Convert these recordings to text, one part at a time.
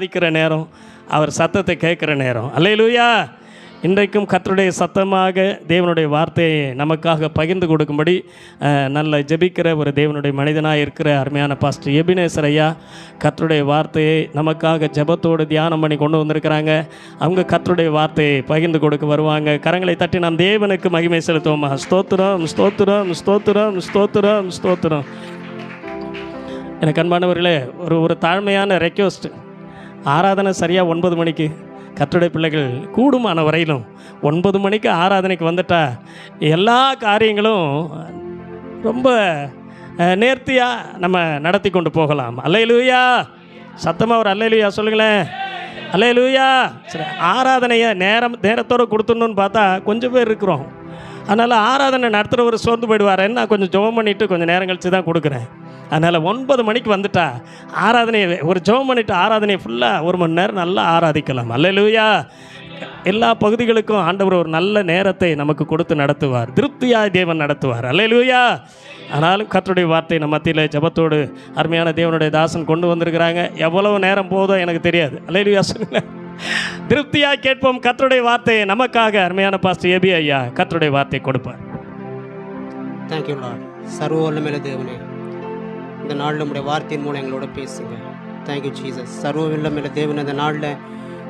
ஆராதிக்கிற நேரம், அவர் சத்தத்தை கேட்குற நேரம். அல்லேலூயா. இன்றைக்கும் கர்த்தருடைய சத்தமாக தேவனுடைய வார்த்தையை நமக்காக பகிர்ந்து கொடுக்கும்படி நல்ல ஜெபிக்கிற ஒரு தேவனுடைய மனிதனாக இருக்கிற அருமையான பாஸ்டர் எபினேசர் ஐயா கர்த்தருடைய வார்த்தையை நமக்காக ஜெபத்தோடு தியானம் பண்ணி கொண்டு வந்திருக்கிறாங்க. அவங்க கர்த்தருடைய வார்த்தையை பகிர்ந்து கொடுக்க வருவாங்க. கரங்களை தட்டி நாம் தேவனுக்கு மகிமை செலுத்துவோமா? ஸ்தோத்திரம், ஸ்தோத்திரம், ஸ்தோத்திரம், ஸ்தோத்திரம், ஸ்தோத்திரம். எனக்கு அன்பானவர்களே, ஒரு தாழ்மையான ரெக்வெஸ்ட். ஆராதனை சரியாக 9 மணிக்கு. கர்த்தருடைய பிள்ளைகள் கூடுமான வரையிலும் 9 மணிக்கு ஆராதனைக்கு வந்துட்டா எல்லா காரியங்களும் ரொம்ப நேர்த்தியாக நம்ம நடத்தி கொண்டு போகலாம். அல்லேலூயா. சத்தமாக ஒரு அல்லேலூயா சொல்லுங்களேன். அல்லேலூயா. சரி, ஆராதனையை நேரத்தோடு கொடுத்துடணுன்னு பார்த்தா கொஞ்சம் பேர் இருக்கிறோம். அதனால் ஆராதனை நடத்துகிறவர் சோர்ந்து போயிடுவார். நான் கொஞ்சம் ஜெபம் பண்ணிவிட்டு கொஞ்சம் நேரம் கழித்து தான் கொடுக்குறேன். அதனால் 9 மணிக்கு வந்துட்டா ஆராதனையை ஒரு ஜெபம் பண்ணிவிட்டு ஆராதனையை ஃபுல்லாக 1 மணி நேரம் நல்லா ஆராதிக்கலாம். அல்லேலூயா. எல்லா பகுதிகளுக்கும் ஆண்டவர் ஒரு நல்ல நேரத்தை நமக்கு கொடுத்து நடத்துவார். திருப்தியாக தேவன் நடத்துவார். அல்லேலூயா. ஆனாலும் கர்த்தருடைய வார்த்தை நம்ம மத்தியில் ஜெபத்தோடு அருமையான தேவனுடைய தாசன் கொண்டு வந்திருக்கிறாங்க. எவ்வளவு நேரம் போதோ எனக்கு தெரியாது. அல்லேலூயா சொல்லுங்கள். திருப்தியாக கேட்போம் கர்த்தருடைய வார்த்தையை. நமக்காக அருமையான பாஸ்டர் எபி ஐயா கர்த்தருடைய வார்த்தையை கொடுப்பார். Thank you Lord. சர்வ வல்லமையுள்ள தேவனே, இந்த நாளில் நம்முடைய வார்த்தையின் மூலம் எங்களோட பேசுங்க. Thank you Jesus. சர்வ வல்லமையுள்ள தேவன், இந்த நாளில்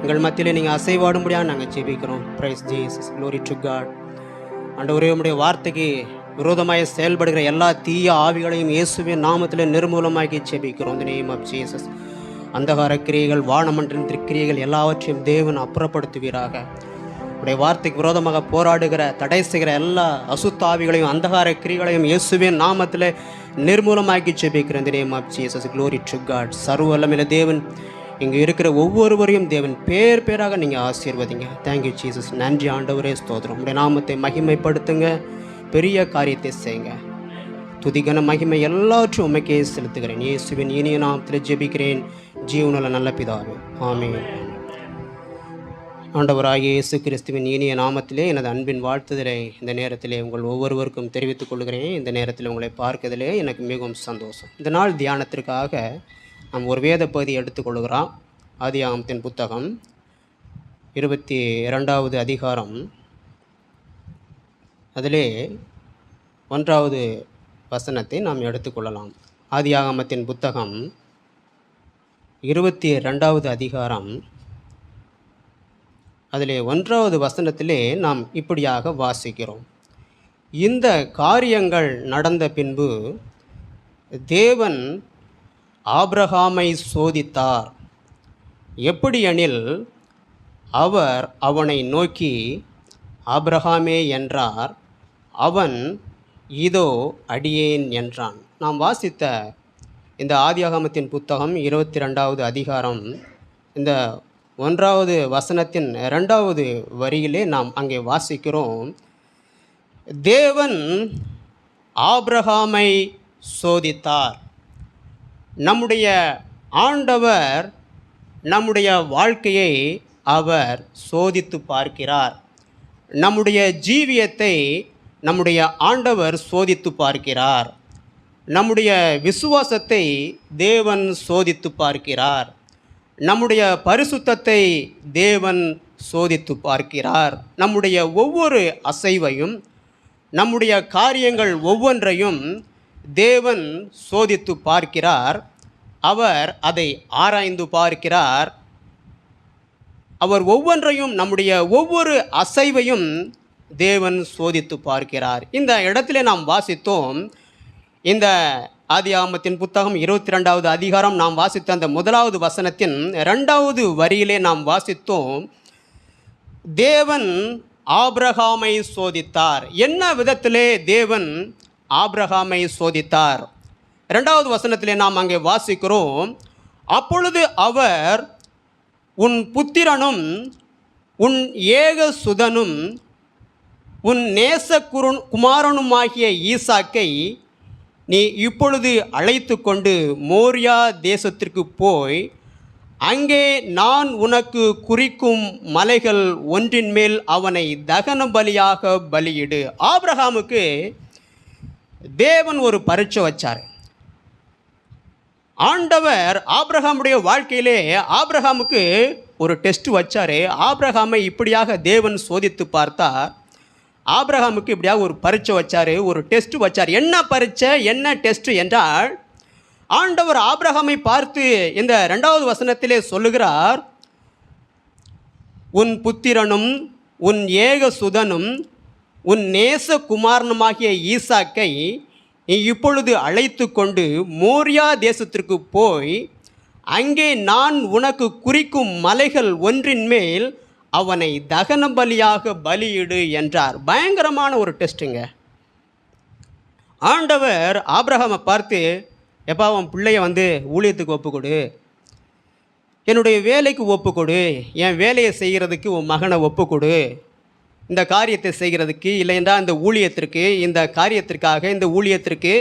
எங்கள் மத்தியில் நீங்கள் அசைவாடும்படியாக நாங்கள் ஜெபிக்கிறோம். Praise Jesus. Glory to God. ஆண்டவரே, உம்முடைய வார்த்தைக்கு விரோதமாக செயல்படுகிற எல்லா தீய ஆவிகளையும் இயேசுவின் நாமத்தில் நிர்மூலமாக்கி ஜெபிக்கிறோம். இந்த நேம் ஆஃப் ஜீசஸ். அந்தகார கிரியைகள், வானமன்றின் கிரியைகள் எல்லாவற்றையும் தேவன் அப்புறப்படுத்துவீராக. உடைய வார்த்தைக்கு விரோதமாக போராடுகிற, தடை செய்கிற எல்லா அசுத்தாவிகளையும் அந்தகார கிரிகளையும் இயேசுவின் நாமத்தில் நிர்மூலமாக்கி ஜெபிக்கிறேன். இந்த name of Jesus. Glory to God. சர்வ வல்லமையுள்ள தேவன், இங்கே இருக்கிற ஒவ்வொருவரையும் தேவன் பேர் பேராக நீங்கள் ஆசீர்வதிங்க. Thank you Jesus. நன்றி ஆண்டவரே, ஸ்தோத்திரம். உடைய நாமத்தை மகிமைப்படுத்துங்க, பெரிய காரியத்தை செய்யுங்க. துதிகன மகிமை எல்லாவற்றும் உமைக்கே செலுத்துகிறேன். இயேசுவின் இனிய நாமத்தில் ஜெபிக்கிறேன் ஜீவனுள்ள நல்ல பிதாவே, ஆமென். ஆண்டவராகிய இயேசு கிறிஸ்துவின் இனிய நாமத்திலே எனது அன்பின் வாழ்த்துதலை இந்த நேரத்திலே உங்கள் ஒவ்வொருவருக்கும் தெரிவித்துக் கொள்கிறேன். இந்த நேரத்தில் உங்களை பார்க்கதிலே எனக்கு மிகவும் சந்தோஷம். இந்த நாள் தியானத்திற்காக நாம் ஒரு வேத பகுதி எடுத்துக்கொள்கிறோம். ஆதியாகமத்தின் புத்தகம் 22வது அதிகாரம், அதிலே 1வது வசனத்தை நாம் எடுத்துக்கொள்ளலாம். ஆதியாகமத்தின் புத்தகம் 22வது அதிகாரம், அதிலே 1வது வசனத்திலே நாம் இப்படியாக வாசிக்கிறோம். இந்த காரியங்கள் நடந்த பின்பு தேவன் ஆபிரகாமை சோதித்தார். எப்படியெனில், அவர் அவனை நோக்கி ஆபிரகாமே என்றார். அவன் இதோ அடியேன் என்றான். நாம் வாசித்த இந்த ஆதியாகமத்தின் புத்தகம் 22வது அதிகாரம், இந்த 1வது வசனத்தின் 2வது வரியிலே நாம் அங்கே வாசிக்கிறோம், தேவன் ஆபிரகாமை சோதித்தார். நம்முடைய ஆண்டவர் நம்முடைய வாழ்க்கையை அவர் சோதித்து பார்க்கிறார். நம்முடைய ஜீவியத்தை நம்முடைய ஆண்டவர் சோதித்து பார்க்கிறார். நம்முடைய விசுவாசத்தை தேவன் சோதித்து பார்க்கிறார். நம்முடைய பரிசுத்தத்தை தேவன் சோதித்து பார்க்கிறார். நம்முடைய ஒவ்வொரு அசைவையும், நம்முடைய காரியங்கள் ஒவ்வொன்றையும் தேவன் சோதித்து பார்க்கிறார். அவர் அதை ஆராய்ந்து பார்க்கிறார். அவர் ஒவ்வொன்றையும், நம்முடைய ஒவ்வொரு அசைவையும் தேவன் சோதித்து பார்க்கிறார். இந்த இடத்திலே நாம் வாசித்தோம், இந்த ஆதியாகமத்தின் புத்தகம் 22வது அதிகாரம் நாம் வாசித்த அந்த 1வது வசனத்தின் 2வது வரியிலே நாம் வாசித்தோம், தேவன் ஆபிரகாமை சோதித்தார். என்ன விதத்திலே தேவன் ஆபிரகாமை சோதித்தார்? 2வது வசனத்திலே நாம் அங்கே வாசிக்கிறோம், அப்பொழுது அவர் உன் புத்திரனும் உன் ஏகசுதனும் உன் நேச குமாரனுமாகிய ஈசாக்கை நீ இப்பொழுது அழைத்து கொண்டு மோரியா தேசத்திற்கு போய் அங்கே நான் உனக்கு குறிக்கும் மலைகள் ஒன்றின் மேல் அவனை தகன பலியாக பலியிடு. ஆபிரகாமுக்கு தேவன் ஒரு பரீட்சை வச்சார். ஆண்டவர் ஆபிரகாமுடைய வாழ்க்கையிலே ஆபிரகாமுக்கு ஒரு டெஸ்ட் வச்சார். ஆபிரகாமை இப்படியாக தேவன் சோதித்து பார்த்தார். ஆபிரகாமுக்கு இப்படியாக ஒரு பரீட்சை வச்சார், ஒரு டெஸ்ட் வச்சார். என்ன பரீட்சை, என்ன டெஸ்ட் என்றால், ஆண்டவர் ஆபிரகாமை பார்த்து இந்த 2வது வசனத்திலே சொல்லுகிறார், உன் புத்திரனும் உன் ஏகசுதனும் உன் நேசகுமாரனுமாகிய ஈசாக்கை நீ இப்பொழுது அழைத்து கொண்டு மோரியா தேசத்திற்கு போய் அங்கே நான் உனக்கு குறிக்கும் மலைகள் ஒன்றின் மேல் அவனை தகன பலியாக பலியிடு என்றார். பயங்கரமான ஒரு டெஸ்ட்டுங்க. ஆண்டவர் ஆபிரகாமை பார்த்து, எப்பா உன் பிள்ளைய ஊழியத்துக்கு ஒப்புக்கொடு, என்னுடைய வேலைக்கு ஒப்புக்கொடு, என் வேலையை செய்கிறதுக்கு உன் மகனை ஒப்புக்கொடு, இந்த காரியத்தை செய்கிறதுக்கு இல்லை என்றால் இந்த ஊழியத்திற்கு, இந்த காரியத்திற்காக இந்த ஊழியத்திற்கு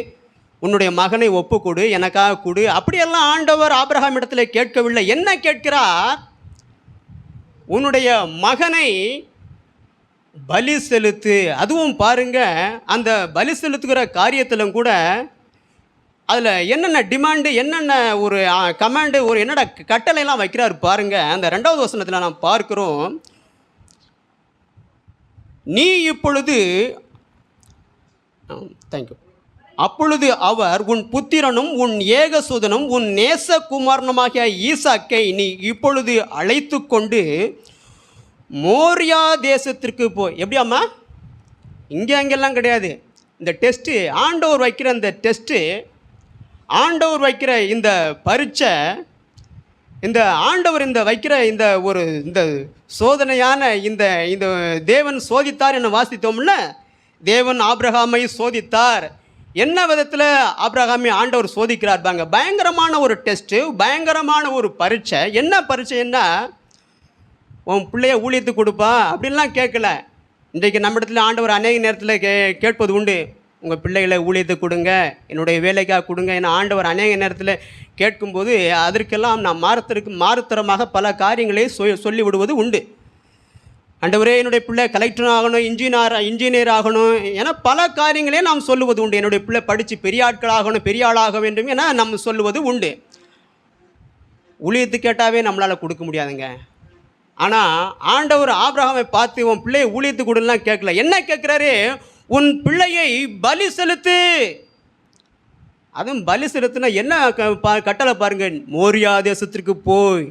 உன்னுடைய மகனை ஒப்புக்கொடு, எனக்காக கொடு. அப்படியெல்லாம் ஆண்டவர் ஆபிரகாம் இடத்துல கேட்கவில்லை. என்ன கேட்கிறார்? உன்னுடைய மகனை பலி செலுத்து. அதுவும் பாருங்க, அந்த பலி செலுத்துகிற காரியத்திலும் கூட அதில் என்னென்ன டிமாண்டு, என்னென்ன ஒரு கமாண்டு, ஒரு என்னடா கட்டளைலாம் வைக்கிறார் பாருங்க. அந்த 2வது வசனத்தில் நாம் பார்க்கிறோம், நீ இப்பொழுது தேங்க்யூ அப்பொழுது அவர் உன் புத்திரனும் உன் ஏகசுதனும் உன் நேசகுமாரனுமாகிய ஈசாக்கை நீ இப்பொழுது அழைத்து கொண்டு மோரியா தேசத்திற்கு போய். எப்படியாம்மா? இங்கே அங்கெல்லாம் கிடையாது. இந்த டெஸ்ட்டு ஆண்டவர் வைக்கிற இந்த டெஸ்ட்டு, ஆண்டவர் வைக்கிற இந்த பரீட்சை, இந்த ஆண்டவர் இந்த வைக்கிற இந்த சோதனையான இந்த தேவன் சோதித்தார் என்ன வாசித்தோம்ல. தேவன் ஆபிரகாமை சோதித்தார். என்ன விதத்தில் ஆபிரகாமை ஆண்டவர் சோதிக்கிறார் பாங்க. பயங்கரமான ஒரு டெஸ்ட்டு, பயங்கரமான ஒரு பரீட்சை. என்ன பரீட்சைன்னா, உன் பிள்ளைய ஊழியத்துக்கு கொடுப்பா அப்படின்லாம் கேட்கல. இன்றைக்கு நம்ம இடத்துல ஆண்டவர் அநேக நேரத்தில் கேட்பது உண்டு, உங்கள் பிள்ளைகளை ஊழியத்துக்கு கொடுங்க, என்னுடைய வேலைக்காக கொடுங்க என ஆண்டவர் அநேக நேரத்தில் கேட்கும்போது அதற்கெல்லாம் நாம் மாறுத்தரமாக பல காரியங்களை சொல்லி விடுவது உண்டு. ஆண்டவரே, என்னுடைய பிள்ளை கலெக்டர் ஆகணும், இன்ஜினியர் ஆகணும் என பல காரியங்களே நாம் சொல்லுவது உண்டு. என்னுடைய பிள்ளை படித்து பெரிய ஆட்களாகணும், பெரிய ஆளாக வேண்டும் என நம்ம சொல்லுவது உண்டு. ஊழியத்துக்கு கேட்டாவே நம்மளால் கொடுக்க முடியாதுங்க. ஆனால் ஆண்டவர் ஆபிரகாமை பார்த்து உன் பிள்ளையை ஊழியத்துக்கு கொடுலாம் கேட்கல. என்ன கேட்குறாரு? உன் பிள்ளையை பலி செலுத்து. அதுவும் பலி செலுத்துனா என்ன கட்டளை பாருங்க. மோரியா தேசத்திற்கு போய்,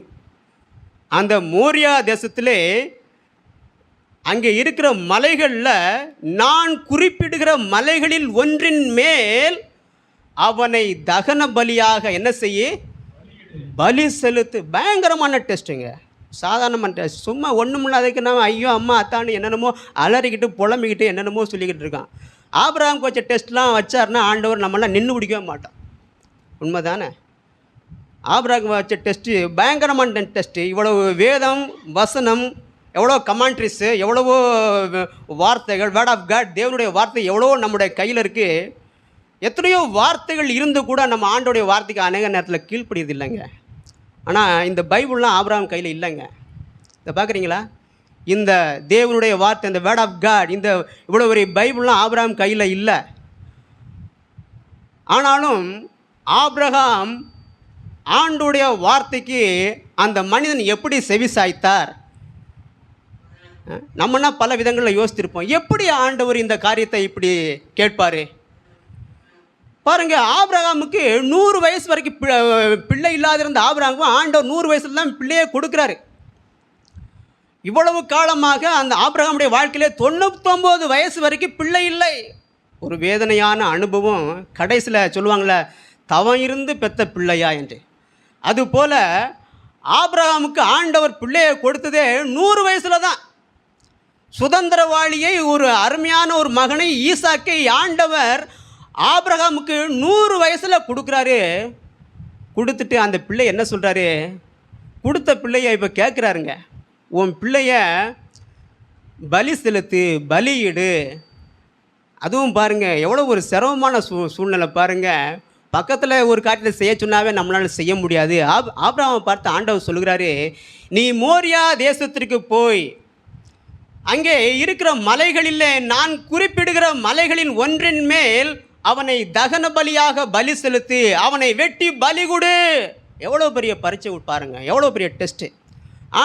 அந்த மோரியா தேசத்திலே அங்கே இருக்கிற மலைகளில் நான் குறிப்பிடுகிற மலைகளில் ஒன்றின் மேல் அவனை தகன பலியாக என்ன செய்ய? பலி செலுத்து. பயங்கரமான டெஸ்ட்டுங்க, சாதாரணமான டெஸ்ட். சும்மா ஒன்றும் இல்லாததுக்கு நம்ம ஐயோ அம்மா அத்தான்னு என்னென்னமோ அலறிக்கிட்டு புலம்பிக்கிட்டு என்னென்னமோ சொல்லிக்கிட்டு இருக்கான். ஆபிரகாமுக்கு வச்ச டெஸ்ட்லாம் வச்சார்னா ஆண்டவர் நம்மளாம் நின்று பிடிக்கவே மாட்டோம். உண்மை தானே? ஆபிரகாமுக்கு வச்ச டெஸ்ட்டு பயங்கரமான டெஸ்ட்டு. இவ்வளவு வேதம் வசனம், எவ்வளோ கமாண்ட்ரிஸு, எவ்வளவோ வார்த்தைகள், வேர்ட் ஆஃப் காட், தேவனுடைய வார்த்தை எவ்வளோ நம்முடைய கையில் இருக்குது. எத்தனையோ வார்த்தைகள் இருந்து கூட நம்ம ஆண்டோடைய வார்த்தைக்கு அநேக நேரத்தில் கீழ்ப்படியது இல்லைங்க. ஆனால் இந்த பைபிள்லாம் ஆபிரகாம் கையில் இல்லைங்க. இதை பார்க்குறீங்களா? இந்த தேவனுடைய வார்த்தை, இந்த வேர்ட் ஆஃப் காட், இந்த இவ்வளோ ஒரு பைபிள்லாம் ஆபிரகாம் கையில் இல்லை. ஆனாலும் ஆபிரகாம் ஆண்டுடைய வார்த்தைக்கு அந்த மனிதன் எப்படி செவி சாய்த்தார்? நம்மனா பல விதங்களில் யோசித்திருப்போம், எப்படி ஆண்டவர் இந்த காரியத்தை இப்படி கேட்பார்? பாருங்க, ஆபிரகாமுக்கு 100 வயசு வரைக்கும் பிள்ளை இல்லாதிருந்த ஆபிரகாமுக்கு ஆண்டவர் 100 வயசுல தான் பிள்ளையே கொடுக்குறாரு. இவ்வளவு காலமாக அந்த ஆபிரகாமுடைய வாழ்க்கையிலே 99 வயசு வரைக்கும் பிள்ளை இல்லை. ஒரு வேதனையான அனுபவம். கடைசியில் சொல்லுவாங்களே, தவம் இருந்து பெத்த பிள்ளையா என்று. அதுபோல் ஆபிரகாமுக்கு ஆண்டவர் பிள்ளையை கொடுத்ததே 100 வயசில் தான். சுதந்திரவாளியை, ஒரு அருமையான ஒரு மகனை ஈசாக்கை ஆண்டவர் ஆபிரகாமுக்கு 100 வயசில் கொடுக்குறாரு. கொடுத்துட்டு அந்த பிள்ளை என்ன சொல்கிறாரு? கொடுத்த பிள்ளைய இப்போ கேட்குறாருங்க, உன் பிள்ளைய பலி செலுத்து, பலியிடு. அதுவும் பாருங்கள் எவ்வளோ ஒரு சிரமமான சூழ்நிலை பாருங்கள். பக்கத்தில் ஒரு காரியத்தை செய்ய சொன்னாவே நம்மளால் செய்ய முடியாது. ஆபிரகாமை பார்த்து ஆண்டவர் சொல்கிறாரு, நீ மோரியா தேசத்திற்கு போய் அங்கே இருக்கிற மலைகளில் நான் குறிப்பிடுகிற மலைகளின் ஒன்றின் மேல் அவனை தகன பலியாக பலி செலுத்தி அவனை வெட்டி பலி கொடு. எவ்வளோ பெரிய பரீட்சை பாருங்கள், எவ்வளோ பெரிய டெஸ்ட்டு.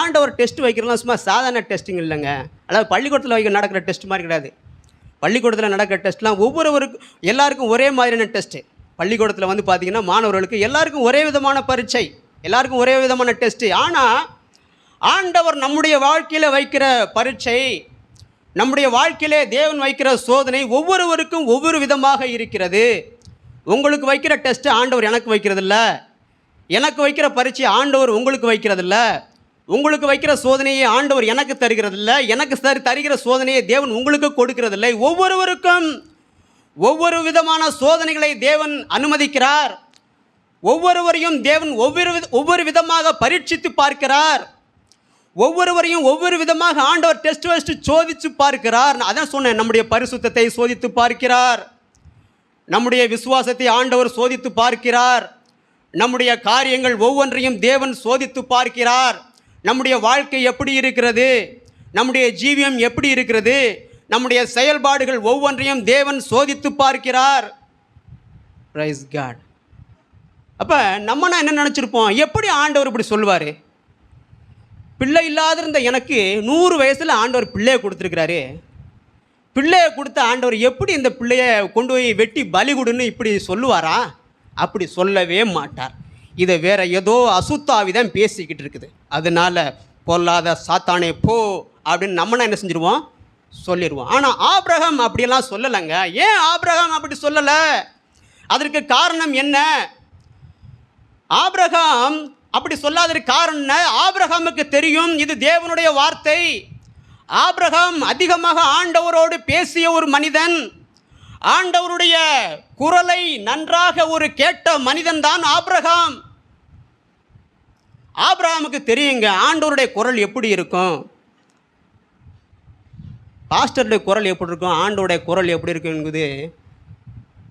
ஆண்டவர் டெஸ்ட் வைக்கிறலாம் சும்மா சாதாரண டெஸ்ட்டுங்க இல்லைங்க. அதாவது பள்ளிக்கூடத்தில் நடக்கிற டெஸ்ட் மாதிரி கிடையாது. பள்ளிக்கூடத்தில் நடக்கிற டெஸ்ட்லாம் ஒவ்வொருவருக்கும் எல்லாருக்கும் ஒரே மாதிரியான டெஸ்ட்டு. பள்ளிக்கூடத்தில் வந்து பார்த்திங்கன்னா மாணவர்களுக்கு எல்லாருக்கும் ஒரே விதமான பரீட்சை, எல்லாருக்கும் ஒரே விதமான டெஸ்ட்டு. ஆனால் ஆண்டவர் நம்முடைய வாழ்க்கையில் வைக்கிற பரீட்சை, நம்முடைய வாழ்க்கையிலே தேவன் வைக்கிற சோதனை ஒவ்வொருவருக்கும் ஒவ்வொரு விதமாக இருக்கிறது. உங்களுக்கு வைக்கிற டெஸ்ட்டு ஆண்டவர் எனக்கு வைக்கிறதில்ல, எனக்கு வைக்கிற பரீட்சை ஆண்டவர் உங்களுக்கு வைக்கிறதில்ல, உங்களுக்கு வைக்கிற சோதனையை ஆண்டவர் எனக்கு தருகிறதில்ல, எனக்கு தருகிற சோதனையை தேவன் உங்களுக்கு கொடுக்கிறதில்லை. ஒவ்வொருவருக்கும் ஒவ்வொரு விதமான சோதனைகளை தேவன் அனுமதிக்கிறார். ஒவ்வொருவரையும் தேவன் ஒவ்வொரு விதமாக பரீட்சித்து பார்க்கிறார். ஒவ்வொருவரையும் ஒவ்வொரு விதமாக ஆண்டவர் டெஸ்ட் சோதித்து பார்க்கிறார். அதான் சொன்னேன், நம்முடைய பரிசுத்தத்தை சோதித்து பார்க்கிறார், நம்முடைய விசுவாசத்தை ஆண்டவர் சோதித்து பார்க்கிறார், நம்முடைய காரியங்கள் ஒவ்வொன்றையும் தேவன் சோதித்து பார்க்கிறார். நம்முடைய வாழ்க்கை எப்படி இருக்கிறது, நம்முடைய ஜீவியம் எப்படி இருக்கிறது, நம்முடைய செயல்பாடுகள் ஒவ்வொன்றையும் தேவன் சோதித்து பார்க்கிறார். Praise God. அப்போ நம்மனா என்ன நினச்சிருப்போம், எப்படி ஆண்டவர் இப்படி சொல்லுவார்? பிள்ளை இல்லாத இருந்த எனக்கு 100 வயசில் ஆண்டவர் பிள்ளையை கொடுத்துருக்கிறாரு. பிள்ளையை கொடுத்த ஆண்டவர் எப்படி இந்த பிள்ளையை கொண்டு போய் வெட்டி பலி கொடுன்னு இப்படி சொல்லுவாரா? அப்படி சொல்லவே மாட்டார். இதை வேற ஏதோ அசுத்தாவிதான் பேசிக்கிட்டு இருக்குது. அதனால பொல்லாத சாத்தானே போ அப்படின்னு நம்மனா என்ன செஞ்சிருவோம், சொல்லிடுவோம். ஆனால் ஆபிரகாம் அப்படியெல்லாம் சொல்லலைங்க. ஏன் ஆபிரகாம் அப்படி சொல்லலை? அதற்கு காரணம் என்ன? ஆபிரகாம் அப்படி சொல்லாததுக்கு காரணம் என்ன? ஆபிரகாமுக்கு தெரியும் இது தேவனுடைய வார்த்தை. ஆபிரகாம் அதிகமாக ஆண்டவரோடு பேசிய ஒரு மனிதன், ஆண்டவருடைய குரலை நன்றாக ஒரு கேட்ட மனிதன் தான் ஆபிரகாம். ஆபிரகாமுக்கு தெரியுங்க ஆண்டவருடைய குரல் எப்படி இருக்கும், பாஸ்டருடைய குரல் எப்படி இருக்கும், ஆண்டவருடைய குரல் எப்படி இருக்கும் என்பது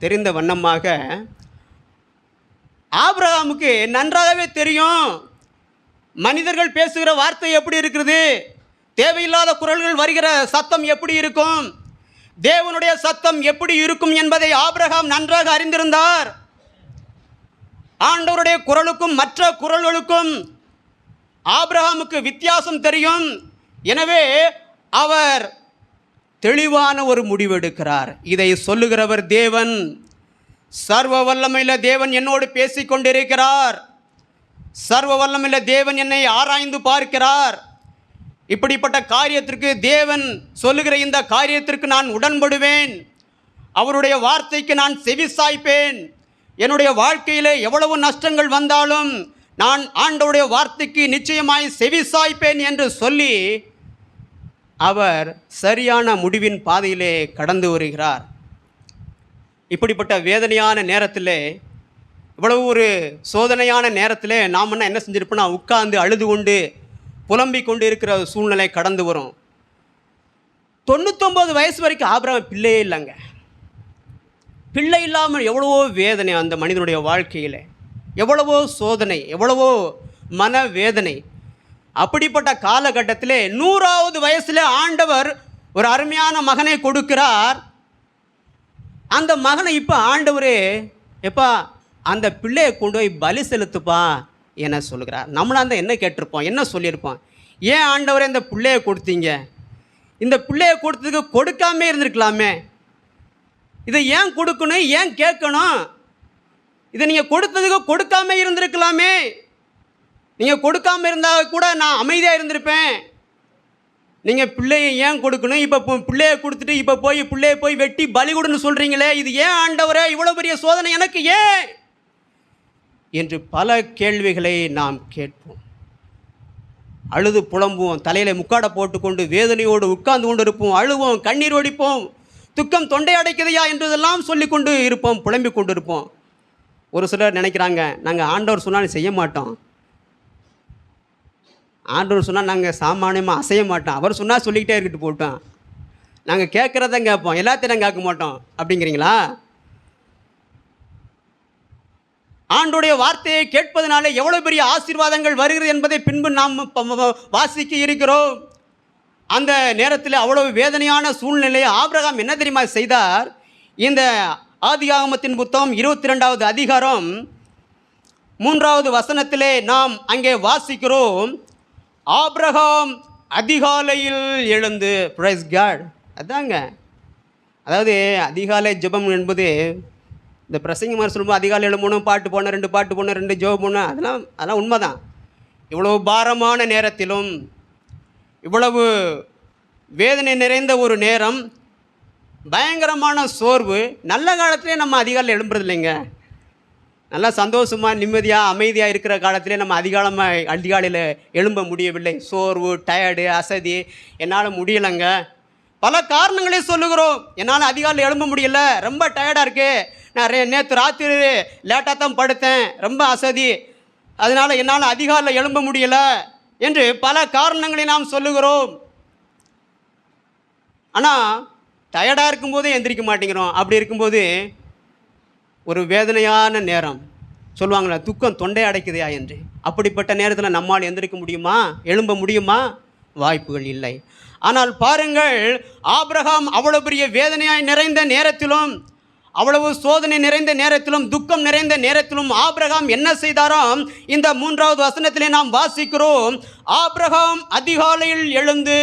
தெரிந்த வண்ணமாக ஆபிரகாமுக்கு நன்றாகவே தெரியும். மனிதர்கள் பேசுகிற வார்த்தை எப்படி இருக்கிறது, தேவையில்லாத குரல்கள் வருகிற சத்தம் எப்படி இருக்கும், தேவனுடைய சத்தம் எப்படி இருக்கும் என்பதை ஆபிரகாம் நன்றாக அறிந்திருந்தார். ஆண்டவருடைய குரலுக்கும் மற்ற குரல்களுக்கும் ஆபிரகாமுக்கு வித்தியாசம் தெரியும். எனவே அவர் தெளிவான ஒரு முடிவெடுக்கிறார். இதை சொல்லுகிறவர் தேவன், சர்வ வல்லமையுள்ள தேவன் என்னோடு பேசிக்கொண்டிருக்கிறார். சர்வ வல்லமையுள்ள தேவன் என்னை ஆராய்ந்து பார்க்கிறார். இப்படிப்பட்ட காரியத்திற்கு தேவன் சொல்லுகிற இந்த காரியத்திற்கு நான் உடன்படுவேன், அவருடைய வார்த்தைக்கு நான் செவிசாய்ப்பேன். என்னுடைய வாழ்க்கையில் எவ்வளவு நஷ்டங்கள் வந்தாலும் நான் ஆண்டவருடைய வார்த்தைக்கு நிச்சயமாய் செவிசாய்ப்பேன் என்று சொல்லி அவர் சரியான முடிவின் பாதையிலே கடந்து வருகிறார். இப்படிப்பட்ட வேதனையான நேரத்தில், இவ்வளவு ஒரு சோதனையான நேரத்தில் நாம் என்ன செஞ்சிருப்போம்னா உட்கார்ந்து அழுது கொண்டு புலம்பிக் கொண்டு இருக்கிற சூழ்நிலை கடந்து வரும். 99 வயசு வரைக்கும் ஆபிரகாம் பிள்ளையே இல்லைங்க. பிள்ளை இல்லாமல் எவ்வளவோ வேதனை அந்த மனிதனுடைய வாழ்க்கையில், எவ்வளவோ சோதனை, எவ்வளவோ மனவேதனை. அப்படிப்பட்ட காலகட்டத்தில் 100வது வயசில் ஆண்டவர் ஒரு அருமையான மகனை கொடுக்கிறார். அந்த மகனை இப்போ ஆண்டவர் எப்பா அந்த பிள்ளையை கொண்டு போய் பலி செலுத்துப்பா என சொல்கிறார். நம்மளாம் தான் என்ன கேட்டிருப்போம், என்ன சொல்லியிருப்போம், ஏன் ஆண்டவரே இந்த பிள்ளையை கொடுத்தீங்க, இந்த பிள்ளையை கொடுத்ததுக்கு கொடுக்காமே இருந்திருக்கலாமே, இதை ஏன் கொடுக்கணும், ஏன் கேட்கணும், இதை நீங்கள் கொடுத்ததுக்கு கொடுக்காம இருந்திருக்கலாமே, நீங்கள் கொடுக்காமல் இருந்தால் கூட நான் அமைதியாக இருந்திருப்பேன், நீங்கள் பிள்ளையை ஏன் கொடுக்கணும், இப்போ பிள்ளையை கொடுத்துட்டு இப்போ பிள்ளையை போய் வெட்டி பலி கொடுன்னு சொல்கிறீங்களே, இது ஏன் ஆண்டவரே, இவ்வளோ பெரிய சோதனை எனக்கு ஏன் என்று பல கேள்விகளை நாம் கேட்போம். அழுது புலம்புவோம், தலையில் முக்காடை போட்டுக்கொண்டு வேதனையோடு உட்கார்ந்து கொண்டு இருப்போம், அழுவோம், கண்ணீர் வடிப்போம், துக்கம் தொண்டை அடைக்குதையா என்றதெல்லாம் சொல்லி கொண்டு இருப்போம், புலம்பிக் கொண்டு இருப்போம். ஒரு சிலர் நினைக்கிறாங்க நாங்கள் ஆண்டவர் சொன்னால் செய்ய மாட்டோம், ஆண்டவர் சொன்னால் நாங்கள் சாமானியமாக அசைய மாட்டோம், அவர் சொன்னால் சொல்லிக்கிட்டே இருக்கிட்டு போட்டோம், நாங்கள் கேட்குறதான் கேட்போம், எல்லாத்தையும் நாங்கள் கேட்க மாட்டோம் அப்படிங்கிறீங்களா? ஆண்டோடைய வார்த்தையை கேட்பதனால எவ்வளோ பெரிய ஆசீர்வாதங்கள் வருகிறது என்பதை பின்பு நாம் வாசிக்க இருக்கிறோம். அந்த நேரத்தில் அவ்வளவு வேதனையான சூழ்நிலையை ஆபிரகாம் என்ன தெரியுமா செய்தார், இந்த ஆதியாகமத்தின் புத்தகம் 22வது அதிகாரம் 3வது வசனத்திலே நாம் அங்கே வாசிக்கிறோம், ஆபிரகாம் அதிகாலையில் எழுந்து. Praise God. அதாங்க, அதாவது அதிகாலை ஜெபம் என்பது, இந்த பிரசங்க மாதிரி சொல்லும்போது அதிகாலை எழும்பணும், பாட்டு போனேன், 2 பாட்டு போனேன், 2 ஜெபம் போனேன், அதெல்லாம் உண்மைதான். இவ்வளவு பாரமான நேரத்திலும், இவ்வளவு வேதனை நிறைந்த ஒரு நேரம், பயங்கரமான சோர்வு, நல்ல காலத்திலே நம்ம அதிகாலையில் எழும்புறது இல்லைங்க. நல்லா சந்தோஷமாக நிம்மதியாக அமைதியாக இருக்கிற காலத்திலே நம்ம அதிகாலையில் எழும்ப முடியவில்லை. சோர்வு, டயர்டு, அசதி, என்னால் முடியலைங்க. பல காரணங்களே சொல்லுகிறோம். என்னால் அதிகாலையில் எழும்ப முடியல, ரொம்ப டயர்டாக இருக்கு, நான் நேற்று ராத்திரி லேட்டாக தான் படுத்தேன், ரொம்ப அசதி, அதனால் என்னால் அதிகாலையில் எழும்ப முடியல என்று பல காரணங்களை நாம் சொல்லுகிறோம். ஆனால் டயர்டாக இருக்கும்போதே எந்திரிக்க மாட்டேங்கிறோம். அப்படி இருக்கும்போது ஒரு வேதனையான நேரம், சொல்லுவாங்களே துக்கம் தொண்டை அடைக்குதையா என்று, அப்படிப்பட்ட நேரத்தில் நம்மால் எந்திரிக்க முடியுமா, எழும்ப முடியுமா? வாய்ப்புகள் இல்லை. ஆனால் பாருங்கள், ஆபிரகாம் அவ்வளவு பெரிய வேதனையாய் நிறைந்த நேரத்திலும், அவ்வளவு சோதனை நிறைந்த நேரத்திலும், துக்கம் நிறைந்த நேரத்திலும் ஆபிரகாம் என்ன செய்தாராம்? இந்த 3வது வசனத்திலே நாம் வாசிக்கிறோம், ஆபிரகாம் அதிகாலையில் எழுந்து.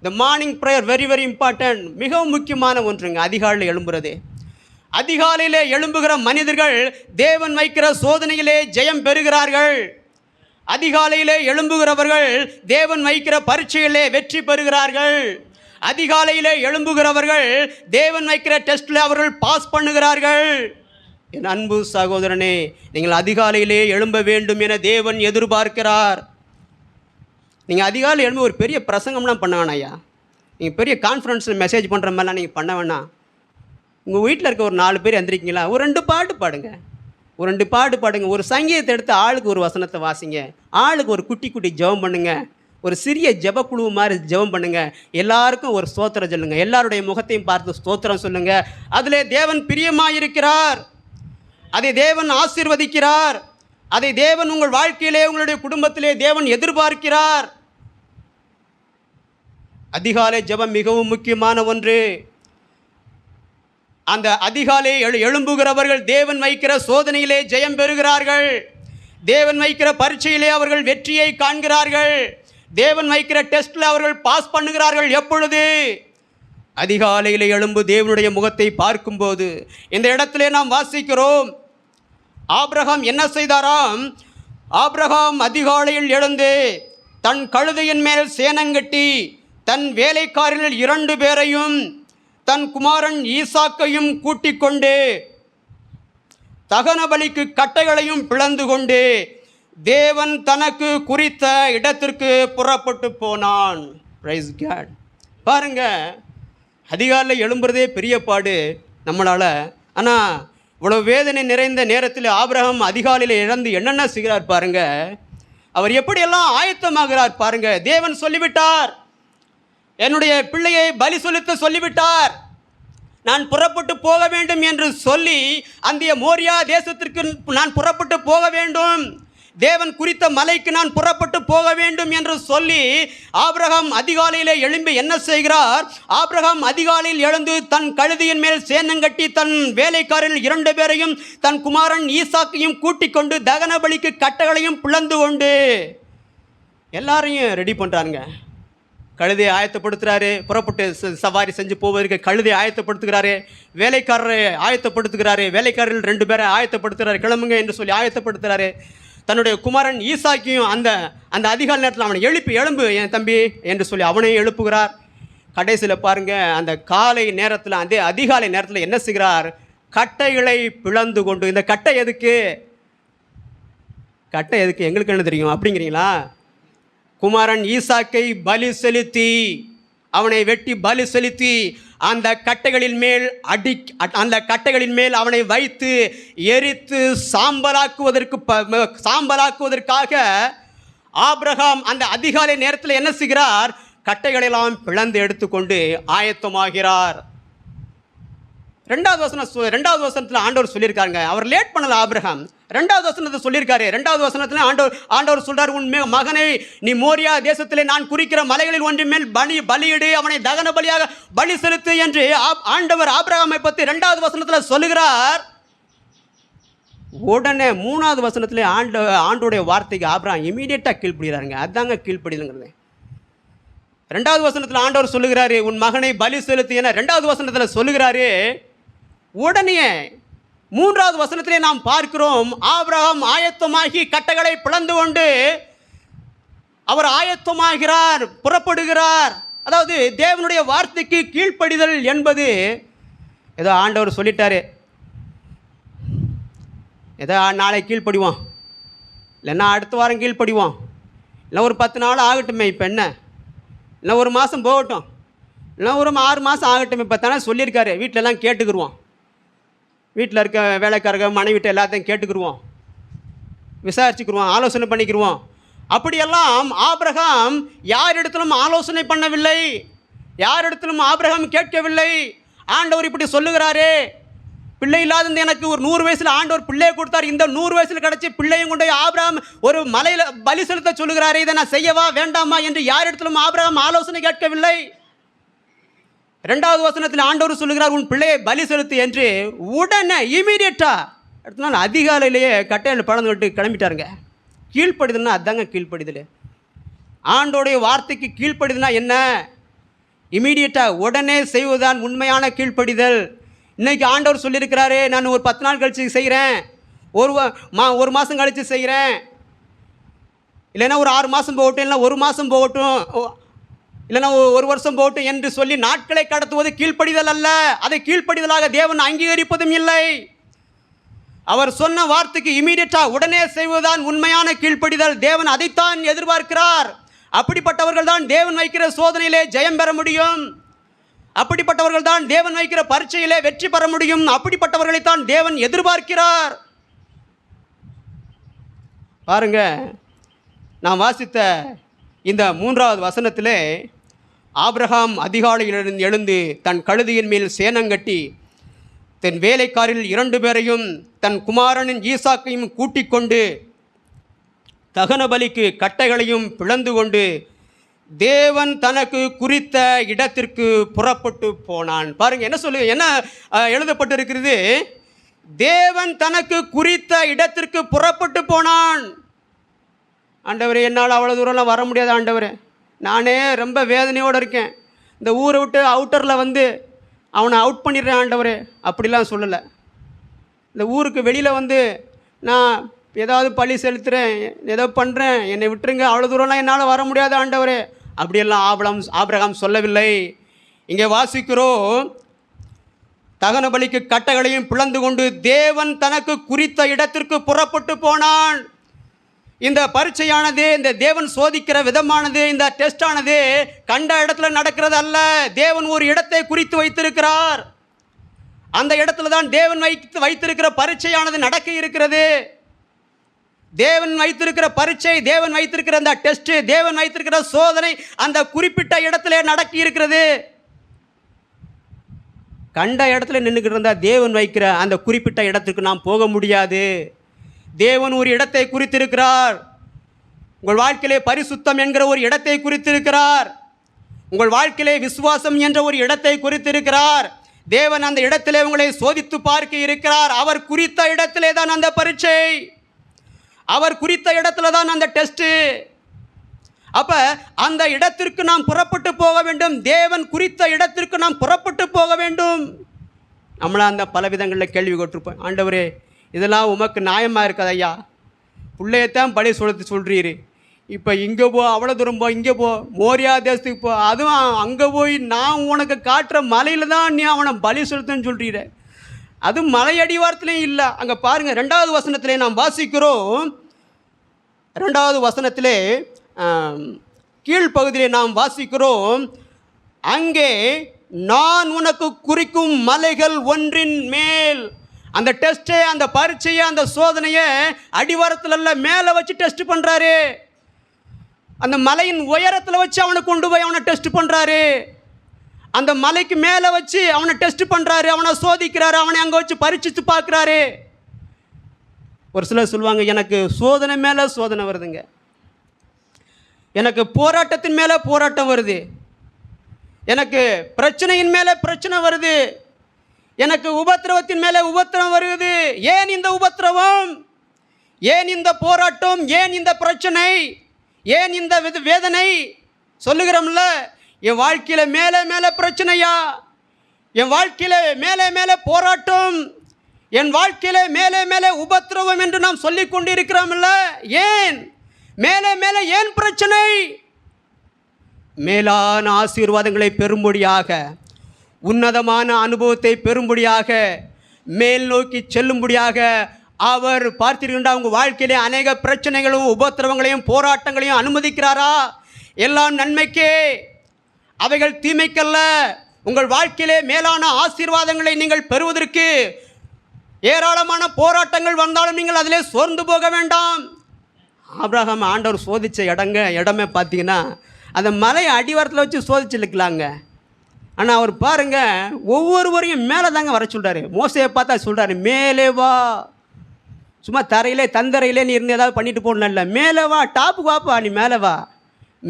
இந்த morning prayer very very important, மிகவும் முக்கியமான ஒன்றுங்க அதிகாலையில் எழும்புறது. அதிகாலையிலே எழும்புகிற மனிதர்கள் தேவன் வைக்கிற சோதனையிலே ஜெயம் பெறுகிறார்கள். அதிகாலையிலே எழும்புகிறவர்கள் தேவன் வைக்கிற பரீட்சையிலே வெற்றி பெறுகிறார்கள். அதிகாலையிலே எழும்புகிறவர்கள் தேவன் வைக்கிற டெஸ்ட்டில் அவர்கள் பாஸ் பண்ணுகிறார்கள். என் அன்பு சகோதரனே, நீங்கள் அதிகாலையிலே எழும்ப வேண்டும் என தேவன் எதிர்பார்க்கிறார். நீங்கள் அதிகாலை எழும்ப ஒரு பெரிய பிரசங்கம்லாம் பண்ண வேணாம் ஐயா, நீங்கள் பெரிய கான்ஃபரன்ஸில் மெசேஜ் பண்ணுற மாதிரிலாம் நீங்கள் பண்ண வேணாம். உங்கள் வீட்டில் இருக்க ஒரு 4 பேர் எந்திரிக்கிங்களா, ஒரு 2 பாட்டு பாடுங்க, ஒரு 2 பாட்டு பாடுங்க, ஒரு சங்கீதத்தை எடுத்து ஆளுக்கு ஒரு வசனத்தை வாசிங்க, ஆளுக்கு ஒரு குட்டி குட்டி ஜெபம் பண்ணுங்க, ஒரு சிறிய ஜெபக்குழு மாதிரி ஜெபம் பண்ணுங்க, எல்லாருக்கும் ஒரு ஸ்தோத்திரம் சொல்லுங்க, எல்லாருடைய முகத்தையும் பார்த்து ஸ்தோத்திரம் சொல்லுங்க. அதிலே தேவன் பிரியமாயிருக்கிறார், அதை தேவன் ஆசீர்வதிக்கிறார், அதை தேவன் உங்கள் வாழ்க்கையிலே உங்களுடைய குடும்பத்திலே தேவன் எதிர்பார்க்கிறார். அதிகாலை ஜெபம் மிகவும் முக்கியமான ஒன்று. அந்த அதிகாலை எழும்புகிறவர்கள் தேவன் வைக்கிற சோதனையிலே ஜெயம் பெறுகிறார்கள். தேவன் வைக்கிற பரீட்சையிலே அவர்கள் வெற்றியை காண்கிறார்கள். தேவன் வைக்கிற டெஸ்ட்டில் அவர்கள் பாஸ் பண்ணுகிறார்கள். எப்பொழுது? அதிகாலையில் எழும்பு தேவனுடைய முகத்தை பார்க்கும்போது. இந்த இடத்திலே நாம் வாசிக்கிறோம், ஆபிரகாம் என்ன செய்தாராம்? ஆபிரகாம் அதிகாலையில் எழுந்து தன் கழுதையின் மேல் சேனங்கட்டி தன் வேலைக்காரர்கள் 2 பேரையும் தன் குமாரன் ஈசாக்கையும் கூட்டிக் கொண்டு தகன பலிக்கு கட்டைகளையும் பிளந்து கொண்டு தேவன் தனக்கு குறித்த இடத்திற்கு புறப்பட்டு போனான். Praise God. பாருங்க, அதிகாலையில் எழும்புறதே பெரிய பாடு நம்மளால். ஆனால் இவ்வளோ வேதனை நிறைந்த நேரத்தில் ஆபிரகாம் அதிகாலையில் இழந்து என்னென்ன செய்கிறார் பாருங்க. அவர் எப்படியெல்லாம் ஆயத்தமாகிறார் பாருங்க. தேவன் சொல்லிவிட்டார், என்னுடைய பிள்ளையை பலி செலுத்த சொல்லிவிட்டார், நான் புறப்பட்டு போக வேண்டும் என்று சொல்லி அந்த மோரியா தேசத்திற்கு நான் புறப்பட்டு போக வேண்டும், தேவன் குறித்த மலைக்கு நான் புறப்பட்டு போக வேண்டும் என்று சொல்லி ஆபிரகாம் அதிகாலையிலே எழும்பி என்ன செய்கிறார்? ஆபிரகாம் அதிகாலையில் எழுந்து தன் கழுதையின் மேல் சேனங்கட்டி தன் வேலைக்காரர்கள் 2 பேரையும் தன் குமாரன் ஈசாக்கையும் கூட்டிக் கொண்டு தகன பலிக்கு கட்டைகளையும் பிளந்து கொண்டு எல்லாரையும் ரெடி பண்ணுறாருங்க. கழுதையை ஆயத்தப்படுத்துகிறாரு, புறப்பட்டு சவாரி செஞ்சு போவதற்கு கழுதையை ஆயத்தப்படுத்துகிறாரு, வேலைக்காரரை ஆயத்தப்படுத்துகிறாரு, வேலைக்காரர்கள் 2 பேரை ஆயத்தப்படுத்துகிறாரு, கிளம்புங்க என்று சொல்லி ஆயத்தப்படுத்துகிறாரு. தன்னுடைய குமாரன் ஈசாக்கையும் அந்த அதிகாலை நேரத்தில் அவனை எழும்பு என் தம்பி என்று சொல்லி அவனையும் எழுப்புகிறார். கடைசியில் பாருங்க, அந்த காலை நேரத்தில் அந்த அதிகாலை நேரத்தில் என்ன செய்கிறார்? கட்டைகளை பிளந்து கொண்டு. இந்த கட்டை எதுக்கு? கட்டை எதுக்கு எங்களுக்கு என்ன தெரியும் அப்படிங்கிறீங்களா? குமாரன் ஈசாக்கை பலி செலுத்தி, அவனை வெட்டி பலி செலுத்தி அந்த கட்டைகளின் மேல் அவனை வைத்து எரித்து சாம்பலாக்குவதற்காக ஆபிரகாம் அந்த அதிகாலை நேரத்தில் என்ன செய்கிறார்? கட்டைகளெல்லாம் பிளந்து எடுத்துக்கொண்டு ஆயத்தமாகிறார். 2வது வசனத்தில் ஆண்டவர் சொல்லியிருக்காங்க, அவர் லேட் பண்ணல. ஆபிரகாம் 2வது வசனத்தை சொல்லியிருக்காரு. 2வது வசனத்தில் ஆண்டவர் சொல்றார், உன் மகனை நீ மோரியா தேசத்திலே நான் குறிக்கிற மலைகளில் ஒன்றின் மேல் பலியிடு, அவனை தகன பலியாக பலி செலுத்து என்று ஆண்டவர் ஆபிரகாமை பற்றி 2வது வசனத்தில் சொல்லுகிறார். உடனே 3வது வசனத்தில் ஆண்டோடைய வார்த்தைக்கு ஆபிரகாம் இமீடியட்டாக கீழ்ப்படுகிறாருங்க. அதுதாங்க கீழ்ப்படிதல்ங்கிறது. 2வது வசனத்தில் ஆண்டவர் சொல்லுகிறாரு, உன் மகனை பலி செலுத்து என 2வது வசனத்தில் சொல்லுகிறாரு. உடனே 3வது வசனத்திலே நாம் பார்க்கிறோம், ஆபிரகாம் ஆயத்தமாகி கட்டைகளை பிளந்து கொண்டு அவர் ஆயத்தமாகிறார், புறப்படுகிறார். அதாவது தேவனுடைய வார்த்தைக்கு கீழ்ப்படிதல் என்பது ஏதோ ஆண்டவர் சொல்லிட்டாரு, ஏதோ நாளை கீழ்ப்படிவோம், இல்லைன்னா அடுத்த வாரம் கீழ்ப்படிவோம், இல்லை ஒரு 10 நாள் ஆகட்டுமே, இப்போ என்ன, இல்லை ஒரு மாதம் போகட்டும், இல்லை ஒரு 6 மாதம் ஆகட்டும், இப்போ தானே சொல்லியிருக்காரு, வீட்டிலலாம் கேட்டுக்கிடுவோம், வீட்டில் இருக்க வேலைக்காரங்க மனைவிட்ட எல்லாத்தையும் கேட்டுக்கிடுவோம், விசாரிச்சுக்கிடுவோம், ஆலோசனை பண்ணிக்கிடுவோம். அப்படியெல்லாம் ஆபிரகாம் யாரிடத்திலும் ஆலோசனை பண்ணவில்லை, யாரிடத்திலும் ஆபிரகாம் கேட்கவில்லை. ஆண்டவர் இப்படி சொல்லுகிறாரே, பிள்ளை இல்லாத எனக்கு ஒரு 100 வயசில் ஆண்டவர் பிள்ளையை கொடுத்தார், இந்த 100 வயசில் கிடச்சி பிள்ளையும் கொண்டு ஆபிரகாம் ஒரு மலையில் பலி செலுத்த சொல்லுகிறாரே, இதை நான் செய்யவா வேண்டாமா என்று யாரிடத்திலும் ஆபிரகாம் ஆலோசனை கேட்கவில்லை. 2வது வசனத்தில் ஆண்டவர் சொல்லுகிறார், உன் பிள்ளையை பலி செலுத்து என்று. உடனே இமீடியட்டாக அடுத்த நாள் அதிகாலையிலேயே கட்டையில் பழந்து விட்டு கிளம்பிட்டாருங்க. கீழ்ப்படிதல்னா அதுதாங்க கீழ்ப்படிதல். ஆண்டோடைய வார்த்தைக்கு கீழ்ப்படிதல்னா என்ன? இமீடியட்டாக உடனே செய்வதுதான் உண்மையான கீழ்ப்படிதல். இன்றைக்கி ஆண்டவர் சொல்லியிருக்கிறாரு, நான் ஒரு 10 நாள் கழித்து செய்கிறேன், ஒரு மாதம் கழித்து செய்கிறேன், இல்லைன்னா ஒரு 6 மாதம் போகட்டும், இல்லைன்னா 1 மாதம் போகட்டும், இல்லைன்னா 1 வருஷம் போகட்டும் என்று சொல்லி நாட்களை கடத்துவது கீழ்ப்படிதல் அல்ல. அதை கீழ்ப்படிதலாக தேவன் அங்கீகரிப்பதும் இல்லை. அவர் சொன்ன வார்த்தைக்கு இமீடியட்டாக உடனே செய்வதுதான் உண்மையான கீழ்ப்படிதல். தேவன் அதைத்தான் எதிர்பார்க்கிறார். அப்படிப்பட்டவர்கள் தான் தேவன் வைக்கிற சோதனையிலே ஜெயம் பெற முடியும். அப்படிப்பட்டவர்கள் தான் தேவன் வைக்கிற பரீட்சையிலே வெற்றி பெற முடியும். அப்படிப்பட்டவர்களைத்தான் தேவன் எதிர்பார்க்கிறார். பாருங்க, நான் வாசித்த இந்த 3வது வசனத்திலே ஆபிரகாம் அதிகாலையில் எழுந்து தன் கழுதையின் மேல் சேனங்கட்டி தன் வேலைக்காரில் 2 பேரையும் தன் குமாரனின் ஈசாக்கையும் கூட்டிக் கொண்டு தகன பலிக்கு கட்டைகளையும் பிளந்து கொண்டு தேவன் தனக்கு குறித்த இடத்திற்கு புறப்பட்டு போனான். பாருங்க என்ன எழுதப்பட்டிருக்கிறது, தேவன் தனக்கு குறித்த இடத்திற்கு புறப்பட்டு போனான். ஆண்டவரே, என்னால் அவ்வளோ தூரம்லாம் வர முடியாது ஆண்டவரே, நானே ரொம்ப வேதனையோடு இருக்கேன், இந்த ஊரை விட்டு அவுட்டரில் வந்து அவனை அவுட் பண்ணிடுறேன் ஆண்டவரே, அப்படிலாம் சொல்லலை. இந்த ஊருக்கு வெளியில் வந்து நான் ஏதாவது பழி செலுத்துகிறேன், ஏதோ பண்ணுறேன், என்னை விட்டுருங்க, அவ்வளோ தூரம்லாம் என்னால் வர முடியாது ஆண்டவரே, அப்படியெல்லாம் ஆபிரகாம் சொல்லவில்லை. இங்கே வாசிக்கிறோம், தகன பலிக்கு கட்டைகளையும் பிளந்து கொண்டு தேவன் தனக்கு குறித்த இடத்திற்கு புறப்பட்டு போனான். இந்த பரீட்சையானது, இந்த தேவன் சோதிக்கிற விதமானது, இந்த டெஸ்டானது கண்ட இடத்துல நடக்கிறது அல்ல. தேவன் ஒரு இடத்தை குறித்து வைத்திருக்கிறார். அந்த இடத்துல தான் தேவன் வைத்திருக்கிற பரீட்சையானது நடக்க இருக்கிறது. தேவன் வைத்திருக்கிற பரீட்சை, தேவன் வைத்திருக்கிற அந்த டெஸ்ட், தேவன் வைத்திருக்கிற சோதனை அந்த குறிப்பிட்ட இடத்துல நடக்கி இருக்கிறது. கண்ட இடத்துல நின்றுக்கிட்டு இருந்தால் தேவன் வைக்கிற அந்த குறிப்பிட்ட இடத்துக்கு நாம் போக முடியாது. தேவன் ஒரு இடத்தை குறித்திருக்கிறார். உங்கள் வாழ்க்கையிலே பரிசுத்தம் என்கிற ஒரு இடத்தை குறித்திருக்கிறார். உங்கள் வாழ்க்கையிலே விசுவாசம் என்ற ஒரு இடத்தை குறித்திருக்கிறார். தேவன் அந்த இடத்திலே உங்களை சோதித்து பார்க்க இருக்கிறார். அவர் குறித்த இடத்திலே தான் அந்த பரீட்சை, அவர் குறித்த இடத்துல தான் அந்த டெஸ்ட்டு. அப்போ அந்த இடத்திற்கு நாம் புறப்பட்டு போக வேண்டும். தேவன் குறித்த இடத்திற்கு நாம் புறப்பட்டு போக வேண்டும். நம்மளா அந்த பல விதங்களில் கேள்வி கேட்டிருப்போம், ஆண்டவரே இதெல்லாம் உமக்கு நியாயமாக இருக்காது ஐயா, பிள்ளையத்தான் பழி சொல்கிறீரு, இப்போ இங்கே போ, அவ்வளோ தூரம் போ, இங்கே போ, மோரியா தேசத்துக்கு போ, அதுவும் அங்கே போய் நான் உனக்கு காட்டுற மலையில் தான் நீ அவனை பலி செலுத்துன்னு சொல்கிறீர, அதுவும் மலை அடிவாரத்துலேயும் இல்லை. அங்கே பாருங்கள், 2வது வசனத்திலே நாம் வாசிக்கிறோம். 2வது வசனத்திலே கீழ்ப்பகுதியிலே நாம் வாசிக்கிறோம், அங்கே நான் உனக்கு குறிக்கும் மலைகள் ஒன்றின் மேல். அந்த டெஸ்ட்டை, அந்த பரீட்சையை, அந்த சோதனையை அடிவாரத்தில் அல்ல, மேலே வச்சு டெஸ்ட் பண்ணுறாரு. அந்த மலையின் உயரத்தில் வச்சு அவனை கொண்டு போய் அவனை டெஸ்ட் பண்ணுறாரு. அந்த மலைக்கு மேலே வச்சு அவனை டெஸ்ட் பண்ணுறாரு, அவனை சோதிக்கிறாரு, அவனை அங்கே வச்சு பரீட்சித்து பார்க்குறாரு. ஒரு சிலர் சொல்லுவாங்க, எனக்கு சோதனை மேலே சோதனை வருதுங்க, எனக்கு போராட்டத்தின் மேலே போராட்டம் வருது, எனக்கு பிரச்சனையின் மேலே பிரச்சனை வருது, எனக்கு உபத்திரவத்தின் மேலே உபத்திரவம் வருது. ஏன் இந்த உபத்திரவம், ஏன் இந்த போராட்டம், ஏன் இந்த பிரச்சனை, ஏன் இந்த வேதனை? சொல்லுகிறோம்ல, என் வாழ்க்கையில் மேலே மேலே பிரச்சனையா, என் வாழ்க்கையில் மேலே மேலே போராட்டம், என் வாழ்க்கையில் மேலே மேலே உபத்திரவம் என்று நாம் சொல்லி கொண்டு இருக்கிறோம்ல. ஏன் மேலே மேலே ஏன் பிரச்சனை? மேலான ஆசீர்வாதங்களை பெறும்படியாக, உன்னதமான அனுபவத்தை பெறும்படியாக, மேல் நோக்கி செல்லும்படியாக அவர் பார்த்தீர்களா உங்கள் வாழ்க்கையிலே அநேக பிரச்சனைகளும் உபத்திரவங்களையும் போராட்டங்களையும் அனுமதிக்கிறாரா? எல்லாம் நன்மைக்கே, அவைகள் தீமைக்கல்ல. உங்கள் வாழ்க்கையிலே மேலான ஆசீர்வாதங்களை நீங்கள் பெறுவதற்கு ஏராளமான போராட்டங்கள் வந்தாலும் நீங்கள் அதிலே சோர்ந்து போக வேண்டாம். ஆபிரகாம் ஆண்டவர் சோதித்த இடமே பார்த்தீங்கன்னா அந்த மலை அடிவாரத்தில் வச்சு சோதிச்சுக்கலாங்க. ஆனால் அவர் பாருங்கள், ஒவ்வொருவரையும் மேலே தாங்க வர சொல்கிறாரு. மோசையை பார்த்தா சொல்கிறாரு, மேலே வா, சும்மா தரையிலே தந்தரையிலே நீ இருந்து ஏதாவது பண்ணிட்டு போடணும் இல்லை, மேலே வா, டாப்புக்கு வாப்பா, நீ மேலே வா,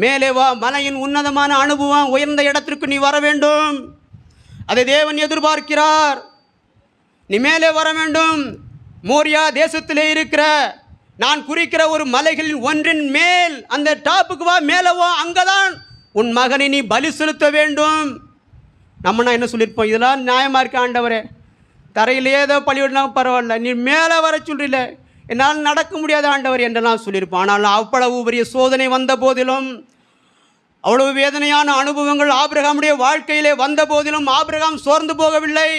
மேலே வா, மலையின் உன்னதமான அனுபவம், உயர்ந்த இடத்திற்கு நீ வர வேண்டும், அதை தேவன் எதிர்பார்க்கிறார். நீ மேலே வர வேண்டும். மோரியா தேசத்திலே இருக்கிற நான் குறிக்கிற ஒரு மலைகளின் ஒன்றின் மேல், அந்த டாப்புக்கு வா, மேலே வா, அங்கே தான் உன் மகனை நீ பலி செலுத்த வேண்டும். நம்மனா என்ன சொல்லியிருப்போம், இதெல்லாம் நியாயமாக இருக்க ஆண்டவரே, தரையிலே ஏதோ பழிவிடனா பரவாயில்ல, நீ மேலே வர சொல்கிறீல, என்னால் நடக்க முடியாத ஆண்டவர் என்றெல்லாம் சொல்லியிருப்போம். ஆனால் அவ்வளவு பெரிய சோதனை வந்த போதிலும், அவ்வளவு வேதனையான அனுபவங்கள் ஆபிரகாமுடைய வாழ்க்கையிலே வந்த போதிலும் ஆபிரகாம் சோர்ந்து போகவில்லை.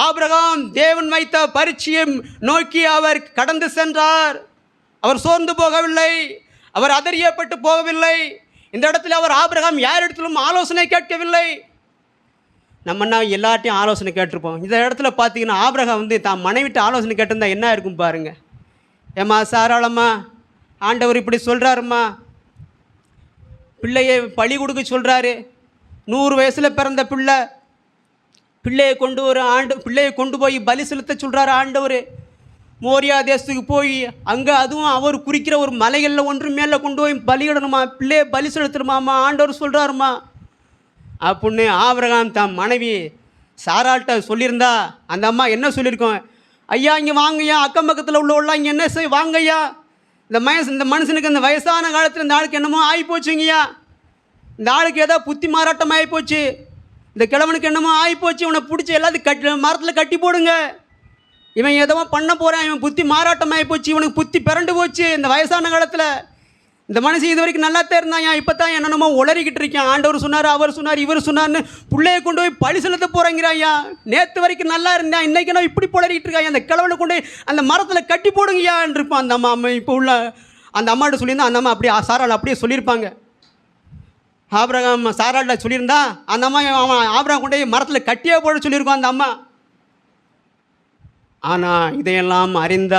ஆபிரகாம் தேவன் வைத்த பரீட்சையை நோக்கி அவர் கடந்து சென்றார். அவர் சோர்ந்து போகவில்லை, அவர் அதறியப்பட்டு போகவில்லை. இந்த இடத்துல அவர் ஆபிரகாம் யாரிடத்திலும் ஆலோசனை கேட்கவில்லை. நம்மன்னா எல்லாட்டையும் ஆலோசனை கேட்டிருப்போம். இந்த இடத்துல பார்த்தீங்கன்னா ஆபிரகாம் தான் மனைவிட்டு ஆலோசனை கேட்டிருந்தா என்ன இருக்கும் பாருங்கள். ஏம்மா சாராளம்மா, ஆண்டவர் இப்படி சொல்கிறாருமா, பிள்ளையை பழி கொடுக்க சொல்கிறாரு, 100 வயசில் பிறந்த பிள்ளையை கொண்டு போய் பலி செலுத்த சொல்கிறாரு ஆண்டவர். மோரியா தேசத்துக்கு போய் அங்கே அதுவும் அவர் குறிக்கிற ஒரு மலைகளில் ஒன்று மேலே கொண்டு போய் பலியிடணுமா, பிள்ளையை பலி செலுத்தணுமாம்மா, ஆண்டவர் சொல்கிறாருமா அப்படின்னு ஆபிரகாம் தான் மனைவி சாராள்கிட்ட சொல்லியிருந்தா அந்த அம்மா என்ன சொல்லியிருக்கோம், ஐயா இங்கே வாங்கய்யா, அக்கம் பக்கத்தில் உள்ளவெல்லாம் இங்கே என்ன செய் வாங்கய்யா, இந்த மனுஷனுக்கு இந்த வயசான காலத்தில் இந்த ஆளுக்கு என்னமோ ஆகிப்போச்சுங்கய்யா, இந்த ஆளுக்கு ஏதோ புத்தி மாறாட்டம் ஆகிப்போச்சு, இந்த கிழவனுக்கு என்னமோ ஆகிப்போச்சு, இவனை பிடிச்சி எல்லாத்தையும் மரத்தில் கட்டி போடுங்க, இவன் எதோ பண்ண போகிறான், இவன் புத்தி மாறாட்டம் ஆகிப்போச்சு, இவனுக்கு புத்தி பிறண்டு போச்சு இந்த வயசான காலத்தில், இந்த மனுஷன் இது வரைக்கும் நல்லாத்தான் இருந்தான், இப்போ தான் என்னென்னமோ உளறிக்கிட்டு இருக்கேன், ஆண்டவர் சொன்னார், அவர் சொன்னார், இவர் சொன்னார்னு பிள்ளையை கொண்டு போய் பழி செலுத்த போகிறாங்கிறாய்யா, நேற்று வரைக்கும் நல்லா இருந்தேன், இன்றைக்கி நான் இப்படி புலறிக்கிட்டு இருக்கான், அந்த கிழவனை கொண்டு போய் அந்த மரத்தில் கட்டி போடுங்கய்யான்னு இருப்பான் அந்த அம்மா. இப்போ உள்ள அந்த அம்மாட்ட சொல்லியிருந்தா அந்த அம்மா அப்படியே சாராள் அப்படியே சொல்லியிருப்பாங்க. ஆபிரகாம் சாராள்கிட்ட சொல்லியிருந்தா அந்த அம்மா அவன் ஆபிரகாம் கொண்டு போய் மரத்தில் கட்டியே போட சொல்லியிருக்கோம் அந்த அம்மா. ஆனால் இதையெல்லாம் அறிந்த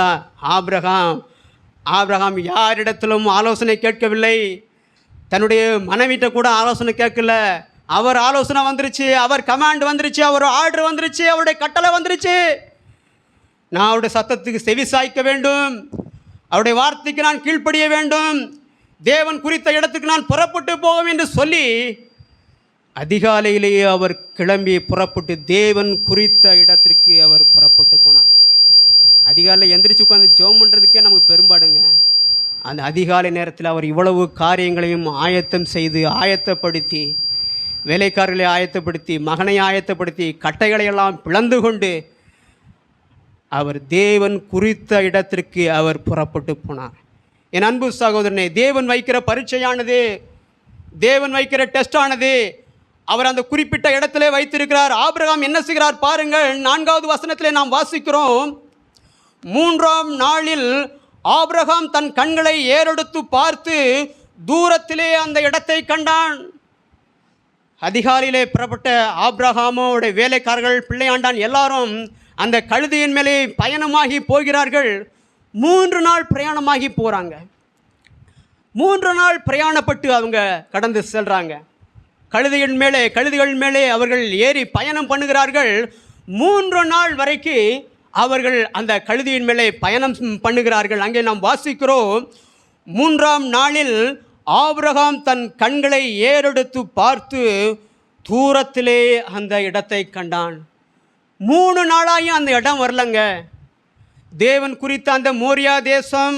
ஆபிரகாம் யாரிடத்திலும் ஆலோசனை கேட்கவில்லை, தன்னுடைய மனைவிட்ட கூட ஆலோசனை கேட்கல. அவர் ஆலோசனை வந்துருச்சு, அவர் கமாண்ட் வந்துருச்சு, அவர் ஆர்டர் வந்துருச்சு, அவருடைய கட்டளை வந்துருச்சு, நான் அவருடைய சத்தத்துக்கு செவி சாய்க்க வேண்டும், அவருடைய வார்த்தைக்கு நான் கீழ்ப்படிய வேண்டும், தேவன் குறித்த இடத்துக்கு நான் புறப்பட்டு போவோம் என்று சொல்லி அதிகாலையிலேயே அவர் கிளம்பி புறப்பட்டு தேவன் குறித்த இடத்திற்கு அவர் புறப்பட்டு போனார். அதிகாலையில் எந்திரிச்சு உட்காந்து ஜெபம் பண்ணுறதுக்கே நமக்கு பெரும்பாடுங்க. அந்த அதிகாலை நேரத்தில் அவர் இவ்வளவு காரியங்களையும் ஆயத்தம் செய்து ஆயத்தப்படுத்தி, வேலைக்காரர்களை ஆயத்தப்படுத்தி, மகனை ஆயத்தப்படுத்தி, கட்டைகளையெல்லாம் பிளந்து கொண்டு அவர் தேவன் குறித்த இடத்திற்கு அவர் புறப்பட்டு போனார். என் அன்பு சகோதரனே, தேவன் வைக்கிற பரீட்சையானது, தேவன் வைக்கிற டெஸ்டானது அவர் அந்த குறிப்பிட்ட இடத்திலே வைத்திருக்கிறார். ஆபிரகாம் என்ன செய்கிறார் பாருங்கள், 4வது வசனத்திலே நாம் வாசிக்கிறோம், 3ஆம் நாளில் ஆபிரகாம் தன் கண்களை ஏறெடுத்து பார்த்து தூரத்திலே அந்த இடத்தை கண்டான். அதிகாலையிலே புறப்பட்ட ஆபிரகாமோட வேலைக்காரர்கள், பிள்ளையாண்டான் எல்லாரும் அந்த கழுதையின் மேலே பயணமாகி போகிறார்கள். 3 நாள் பிரயாணமாகி போகிறாங்க. 3 நாள் பிரயாணப்பட்டு அவங்க கடந்து செல்கிறாங்க. கழுதைகள் மேலே அவர்கள் ஏறி பயணம் பண்ணுகிறார்கள். 3 நாள் வரைக்கும் அவர்கள் அந்த கழுதையின் மேலே பயணம் பண்ணுகிறார்கள். அங்கே நாம் வாசிக்கிறோம், 3ஆம் நாளில் ஆபிரகாம் தன் கண்களை ஏறெடுத்து பார்த்து தூரத்திலே அந்த இடத்தை கண்டான். 3 நாளாயும் அந்த இடம் வரலங்க. தேவன் குறித்த அந்த மோரியா தேசம்,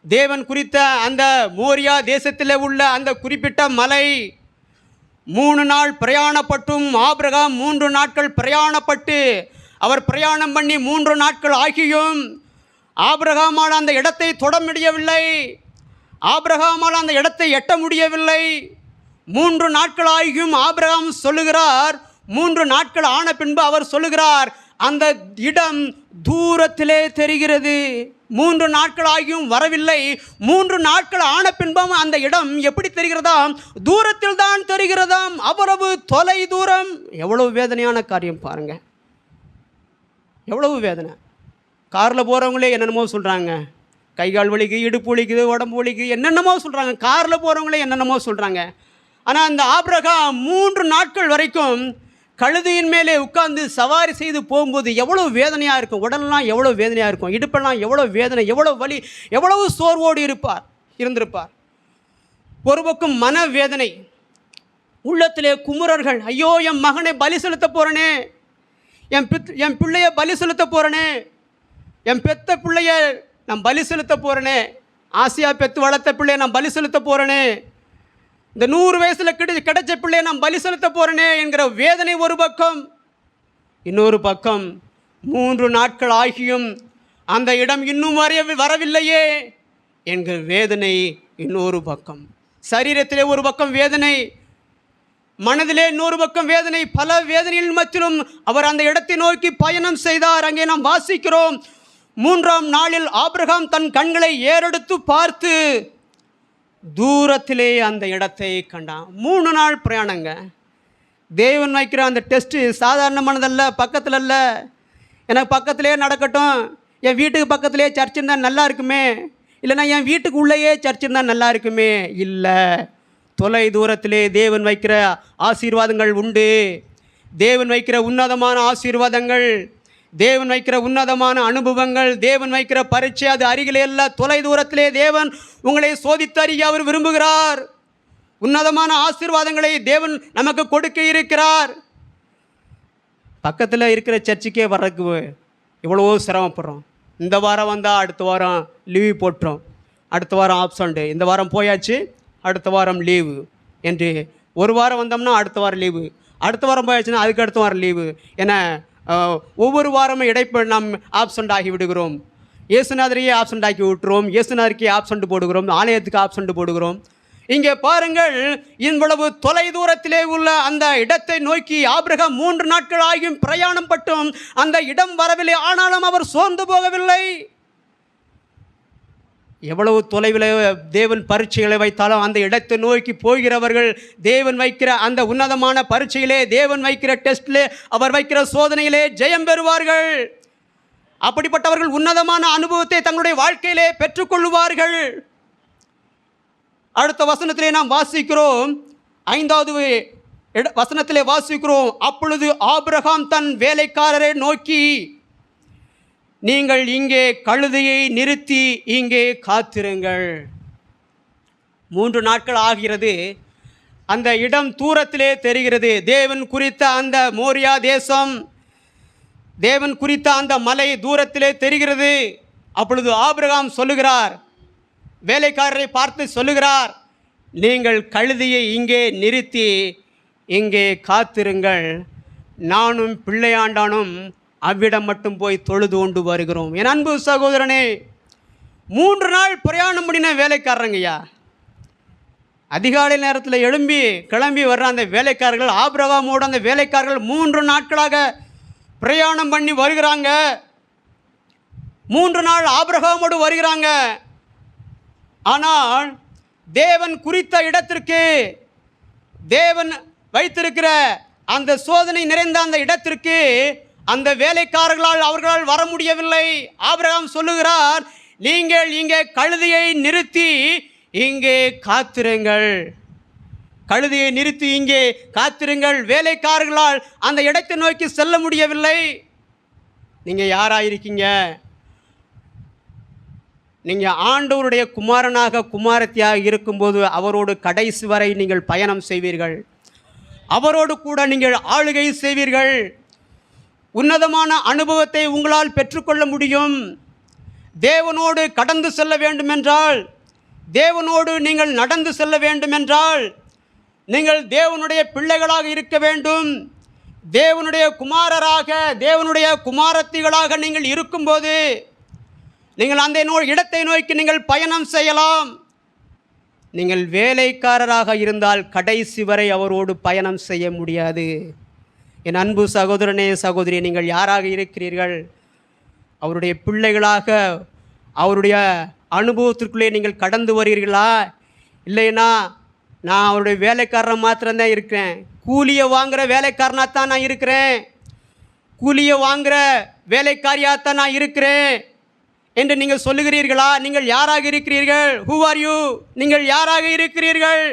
தேவன் குறித்த அந்த மோரியா தேசத்தில் உள்ள அந்த குறிப்பிட்ட மலை 3 நாள் பிரயாணப்பட்டும் ஆபிரகாம் 3 நாட்கள் பிரயாணப்பட்டு அவர் பிரயாணம் பண்ணி 3 நாட்கள் ஆகியும் ஆபிரகாமால் அந்த இடத்தை தொட முடியவில்லை. ஆபிரகாமால் அந்த இடத்தை எட்ட முடியவில்லை. 3 நாட்கள் ஆகியும் ஆபிரகாம் சொல்லுகிறார், 3 நாட்கள் ஆன பின்பு அவர் சொல்லுகிறார், அந்த இடம் தூரத்திலே தெரிகிறது. 3 நாட்கள் ஆகியும் வரவில்லை. 3 நாட்கள் ஆன பின்பும் அந்த இடம் எப்படி தெரிகிறதாம்? தூரத்தில் தான் தெரிகிறதாம். அவ்வளவு தொலை தூரம். எவ்வளவு வேதனையான காரியம் பாருங்க, எவ்வளவு வேதனை. காரில் போகிறவங்களே என்னென்னமோ சொல்கிறாங்க, கை கால் வலிக்குது, இடுப்பு வலிக்குது, உடம்பு வலிக்குது, என்னென்னமோ சொல்கிறாங்க. காரில் போகிறவங்களே என்னென்னமோ சொல்கிறாங்க. ஆனால் அந்த ஆபிரகாம் 3 நாட்கள் வரைக்கும் கழுதையின் மேலே உட்கார்ந்து சவாரி செய்து போகும்போது எவ்வளோ வேதனையாக இருக்கும். உடலெல்லாம் எவ்வளோ வேதனையாக இருக்கும், இடுப்பெல்லாம் எவ்வளோ வேதனை, எவ்வளோ வலி, எவ்வளவு சோர்வோடு இருந்திருப்பார். ஒரு பக்கம் மன வேதனை, உள்ளத்திலே குமுறர்கள், ஐயோ என் மகனை பலி செலுத்த போகிறனே, என் பிள்ளைய பலி செலுத்த போகிறனே, என் பெத்த பிள்ளைய நான் பலி செலுத்த போகிறனே, ஆசையாக பெற்று வளர்த்த பிள்ளைய நான் பலி செலுத்த போகிறனே, இந்த 100 வயசில் கிடைச்ச பிள்ளையை நான் பலி செலுத்த போகிறேனே என்கிற வேதனை ஒரு பக்கம். இன்னொரு பக்கம் 3 நாட்கள் ஆகியும் அந்த இடம் இன்னும் வரவில்லையே என்கிற வேதனை இன்னொரு பக்கம். சரீரத்திலே ஒரு பக்கம் வேதனை, மனதிலே இன்னொரு பக்கம் வேதனை. பல வேதனையின் மத்தியிலும் அவர் அந்த இடத்தை நோக்கி பயணம் செய்தார். அங்கே நாம் வாசிக்கிறோம், 3ஆம் நாளில் ஆபிரகாம் தன் கண்களை ஏறெடுத்து பார்த்து தூரத்திலே அந்த இடத்தை கண்டான். 3 நாள் பிரயாணங்க. தேவன் வைக்கிற அந்த டெஸ்ட்டு சாதாரணமானதல்ல, பக்கத்தில் அல்ல. எனக்கு பக்கத்திலே நடக்கட்டும், என் வீட்டுக்கு பக்கத்திலே சர்ச் இருந்தால் நல்லா இருக்குமே, இல்லைனா என் வீட்டுக்கு உள்ளேயே சர்ச் இருந்தால் நல்லா இருக்குமே. இல்லை, தொலை தூரத்திலே தேவன் வைக்கிற ஆசீர்வாதங்கள் உண்டு. தேவன் வைக்கிற உன்னதமான ஆசீர்வாதங்கள், தேவன் வைக்கிற உன்னதமான அனுபவங்கள், தேவன் வைக்கிற பரீட்சை அது அருகிலே அல்ல, தொலை தூரத்திலே தேவன் உங்களை சோதித்து அறிய அவர் விரும்புகிறார். உன்னதமான ஆசீர்வாதங்களை தேவன் நமக்கு கொடுக்க இருக்கிறார். பக்கத்தில் இருக்கிற சர்ச்சுக்கே வர்றதுக்கு இவ்வளவோ சிரமப்படுறோம். இந்த வாரம் வந்தால் அடுத்த வாரம் லீவு போட்டுறோம், அடுத்த வாரம் ஆப்சண்ட்டு, இந்த வாரம் போயாச்சு அடுத்த வாரம் லீவு என்று. ஒரு வாரம் வந்தோம்னா அடுத்த வாரம் லீவு, அடுத்த வாரம் போயாச்சுன்னா அதுக்கு அடுத்த வாரம் லீவு என ஒவ்வொரு வாரமும் இடைப்ப நாம் ஆப்சண்ட் ஆகி விடுகிறோம். இயேசுநாதரையே ஆப்சண்ட் ஆக்கி விட்டுறோம், இயேசுநாதருக்கே ஆப்சண்ட் போடுகிறோம், ஆலயத்துக்கு ஆப்சண்ட் போடுகிறோம். இங்கே பாருங்கள், இவ்வளவு தொலை தூரத்திலே உள்ள அந்த இடத்தை நோக்கி ஆபிரகாம் 3 நாட்கள் ஆகியும் பிரயாணம் பட்டும் அந்த இடம் வரவில்லை. ஆனாலும் அவர் சோர்ந்து போகவில்லை. எவ்வளவு தொலைவில் தேவன் பரீட்சைகளை வைத்தாலும் அந்த இடத்தை நோக்கி போகிறவர்கள் தேவன் வைக்கிற அந்த உன்னதமான பரீட்சையிலே, தேவன் வைக்கிற டெஸ்ட்டிலே, அவர் வைக்கிற சோதனையிலே ஜெயம் பெறுவார்கள். அப்படிப்பட்டவர்கள் உன்னதமான அனுபவத்தை தங்களுடைய வாழ்க்கையிலே பெற்றுக்கொள்வார்கள். அடுத்த வசனத்திலே நாம் வாசிக்கிறோம், 5வது வசனத்திலே வாசிக்கிறோம், அப்பொழுது ஆபிரகாம் தன் வேலைக்காரரை நோக்கி, நீங்கள் இங்கே கழுதையை நிறுத்தி இங்கே காத்திருங்கள். 3 நாட்கள் ஆகிறது. அந்த இடம் தூரத்திலே தெரிகிறது. தேவன் குறித்த அந்த மோரியா தேசம், தேவன் குறித்த அந்த மலை தூரத்திலே தெரிகிறது. அப்பொழுது ஆபிரகாம் சொல்லுகிறார், வேலைக்காரரை பார்த்து சொல்லுகிறார், நீங்கள் கழுதையை இங்கே நிறுத்தி இங்கே காத்திருங்கள், நானும் பிள்ளையாண்டானும் அவ்விடம் மட்டும் போய் தொழுது கொண்டு வருகிறோம். என் அன்பு சகோதரனே, 3 நாள் பிரயாணம் பண்ணின வேலைக்காரங்கய்யா. அதிகாலை நேரத்தில் கிளம்பி வர்ற அந்த வேலைக்காரர்கள், ஆபிரகாமோடு அந்த வேலைக்காரர்கள் 3 நாட்களாக பிரயாணம் பண்ணி வருகிறாங்க. 3 நாள் ஆபிரகாமோடு வருகிறாங்க. ஆனால் தேவன் குறித்த இடத்திற்கு, தேவன் வைத்திருக்கிற அந்த சோதனை நிறைந்த அந்த இடத்திற்கு அந்த வேலைக்காரர்களால் அவர்களால் வர முடியவில்லை. ஆபிரகாம் சொல்லுகிறார், நீங்கள் இங்கே கழுதையை நிறுத்தி இங்கே காத்திருங்கள், கழுதையை நிறுத்தி இங்கே காத்திருங்கள். வேலைக்காரர்களால் அந்த இடத்தை நோக்கி செல்ல முடியவில்லை. நீங்கள் யாராக இருக்கீங்க? நீங்கள் ஆண்டவருடைய குமாரனாக குமாரத்தியாக இருக்கும்போது அவரோடு கடைசி வரை நீங்கள் பயணம் செய்வீர்கள். அவரோடு கூட நீங்கள் ஆளுகை செய்வீர்கள். உன்னதமான அனுபவத்தை உங்களால் பெற்றுக்கொள்ள முடியும். தேவனோடு கடந்து செல்ல வேண்டுமென்றால், தேவனோடு நீங்கள் நடந்து செல்ல வேண்டுமென்றால், நீங்கள் தேவனுடைய பிள்ளைகளாக இருக்க வேண்டும். தேவனுடைய குமாரராக, தேவனுடைய குமாரத்திகளாக நீங்கள் இருக்கும்போது நீங்கள் அந்த இடத்தை நோக்கி நீங்கள் பயணம் செய்யலாம். நீங்கள் வேலைக்காரராக இருந்தால் கடைசி வரை அவரோடு பயணம் செய்ய முடியாது. என் அன்பு சகோதரனே, சகோதரி, நீங்கள் யாராக இருக்கிறீர்கள்? அவருடைய பிள்ளைகளாக அவருடைய அனுபவத்திற்குள்ளே நீங்கள் கடந்து வருகிறீர்களா? இல்லைன்னா நான் அவருடைய வேலைக்காரன் மாத்திரம்தான் இருக்கிறேன், கூலியை வாங்குகிற வேலைக்காரனாக தான் நான் இருக்கிறேன், கூலியை வாங்குகிற வேலைக்காரியாகத்தான் நான் இருக்கிறேன் என்று நீங்கள் சொல்லுகிறீர்களா? நீங்கள் யாராக இருக்கிறீர்கள்? Who are you? நீங்கள் யாராக இருக்கிறீர்கள்?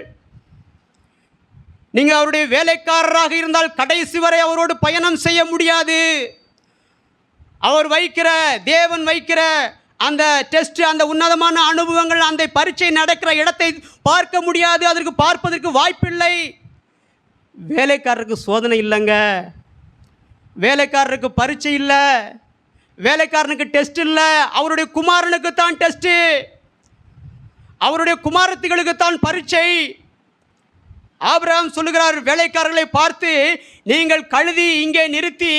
நீங்கள் அவருடைய வேலைக்காரராக இருந்தால் கடைசி வரை அவரோடு பயணம் செய்ய முடியாது. அவர் வைக்கிற, தேவன் வைக்கிற அந்த டெஸ்ட், அந்த உன்னதமான அனுபவங்கள், அந்த பரீட்சை நடக்கிற இடத்தை பார்க்க முடியாது. அதற்கு பார்ப்பதற்கு வாய்ப்பில்லை. வேலைக்காரருக்கு சோதனை இல்லைங்க, வேலைக்காரருக்கு பரீட்சை இல்லை, வேலைக்காரனுக்கு டெஸ்ட் இல்லை. அவருடைய குமாரனுக்கு தான் டெஸ்ட்டு, அவருடைய குமாரத்திகளுக்கு தான் பரீட்சை. ஆபிரகாம் சொல்லுகிறார் வேலைக்காரர்களை பார்த்து, நீங்கள் கழுதி இங்கே நிறுத்தி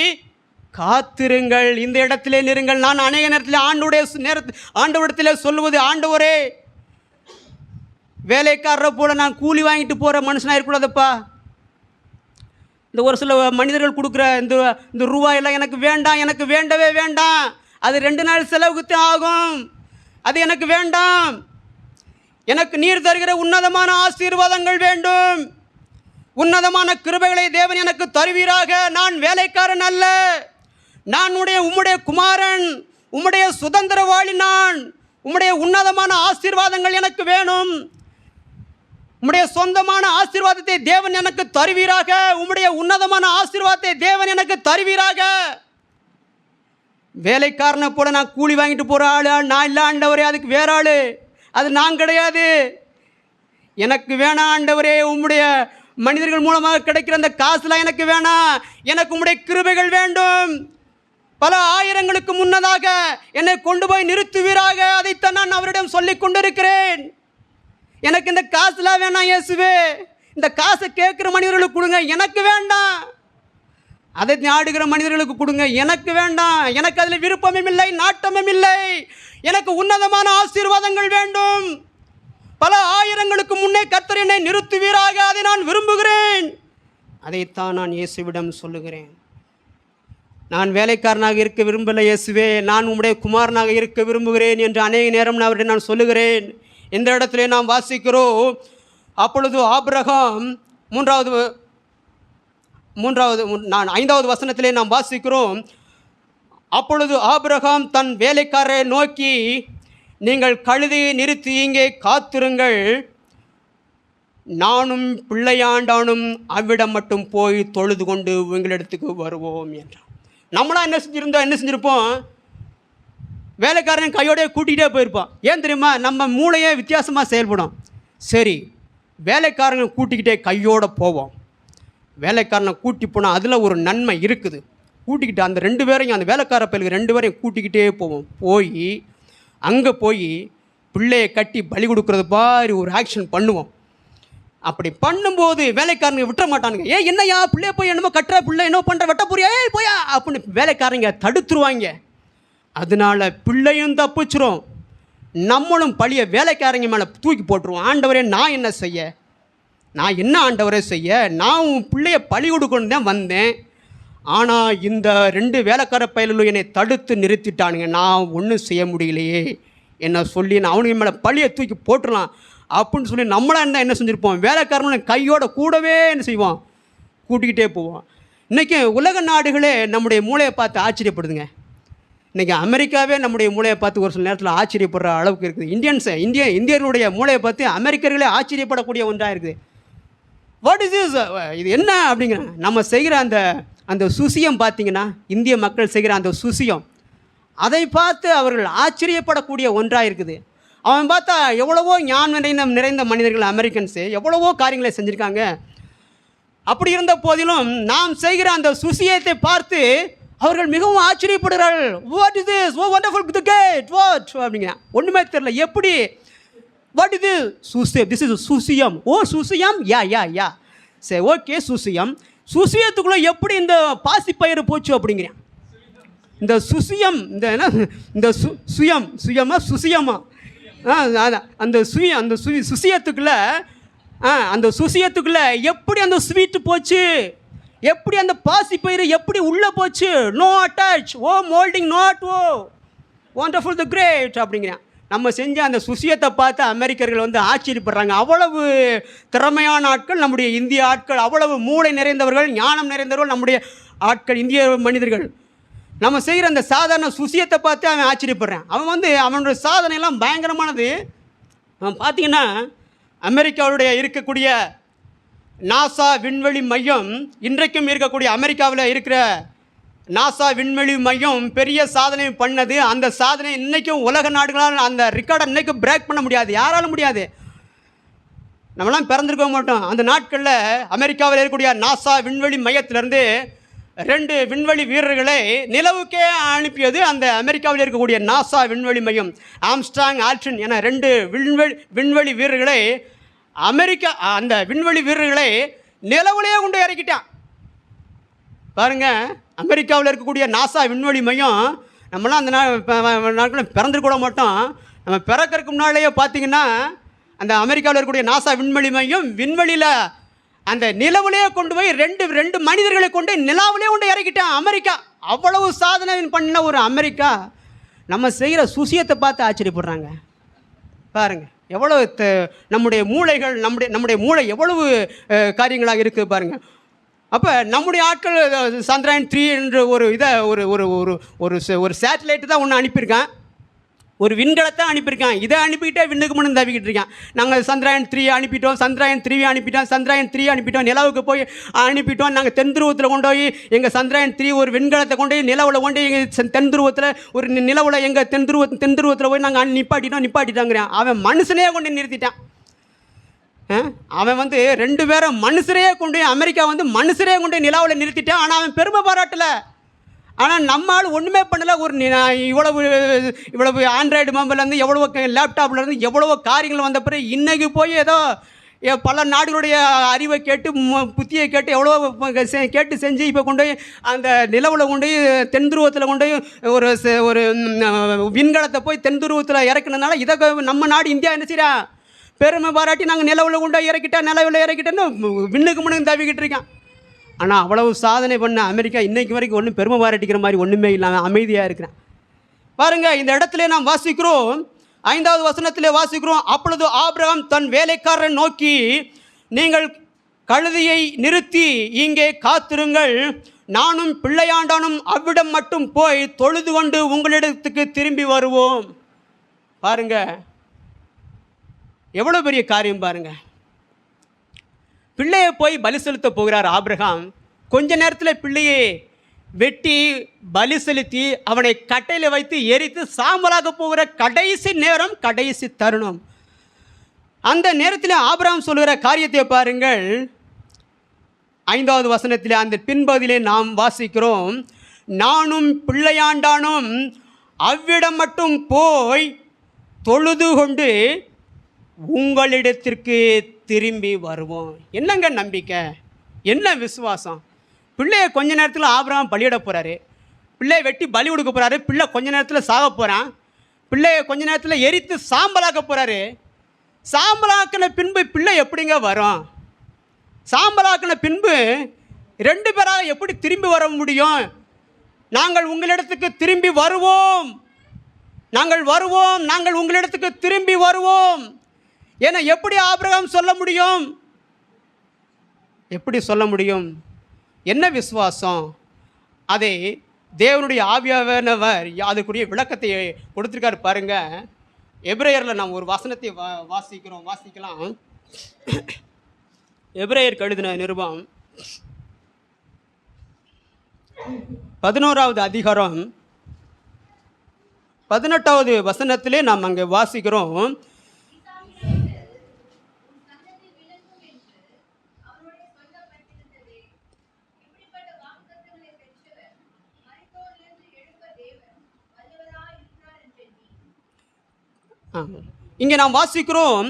காத்திருங்கள், இந்த இடத்திலே நிறுங்கள். நான் அநேக நேரத்தில் ஆண்டவரிடத்திலே சொல்லுவது, ஆண்டவரே, வேலைக்காரரை போல நான் கூலி வாங்கிட்டு போகிற மனுஷனாக இருக்கக்கூடாதுப்பா. இந்த ஒரு சில மனிதர்கள் கொடுக்குற இந்த ரூபாயெல்லாம் எனக்கு வேண்டாம், எனக்கு வேண்டவே வேண்டாம். அது 2 நாள் செலவுக்கு தான் ஆகும், அது எனக்கு வேண்டாம். எனக்கு நீர் தருகிற உன்னதமான ஆசீர்வாதங்கள் வேண்டும், உன்னதமான கிருபைகளை தேவன் எனக்கு தருவீராக. நான் வேலைக்காரன் அல்ல, நான் உம்முடைய குமாரன், உம்முடைய சுதந்திரவாளி. நான் உம்முடைய உன்னதமான ஆசீர்வாதங்கள் எனக்கு வேணும். உம்முடைய சொந்தமான ஆசீர்வாதத்தை தேவன் எனக்கு தருவீராக, உம்முடைய உன்னதமான ஆசீர்வாதத்தை தேவன் எனக்கு தருவீராக. வேலைக்காரனை போல நான் கூலி வாங்கிட்டு போகிற ஆள் நான் இல்லை ஆண்டவரே, அதுக்கு வேற ஆள், அது நான் கிடையாது. எனக்கு வேணாம் ஆண்டவரே, உம்முடைய மனிதர்கள் மூலமாக கிடைக்கிற அந்த காசுலாம் எனக்கு வேணாம், எனக்கு உம்முடைய கிருபைகள் வேண்டும். பல ஆயிரங்களுக்கு முன்னதாக என்னை கொண்டு போய் நிறுத்துவீராக. அதைத்தான் நான் அவரிடம் சொல்லி கொண்டிருக்கிறேன். எனக்கு இந்த காசுலாம் வேணாம் இயேசுவே, இந்த காசை கேட்குற மனிதர்களுக்கு கொடுங்க, எனக்கு வேண்டாம். அதை நாடுகிற மனிதர்களுக்கு கொடுங்க, எனக்கு வேண்டாம். எனக்கு அதில் விருப்பமும் இல்லை, நாட்டமும் இல்லை. எனக்கு உன்னதமான ஆசீர்வாதங்கள் வேண்டும். பல ஆயிரங்களுக்கு முன்னே கர்த்தர் என்னை நிறுத்துவீராக, அதை நான் விரும்புகிறேன். அதைத்தான் நான் இயேசுவிடம் சொல்லுகிறேன். நான் வேலைக்காரனாக இருக்க விரும்பலை இயேசுவே, நான் உம்முடைய குமாரனாக இருக்க விரும்புகிறேன் என்று அநேக நேரம் அவரிடம் நான் சொல்லுகிறேன். இந்த இடத்துல நாம் வாசிக்கிறோம், அப்பொழுது ஆபிரகாம் 5வது வசனத்திலே நாம் வாசிக்கிறோம், அப்பொழுது ஆபிரகாம் தன் வேலைக்காரரை நோக்கி, நீங்கள் கழுதையை நிறுத்தி இங்கே காத்திருங்கள், நானும் பிள்ளையாண்டானும் அவ்விடம் மட்டும் போய் தொழுது கொண்டு உங்களிடத்துக்கு வருவோம் என்றான். நம்மளாம் என்ன செஞ்சுருப்போம்? வேலைக்காரன் கையோடையே கூட்டிகிட்டே போயிருப்பான். ஏன் தெரியுமா? நம்ம மூளையே வித்தியாசமாக செயல்படும். சரி, வேலைக்காரனை கூட்டிக்கிட்டே கையோடு போவோம். வேலைக்காரனை கூட்டி போனால் அதில் ஒரு நன்மை இருக்குது. கூட்டிக்கிட்டு அந்த 2 பேரையும், அந்த வேலைக்கார பையலுக்கு 2 பேரையும் கூட்டிக்கிட்டே போவோம். போய் அங்கே போய் பிள்ளையை கட்டி பலி கொடுக்குறது பாரு ஒரு ஆக்ஷன் பண்ணுவோம். அப்படி பண்ணும்போது வேலைக்காரங்க விட்டுற மாட்டானுங்க. என்னையா பிள்ளைய போய் என்னமோ கட்டுற, பிள்ளை என்ன பண்ணுற, வெட்ட போறியா, போயா அப்படின்னு வேலைக்காரங்க தடுத்துருவாங்க. அதனால பிள்ளையும் தப்பிச்சிரும், நம்மளும் பழிய வேலைக்காரங்க மேலே தூக்கி போட்டுருவோம். ஆண்டவரே, நான் என்ன செய்ய, நான் என்ன ஆண்டவரே செய்ய, நான் உன் பிள்ளைய பழி கொடுக்கணும் தான் வந்தேன். ஆனால் இந்த 2 வேலைக்கார பயலும் என்னை தடுத்து நிறுத்திட்டானுங்க, நான் ஒன்றும் செய்ய முடியலையே என்ன சொல்லி நான் அவனுக்கு மேலே பழியை தூக்கி போட்டுடலாம் அப்படின்னு சொல்லி நம்மளாக இருந்தால் என்ன செஞ்சுருப்போம்? வேலைக்காரனை கையோட கூடவே என்ன செய்வோம்? கூட்டிக்கிட்டே போவோம். இன்றைக்கி உலக நாடுகளே நம்முடைய மூளையை பார்த்து ஆச்சரியப்படுதுங்க. இன்றைக்கி அமெரிக்காவே நம்முடைய மூளையை பார்த்து ஒரு சில நேரத்தில் ஆச்சரியப்படுற அளவுக்கு இருக்குது. இந்தியர்களுடைய மூளையை பார்த்து அமெரிக்கர்களே ஆச்சரியப்படக்கூடிய ஒன்றாக இருக்குது. What is this? இது என்ன அப்படிங்கிற நம்ம செய்கிற அந்த அந்த சுசியம் பார்த்தீங்கன்னா, இந்திய மக்கள் செய்கிற அந்த சுசியம், அதை பார்த்து அவர்கள் ஆச்சரியப்படக்கூடிய ஒன்றாக இருக்குது. அவன் பார்த்தா எவ்வளவோ ஞானம் நிறைந்த மனிதர்கள் அமெரிக்கன்ஸு எவ்வளவோ காரியங்களை செஞ்சுருக்காங்க. அப்படி இருந்த போதிலும் நாம் செய்கிற அந்த சுசியத்தை பார்த்து அவர்கள் மிகவும் ஆச்சரியப்படுகிறார்கள். What is this, oh wonderful the great, what அப்படிங்க, ஒன்றுமே தெரியல. எப்படி, வாட் இது சுசியம், திஸ் இஸ் சுசியம். ஓ சுசியம், யா யா யா, சரி ஓகே சுசியம். சுசியத்துக்குள்ளே எப்படி இந்த பாசிப்பயிறு போச்சு அப்படிங்கிறேன். இந்த சுசியம், இந்த என்ன, இந்த சுயமா சுசியமா, அதான் அந்த சுசியத்துக்குள்ளே, அந்த சுசியத்துக்குள்ளே எப்படி அந்த ஸ்வீட்டு போச்சு, எப்படி அந்த பாசிப்பயிறு எப்படி உள்ளே போச்சு. No attach, oh moulding not, oh wonderful the great அப்படிங்கிறேன். நம்ம செஞ்ச அந்த சுசியத்தை பார்த்து அமெரிக்கர்கள் வந்து ஆச்சரியப்படுறாங்க. அவ்வளவு திறமையான ஆட்கள் நம்முடைய இந்திய ஆட்கள், அவ்வளவு மூளை நிறைந்தவர்கள், ஞானம் நிறைந்தவர்கள் நம்முடைய ஆட்கள், இந்திய மனிதர்கள். நம்ம செய்கிற அந்த சாதாரண சுசியத்தை பார்த்து அவன் ஆச்சரியப்படுறான். அவன் வந்து அவனுடைய சாதனையெல்லாம் பயங்கரமானது. அவன் பார்த்தீங்கன்னா, அமெரிக்காவுடைய இருக்கக்கூடிய நாசா விண்வெளி மையம், இன்றைக்கும் இருக்கக்கூடிய அமெரிக்காவில் இருக்கிற நாசா விண்வெளி மையம் பெரிய சாதனை பண்ணது. அந்த சாதனை இன்றைக்கும் உலக நாடுகளால் அந்த ரெக்கார்டை இன்றைக்கும் பிரேக் பண்ண முடியாது, யாராலும் முடியாது. நம்மளாம் பிறந்திருக்க மாட்டோம். அந்த நாட்களில் அமெரிக்காவில் இருக்கக்கூடிய நாசா விண்வெளி மையத்திலேருந்து 2 விண்வெளி வீரர்களை நிலவுக்கே அனுப்பியது அந்த அமெரிக்காவில் இருக்கக்கூடிய நாசா விண்வெளி மையம். ஆம்ஸ்ட்ராங், ஆல்ட்ரின் என 2 விண்வெளி வீரர்களை அந்த விண்வெளி வீரர்களை நிலவுலேயே கொண்டு இறக்கிட்டான். பாருங்கள், அமெரிக்காவில் இருக்கக்கூடிய நாசா விண்வெளி மையம், நம்மளாம் அந்த நாட்களில் பிறந்திருக்க மாட்டோம். நம்ம பிறக்கிறதுக்கு முன்னாலேயே பார்த்திங்கன்னா, அந்த அமெரிக்காவில் இருக்கக்கூடிய நாசா விண்வெளி மையம் விண்வெளியில் அந்த நிலவுலேயே கொண்டு போய் 2 மனிதர்களை கொண்டு நிலாவிலே கொண்டு இறக்கிட்டான் அமெரிக்கா. அவ்வளவு சாதனை பண்ண ஒரு அமெரிக்கா நம்ம செய்கிற சுசியத்தை பார்த்து ஆச்சரியப்படுறாங்க. பாருங்கள், எவ்வளோ நம்முடைய மூளைகள், நம்முடைய மூளை எவ்வளவு காரியங்களாக இருக்குது பாருங்கள். அப்போ நம்முடைய ஆட்கள் சந்திராயன் 3 என்ற ஒரு இதை ஒரு சேட்டலைட்டு தான் ஒன்று அனுப்பியிருக்கான், ஒரு விண்கலத்தை அனுப்பியிருக்கான். இதை அனுப்பிக்கிட்டே விண்ணுக்கு முன்னு தவிக்கிட்டு இருக்கான். நாங்கள் சந்திராயன் 3 அனுப்பிட்டோம், சந்திராயன் 3 அனுப்பிட்டோம், சந்திராயன் 3 அனுப்பிட்டோம், நிலவுக்கு போய் அனுப்பிட்டோம். நாங்கள் தென் துருவத்தில் கொண்டு போய் எங்கள் சந்திராயன் 3 ஒரு விண்கலத்தை கொண்டு போய் நிலவில் கொண்டு எங்கள் தென் துருவத்தில் ஒரு நிலவில் எங்கள் தென் துருவத்தில் போய் நாங்கள் நிப்பாட்டிட்டோங்கிறேன். அவன் மனுஷனே கொண்டு நிறுத்திட்டான். அவன் வந்து 2 பேரை மனுஷரையே கொண்டு அமெரிக்கா வந்து மனுஷரையே கொண்டு நிலாவில் நிறுத்திட்டான். ஆனால் அவன் பெருமை பாராட்டலை. ஆனால் நம்மளால் ஒன்றுமே பண்ணலை. ஒரு இவ்வளவு ஆண்ட்ராய்டு மொபைல்லேருந்து எவ்வளவோ லேப்டாப்லேருந்து எவ்வளவோ காரியங்கள் வந்த பிறகு இன்றைக்கி போய் ஏதோ பல நாடுகளுடைய அறிவை கேட்டு புத்தியை கேட்டு எவ்வளோ கேட்டு செஞ்சு இப்போ கொண்டு போய் அந்த நிலவில் கொண்டு போய் தென் துருவத்தில் கொண்டு போய் ஒரு விண்கலத்தை போய் தென் துருவத்தில் இறக்குனதுனால இதை நம்ம நாடு இந்தியா என்ன செய்யறா, பெருமை பாராட்டி நாங்கள் நிலவில் கொண்டு இறக்கிட்டேன்னு விண்ணுக்கு முன்னு தவிக்கிட்டு இருக்கான். ஆனால் அவ்வளவு சாதனை பண்ண அமெரிக்கா இன்றைக்கு வரைக்கும் ஒன்றும் பெருமை பாராட்டிக்கிற மாதிரி ஒன்றுமே இல்லாமல் அமைதியாக இருக்கிறேன். பாருங்கள், இந்த இடத்துல நாம் வாசிக்கிறோம், 5வது வசனத்திலே வாசிக்கிறோம், அப்பொழுது ஆபிரகாம் தன் வேலைக்காரரை நோக்கி, நீங்கள் கழுதையை நிறுத்தி இங்கே காத்திருங்கள், நானும் பிள்ளையாண்டானும் அவ்விடம் மட்டும் போய் தொழுது கொண்டு உங்களிடத்துக்கு திரும்பி வருவோம். பாருங்கள், எவ்வளோ பெரிய காரியம் பாருங்கள். பிள்ளையை போய் பலி செலுத்த போகிறார் ஆபிரகாம். கொஞ்ச நேரத்தில் பிள்ளையை வெட்டி பலி செலுத்தி அவனை கட்டையில் வைத்து எரித்து சாம்பலாக போகிற கடைசி நேரம், கடைசி தருணம். அந்த நேரத்தில் ஆபிரகாம் சொல்கிற காரியத்தை பாருங்கள். 5வது வசனத்தில் அந்த பின்பகுதியிலே நாம் வாசிக்கிறோம், நானும் பிள்ளையாண்டானும் அவ்விடம் மட்டும் போய் தொழுது கொண்டு உங்களிடத்திற்கு திரும்பி வருவோம். என்னங்க நம்பிக்கை, என்ன விசுவாசம். பிள்ளையை கொஞ்ச நேரத்தில் ஆபிரகாம் பலியிட போகிறாரு, பிள்ளையை வெட்டி பலி கொடுக்க போகிறாரு, பிள்ளை கொஞ்ச நேரத்தில் சாக போகிறான், பிள்ளையை கொஞ்ச நேரத்தில் எரித்து சாம்பலாக்க போகிறாரு. சாம்பலாக்கின பின்பு பிள்ளை எப்படிங்க வரும்? சாம்பலாக்கின பின்பு 2 பேராக எப்படி திரும்பி வர முடியும்? நாங்கள் உங்களிடத்துக்கு திரும்பி வருவோம், நாங்கள் உங்களிடத்துக்கு திரும்பி வருவோம் என எப்படி ஆபிரகாம் சொல்ல முடியும்? எப்படி சொல்ல முடியும்? என்ன விசுவாசம்? அதை தேவனுடைய ஆவியானவர் அதுக்குரிய விளக்கத்தை கொடுத்துருக்காரு பாருங்க. எபிரேயரில் நாம் ஒரு வசனத்தை வாசிக்கலாம். எபிரேயர் எழுதின நிருபம் 11வது அதிகாரம் 18வது வசனத்திலே நாம் அங்கே வாசிக்கிறோம். இங்கே நாம் வாசிக்கிறோம்,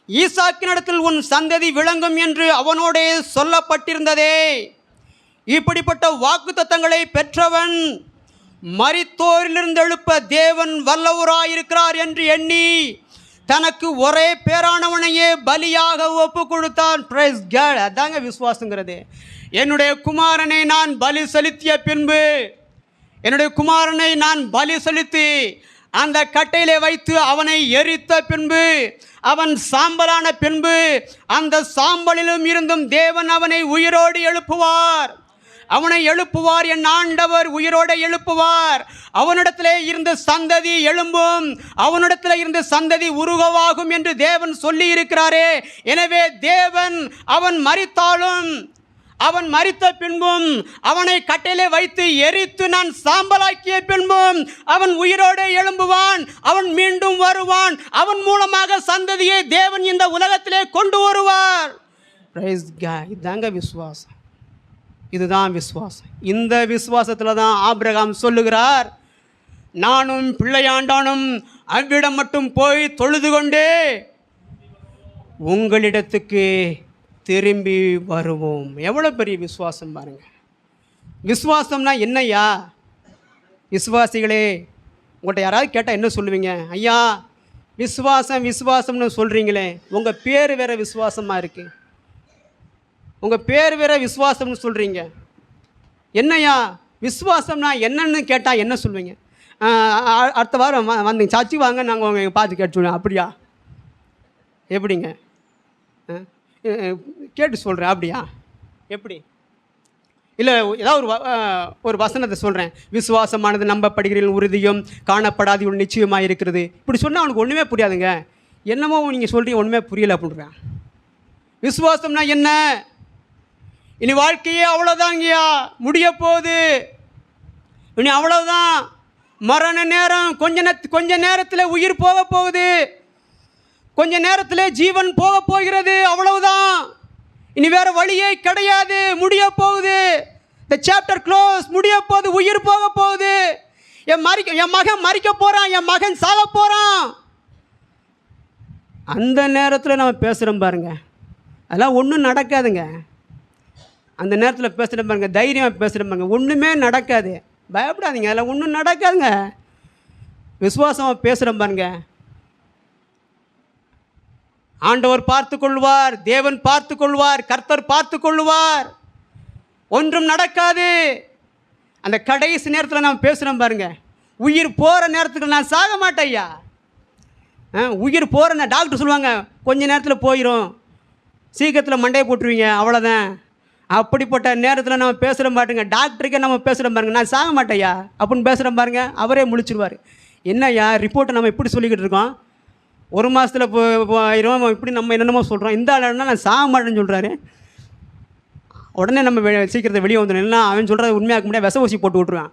ஈசாக்கினிடத்தில் உன் சந்ததி விளங்கும் என்று அவனோடே சொல்லப்பட்டிருந்ததே. இப்படிப்பட்ட வாக்குத்தத்தங்களை பெற்றவன் மரித்தோரிலிருந்து எழுப்ப தேவன் வல்லவராயிருக்கிறார் என்று எண்ணி தனக்கு ஒரே பேரானவனையே பலியாக ஒப்பு கொடுத்தான். Praise God. அதாங்க விசுவாசங்கிறது. என்னுடைய குமாரனை நான் பலி செலுத்திய பின்பு, என்னுடைய குமாரனை நான் பலி செலுத்தி அந்த கட்டையிலே வைத்து அவனை எரித்த பின்பு, அவன் சாம்பலான பின்பு, அந்த சாம்பலிலும் இருந்தும் தேவன் அவனை உயிரோடு எழுப்புவார். அவனை எழுப்புவார். என் ஆண்டவர் உயிரோடு எழுப்புவார். அவனிடத்திலே இருந்த சந்ததி எழும்பும், அவனிடத்திலே இருந்த சந்ததி உருகவாகும் என்று தேவன் சொல்லி இருக்கிறாரே. எனவே தேவன் அவன் மரித்தாலும், அவன் மரித்த பின்பும், அவனை கட்டையிலே வைத்து எரித்து நான் சாம்பலாக்கிய பின்பும் அவன் உயிரோடு எழும்புவான். அவன் மீண்டும் வருவான். அவன் மூலமாக சந்ததியை தேவன் இந்த உலகத்திலே கொண்டு வருவார். Praise God. இதாங்க விசுவாசம். இதுதான் விசுவாசம். இந்த விசுவாசத்தில் தான் ஆபிரகாம் சொல்லுகிறார், நானும் பிள்ளையாண்டானும் அவ்விடம் மட்டும் போய் தொழுது கொண்டு உங்களிடத்துக்கு திரும்பி வருவோம். எவ்வளோ பெரிய விசுவாசம் பாருங்க. விசுவாசம்னா என்னையா? விசுவாசிகளே, உங்கள்கிட்ட யாராவது கேட்டால் என்ன சொல்லுவீங்க? ஐயா விசுவாசம் விசுவாசம்னு சொல்கிறீங்களே, உங்கள் பேர் வேறு விசுவாசமாக இருக்குது, உங்கள் பேர் வேறு விசுவாசம்னு சொல்கிறீங்க. என்னையா விசுவாசம்னா என்னன்னு கேட்டால் என்ன சொல்லுவீங்க? அடுத்த வாரம் வந்து சர்ச்சு வாங்க, நாங்கள் உங்கள் பார்த்து கேட்டு சொல்லுவோம். அப்படியா? எப்படிங்க? கேட்டு சொல்கிறேன். அப்படியா? எப்படி? இல்லை ஏதாவது ஒரு வசனத்தை சொல்கிறேன். விசுவாசமானது நம்பப்படுகிறதில் உறுதியும் காணப்படாத ஒரு நிச்சயமாக இருக்கிறது. இப்படி சொன்னால் அவனுக்கு ஒன்றுமே புரியாதுங்க. என்னமோ நீங்கள் சொல்கிறீங்க, ஒன்றுமே புரியலை அப்படின்றேன். விசுவாசம்னா என்ன? இனி வாழ்க்கையே அவ்வளோதாங்கய்யா, முடிய போகுது, இனி அவ்வளோதான், மரண நேரம், கொஞ்ச நேரத்தில் உயிர் போக போகுது, கொஞ்ச நேரத்தில் ஜீவன் போக போகிறது, அவ்வளவுதான், இனி வேறு வழியே கிடையாது, முடிய போகுது, இந்த சாப்டர் க்ளோஸ், முடிய போகுது, உயிர் போக போகுது, என் மகன் மறிக்க போகிறான், என் மகன் சாக போகிறான். அந்த நேரத்தில் நம்ம பேசுகிறோம் பாருங்க, அதெல்லாம் ஒன்றும் நடக்காதுங்க. அந்த நேரத்தில் பேசுகிறேன் பாருங்க, தைரியமாக பேசுகிறேன் பாருங்க, ஒன்றுமே நடக்காது, பயப்படாதீங்க, அதெல்லாம் ஒன்றும் நடக்காதுங்க. விசுவாசமாக பேசுகிறேன் பாருங்க, ஆண்டவர் பார்த்து கொள்வார், தேவன் பார்த்து கொள்வார், கர்த்தர் பார்த்து கொள்வார், ஒன்றும் நடக்காது. அந்த கடைசி நேரத்தில் நான் பேசுகிறேன் பாருங்க, உயிர் போகிற நேரத்துக்கு நான் சாக மாட்டேயா, உயிர் போகிற டாக்டர் சொல்லுவாங்க கொஞ்ச நேரத்தில் போயிடும், சீக்கிரத்தில் மண்டையை போட்டுருவீங்க, அவ்வளோதான். அப்படிப்பட்ட நேரத்தில் நம்ம பேசுகிற மாட்டேங்க, டாக்டருக்கே நம்ம பேசுகிற பாருங்க, நான் சாக மாட்டேயா அப்படின்னு பேசுகிற பாருங்க, அவரே முழிச்சிருவார். என்னையா ரிப்போர்ட்டை நம்ம இப்படி சொல்லிக்கிட்டு இருக்கோம், ஒரு மாதத்தில் ஆயிரம் இப்படி நம்ம என்னென்னமோ சொல்கிறோம், இந்த ஆளுன்னா நான் சாக மாட்டேன்னு சொல்கிறாரு. உடனே நம்ம சீக்கிரத்தை வெளியே வந்துடும், இல்லைன்னா அவன் சொல்கிறத உண்மையாக்க முடியாது, விச ஊசி போட்டு விட்ருவான்.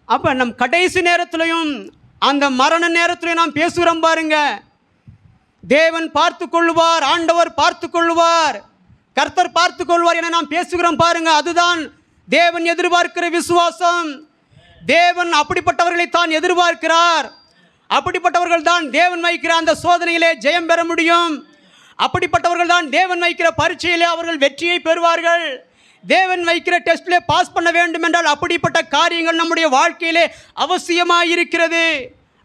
அப்போ நம் கடைசி நேரத்துலையும் அந்த மரண நேரத்துலையும் நாம் பேசுகிறோம் பாருங்க, தேவன் பார்த்து கொள்வார், ஆண்டவர் பார்த்து கொள்வார், கர்த்தர் பார்த்து கொள்வார் என நாம் பேசுகிறோம் பாருங்க. அதுதான் தேவன் எதிர்பார்க்கிற விசுவாசம். தேவன் அப்படிப்பட்டவர்களை தான் எதிர்பார்க்கிறார். அப்படிப்பட்டவர்கள் தான் தேவன் வைக்கிற அந்த சோதனையிலே ஜெயம் பெற முடியும். அப்படிப்பட்டவர்கள் தான் தேவன் வைக்கிற பரீட்சையிலே அவர்கள் வெற்றியை பெறுவார்கள். தேவன் வைக்கிற டெஸ்ட்டிலே பாஸ் பண்ண வேண்டும் என்றால் அப்படிப்பட்ட காரியங்கள் நம்முடைய வாழ்க்கையிலே அவசியமாக இருக்கிறது.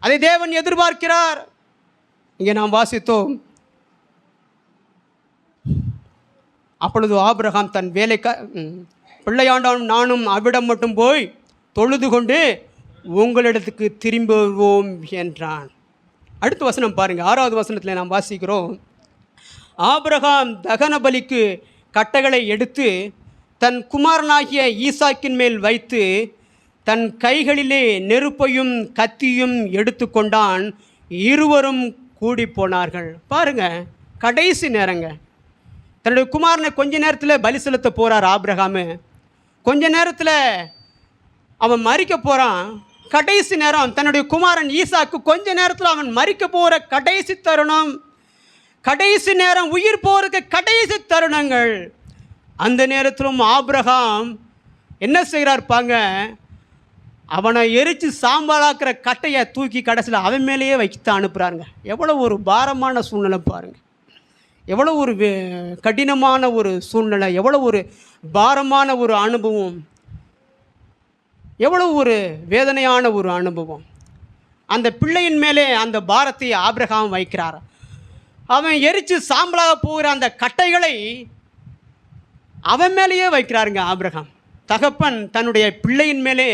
அதை தேவன் எதிர்பார்க்கிறார். இங்கே நாம் வாசித்தோம், அப்பொழுது ஆபிரகாம் தன் பிள்ளையாண்டான் நானும் அவ்விடம் மட்டும் போய் தொழுது கொண்டு உங்களிடத்துக்கு திரும்பி வருவோம் என்றான். அடுத்த வசனம் பாருங்கள், 6வது வசனத்தில் நாம் வாசிக்கிறோம், ஆபிரகாம் தகன பலிக்கு கட்டைகளை எடுத்து தன் குமாரனாகிய ஈசாக்கின் மேல் வைத்து தன் கைகளிலே நெருப்பையும் கத்தியும் எடுத்து கொண்டான். இருவரும் கூடி போனார்கள். பாருங்க, கடைசி நேரங்க, தன்னுடைய குமாரனை கொஞ்ச நேரத்தில் பலி செலுத்த போகிறார் ஆபிரகாமு. கொஞ்ச நேரத்தில் அவன் மரிக்க போகிறான். கடைசி நேரம் தன்னுடைய குமாரன் ஈசாக்கு கொஞ்ச நேரத்தில் அவன் மரிக்க போகிற கடைசி தருணம், கடைசி நேரம், உயிர் போகிறதுக்கு கடைசி தருணங்கள். அந்த நேரத்திலும் ஆபிரகாம் என்ன செய்கிறார் பாங்க, அவனை எரித்து சாம்பலாக்கிற கட்டையை தூக்கி கடைசியில் அவன் மேலேயே வைத்து அனுப்புகிறாருங்க. எவ்வளோ ஒரு பாரமான சூழ்நிலை பாருங்கள், எவ்வளோ ஒரு கடினமான ஒரு சூழ்நிலை, எவ்வளோ ஒரு பாரமான ஒரு அனுபவம், எவ்வளோ ஒரு வேதனையான ஒரு அனுபவம். அந்த பிள்ளையின் மேலே அந்த பாரத்தை ஆபிரகாம் வைக்கிறார். அவன் எரித்து சாம்பலாக போகிற அந்த கட்டைகளை அவன் மேலேயே வைக்கிறாருங்க ஆபிரகாம். தகப்பன் தன்னுடைய பிள்ளையின் மேலே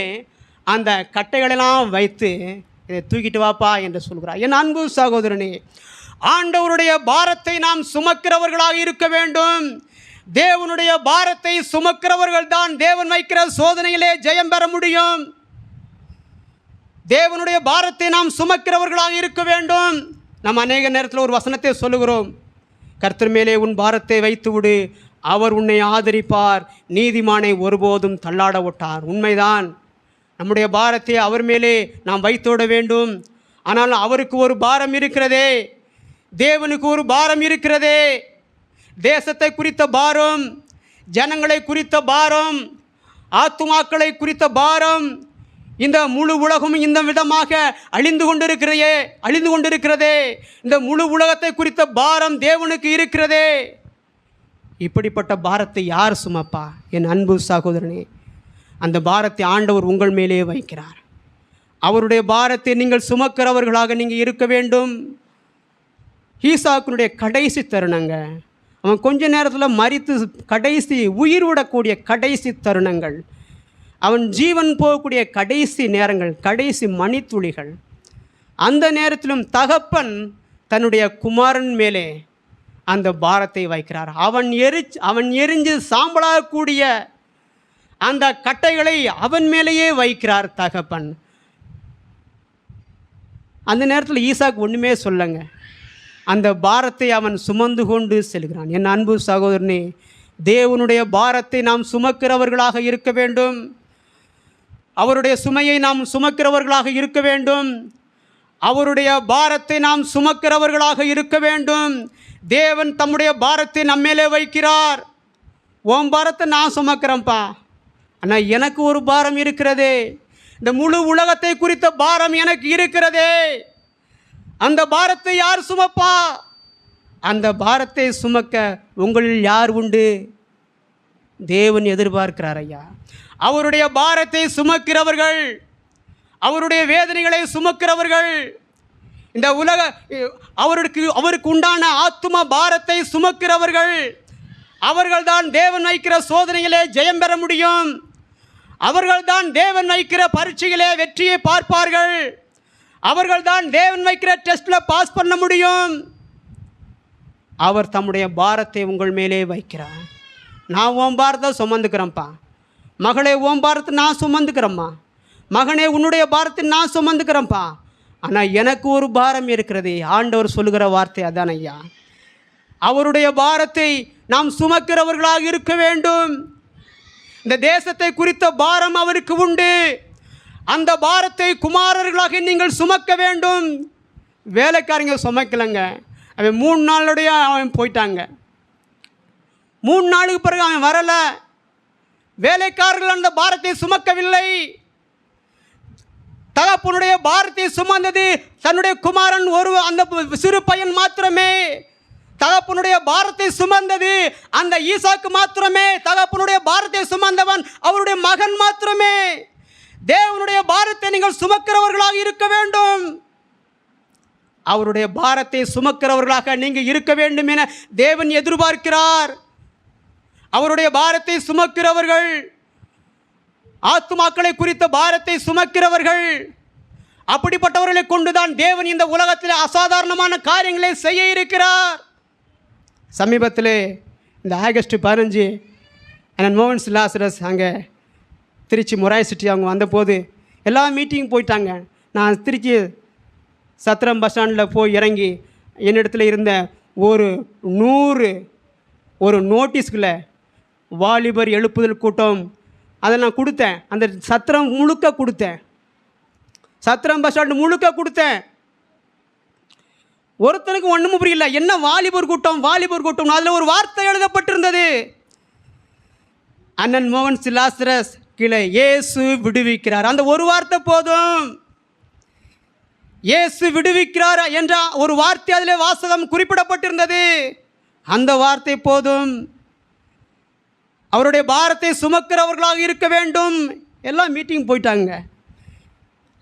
அந்த கட்டைகளெல்லாம் வைத்து இதை தூக்கிட்டு வாப்பா என்று சொல்கிறார். என் அன்பு சகோதரனே, ஆண்டவருடைய பாரத்தை நாம் சுமக்கிறவர்களாக இருக்க வேண்டும். தேவனுடைய பாரத்தை சுமக்கிறவர்கள் தான் தேவன் வைக்கிற சோதனையிலே ஜெயம் பெற முடியும். தேவனுடைய பாரத்தை நாம் சுமக்கிறவர்களாக இருக்க வேண்டும். நாம் அநேக நேரத்தில் ஒரு வசனத்தை சொல்லுகிறோம், கர்த்தர் மேலே உன் பாரத்தை வைத்து விடு, அவர் உன்னை ஆதரிப்பார், நீதிமானை ஒருபோதும் தள்ளாட விட்டார். உண்மைதான், நம்முடைய பாரத்தை அவர் மேலே நாம் வைத்துவிட வேண்டும். ஆனால் அவருக்கு ஒரு பாரம் இருக்கிறதே, தேவனுக்கு ஒரு பாரம் இருக்கிறதே. தேசத்தை குறித்த பாரம், ஜனங்களை குறித்த பாரம், ஆத்துமாக்களை குறித்த பாரம். இந்த முழு உலகம் இந்த விதமாக அழிந்து கொண்டிருக்கிறதே. இந்த முழு உலகத்தை குறித்த பாரம் தேவனுக்கு இருக்கிறதே. இப்படிப்பட்ட பாரத்தை யார் சுமப்பா? என் அன்பு சகோதரனே, அந்த பாரத்தை ஆண்டவர் உங்கள் மேலே வைக்கிறார். அவருடைய பாரத்தை நீங்கள் சுமக்கிறவர்களாக நீங்கள் இருக்க வேண்டும். ஈசாக்கினுடைய கடைசி தருணங்க, அவன் கொஞ்ச நேரத்தில் மரித்து கடைசி உயிர் விடக்கூடிய கடைசி தருணங்கள், அவன் ஜீவன் போகக்கூடிய கடைசி நேரங்கள், கடைசி மணித்துளிகள். அந்த நேரத்திலும் தகப்பன் தன்னுடைய குமாரன் மேலே அந்த பாரத்தை வைக்கிறார். அவன் எரிஞ்சு சாம்பலாகக்கூடிய அந்த கட்டைகளை அவன் மேலேயே வைக்கிறார் தகப்பன். அந்த நேரத்தில் ஈசாக்கு ஒன்றுமே சொல்லுங்க, அந்த பாரத்தை அவன் சுமந்து கொண்டு செல்கிறான். என் அன்பு சகோதரனே, தேவனுடைய பாரத்தை நாம் சுமக்கிறவர்களாக இருக்க வேண்டும். அவருடைய சுமையை நாம் சுமக்கிறவர்களாக இருக்க வேண்டும். அவருடைய பாரத்தை நாம் சுமக்கிறவர்களாக இருக்க வேண்டும். தேவன் தம்முடைய பாரத்தை நம்மேலே வைக்கிறார். உன் பாரத்தை நான் சுமக்கிறேன்ப்பா, ஆனால் எனக்கு ஒரு பாரம் இருக்கிறதே. இந்த முழு உலகத்தை குறித்த பாரம் எனக்கு இருக்கிறதே. அந்த பாரத்தை யார் சுமப்பா? அந்த பாரத்தை சுமக்க உங்களில் யார் உண்டு? தேவன் எதிர்பார்க்கிறார் ஐயா. அவருடைய பாரத்தை சுமக்கிறவர்கள், அவருடைய வேதனைகளை சுமக்கிறவர்கள், இந்த அவருக்கு உண்டான ஆத்தும பாரத்தை சுமக்கிறவர்கள், அவர்கள்தான் தேவன் வைக்கிற சோதனையிலே ஜெயம் பெற முடியும். அவர்கள்தான் தேவன் வைக்கிற பரீட்சையிலே வெற்றியை பார்ப்பார்கள். அவர்கள்தான் தேவன் வைக்கிற டெஸ்ட்டில் பாஸ் பண்ண முடியும். அவர் தம்முடைய பாரத்தை உங்கள் மேலே வைக்கிறார். நான் உன் பாரத்தை சுமந்துக்கிறேன்ப்பா, மகளே உன் பாரத்தை நான் சுமந்துக்கிறேம்மா, மகனே உன்னுடைய பாரத்தை நான் சுமந்துக்கிறேன்ப்பா, ஆனால் எனக்கு ஒரு பாரம் இருக்கிறது. ஆண்டவர் சொல்லுகிற வார்த்தை அதான் ஐயா. அவருடைய பாரத்தை நாம் சுமக்கிறவர்களாக இருக்க வேண்டும். இந்த தேசத்தை குறித்த பாரம் அவருக்கு உண்டு. அந்த பாரத்தை குமாரர்களாக நீங்கள் சுமக்க வேண்டும். வேலைக்காரங்க சுமக்கலைங்க, அவன் 3 நாளுடைய அவன் போயிட்டாங்க. 3 நாளுக்கு பிறகு அவன் வரலை. வேலைக்காரர்கள் அந்த பாரத்தை சுமக்கவில்லை. தகப்பனுடைய பாரத்தை சுமந்தது தன்னுடைய குமாரன் அந்த சிறு பையன் மாத்திரமே. தகப்பனுடைய பாரத்தை சுமந்தது அந்த ஈசாக்கு மாத்திரமே. தகப்பனுடைய பாரத்தை சுமந்தவன் அவருடைய மகன் மாத்திரமே. தேவனுடைய பாரத்தை நீங்கள் சுமக்கிறவர்களாக இருக்க வேண்டும். அவருடைய பாரத்தை சுமக்கிறவர்களாக நீங்கள் இருக்க வேண்டும் என தேவன் எதிர்பார்க்கிறார். அவருடைய பாரத்தை சுமக்கிறவர்கள், ஆத்துமாக்களை குறித்த பாரத்தை சுமக்கிறவர்கள், அப்படிப்பட்டவர்களை கொண்டுதான் தேவன் இந்த உலகத்தில் அசாதாரணமான காரியங்களை செய்ய இருக்கிறார். சமீபத்தில் இந்த ஆகஸ்ட் 15 அண்ணன் மோகன் லாசரஸ் அங்கே திருச்சி மொராய் சிட்டி அவங்க வந்தபோது எல்லா மீட்டிங் போயிட்டாங்க. நான் திருச்சி சத்திரம் பஸ் ஸ்டாண்டில் போய் இறங்கி என்னிடத்துல இருந்த ஒரு 100 ஒரு நோட்டீஸ்குள்ள வாலிபர் எழுப்புதல் கூட்டம் அதை நான் கொடுத்தேன். அந்த சத்திரம் முழுக்க கொடுத்தேன், சத்திரம் பஸ் ஸ்டாண்டு முழுக்க கொடுத்தேன். ஒருத்தனுக்கு ஒன்றும் புரியல, என்ன வாலிபர் கூட்டம் வாலிபர் கூட்டம். அதில் ஒரு வார்த்தை எழுதப்பட்டிருந்தது, அண்ணன் மோகன் லாசரஸ் கீழே இயேசு விடுவிக்கிறார். அந்த ஒரு வார்த்தை போதும். இயேசு விடுவிக்கிறார் என்ற ஒரு வார்த்தை அதில் வாசகம் குறிப்பிடப்பட்டிருந்தது. அந்த வார்த்தை போதும். அவருடைய பாரத்தை சுமக்கிறவர்களாக இருக்க வேண்டும். எல்லாம் மீட்டிங் போயிட்டாங்க,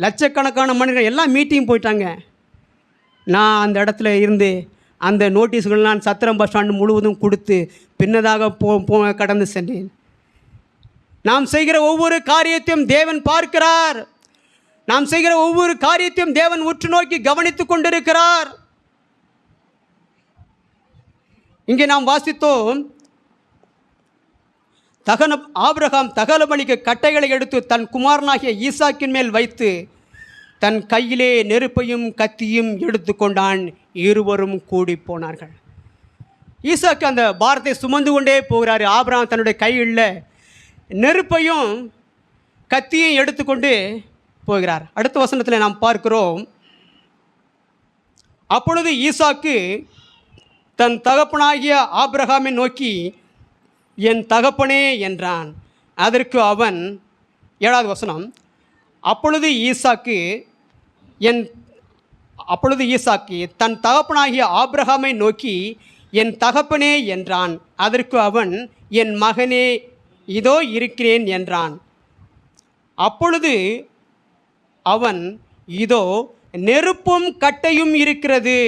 லட்சக்கணக்கான மனிதர்கள் எல்லாம் மீட்டிங் போயிட்டாங்க. நான் அந்த இடத்துல இருந்து அந்த நோட்டீஸ்கள் நான் சத்திரம் பஸ் ஸ்டாண்டு முழுவதும் கொடுத்து பின்னதாக கடந்து சென்றேன். நாம் செய்கிற ஒவ்வொரு காரியத்தையும் தேவன் பார்க்கிறார். நாம் செய்கிற ஒவ்வொரு காரியத்தையும் தேவன் உற்று நோக்கி கவனித்துக் கொண்டிருக்கிறார். இங்கே நாம் வாசித்தோம், ஆபிரகாம் தகன பலிக்கு கட்டைகளை எடுத்து தன் குமாரனாகிய ஈசாக்கின் மேல் வைத்து தன் கையிலே நெருப்பையும் கத்தியும் எடுத்துக்கொண்டான். இருவரும் கூடி போனார்கள். ஈசாக்கு அந்த பாரத்தை சுமந்து கொண்டே போகிறார். ஆபிரகாம் தன்னுடைய கையில் நெருப்பையும் கத்தியும் எடுத்துக்கொண்டு போகிறார். அடுத்த வசனத்தில் நாம் பார்க்கிறோம், அப்பொழுது ஈசாக்கு தன் தகப்பனாகிய ஆபிரகாமை நோக்கி, என் தகப்பனே என்றான். அதற்கு அவன், 7வது வசனம், அப்பொழுது ஈசாக்கு தன் தகப்பனாகிய ஆபிரகாமை நோக்கி, என் தகப்பனே என்றான். அதற்கு அவன், என் மகனே, இதோ இருக்கிறேன் என்றான். அப்பொழுது அவன், இதோ நெருப்பும் கட்டையும் இருக்கிறது,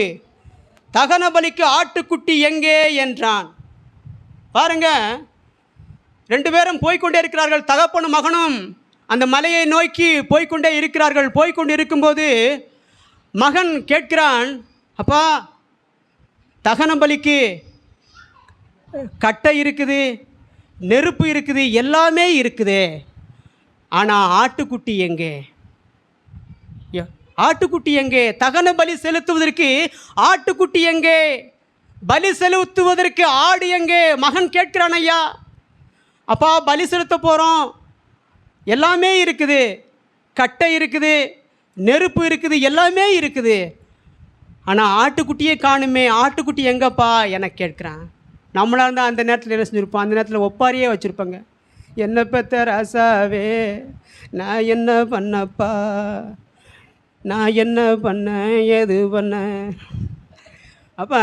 தகன பலிக்கு ஆட்டுக்குட்டி எங்கே என்றான். பாருங்க, 2 பேரும் போய்கொண்டே இருக்கிறார்கள். தகப்பனும் மகனும் அந்த மலையை நோக்கி போய்கொண்டே இருக்கிறார்கள். போய்கொண்டு இருக்கும்போது மகன் கேட்கிறான், அப்பா தகன பலிக்கு கட்டை இருக்குது, நெருப்பு இருக்குது, எல்லாமே இருக்குது, ஆனால் ஆட்டுக்குட்டி எங்கே? ஆட்டுக்குட்டி எங்கே? தகன பலி செலுத்துவதற்கு ஆட்டுக்குட்டி எங்கே? பலி செலுத்துவதற்கு ஆடு எங்கே? மகன் கேட்கிறான், ஐயா அப்பா பலி செலுத்த போகிறோம், எல்லாமே இருக்குது, கட்டை இருக்குது, நெருப்பு இருக்குது, எல்லாமே இருக்குது, ஆனால் ஆட்டுக்குட்டியே காணுமே, ஆட்டுக்குட்டி எங்கப்பா என கேட்குறான். நம்மளாக இருந்தால் அந்த நேரத்தில் என்ன செஞ்சுருப்போம்? அந்த நேரத்தில் ஒப்பாரியே வச்சுருப்பாங்க. என்ன பெத்த ராசாவே நான் என்ன பண்ணப்பா, நான் என்ன பண்ணேன், எது பண்ணேன். அப்போ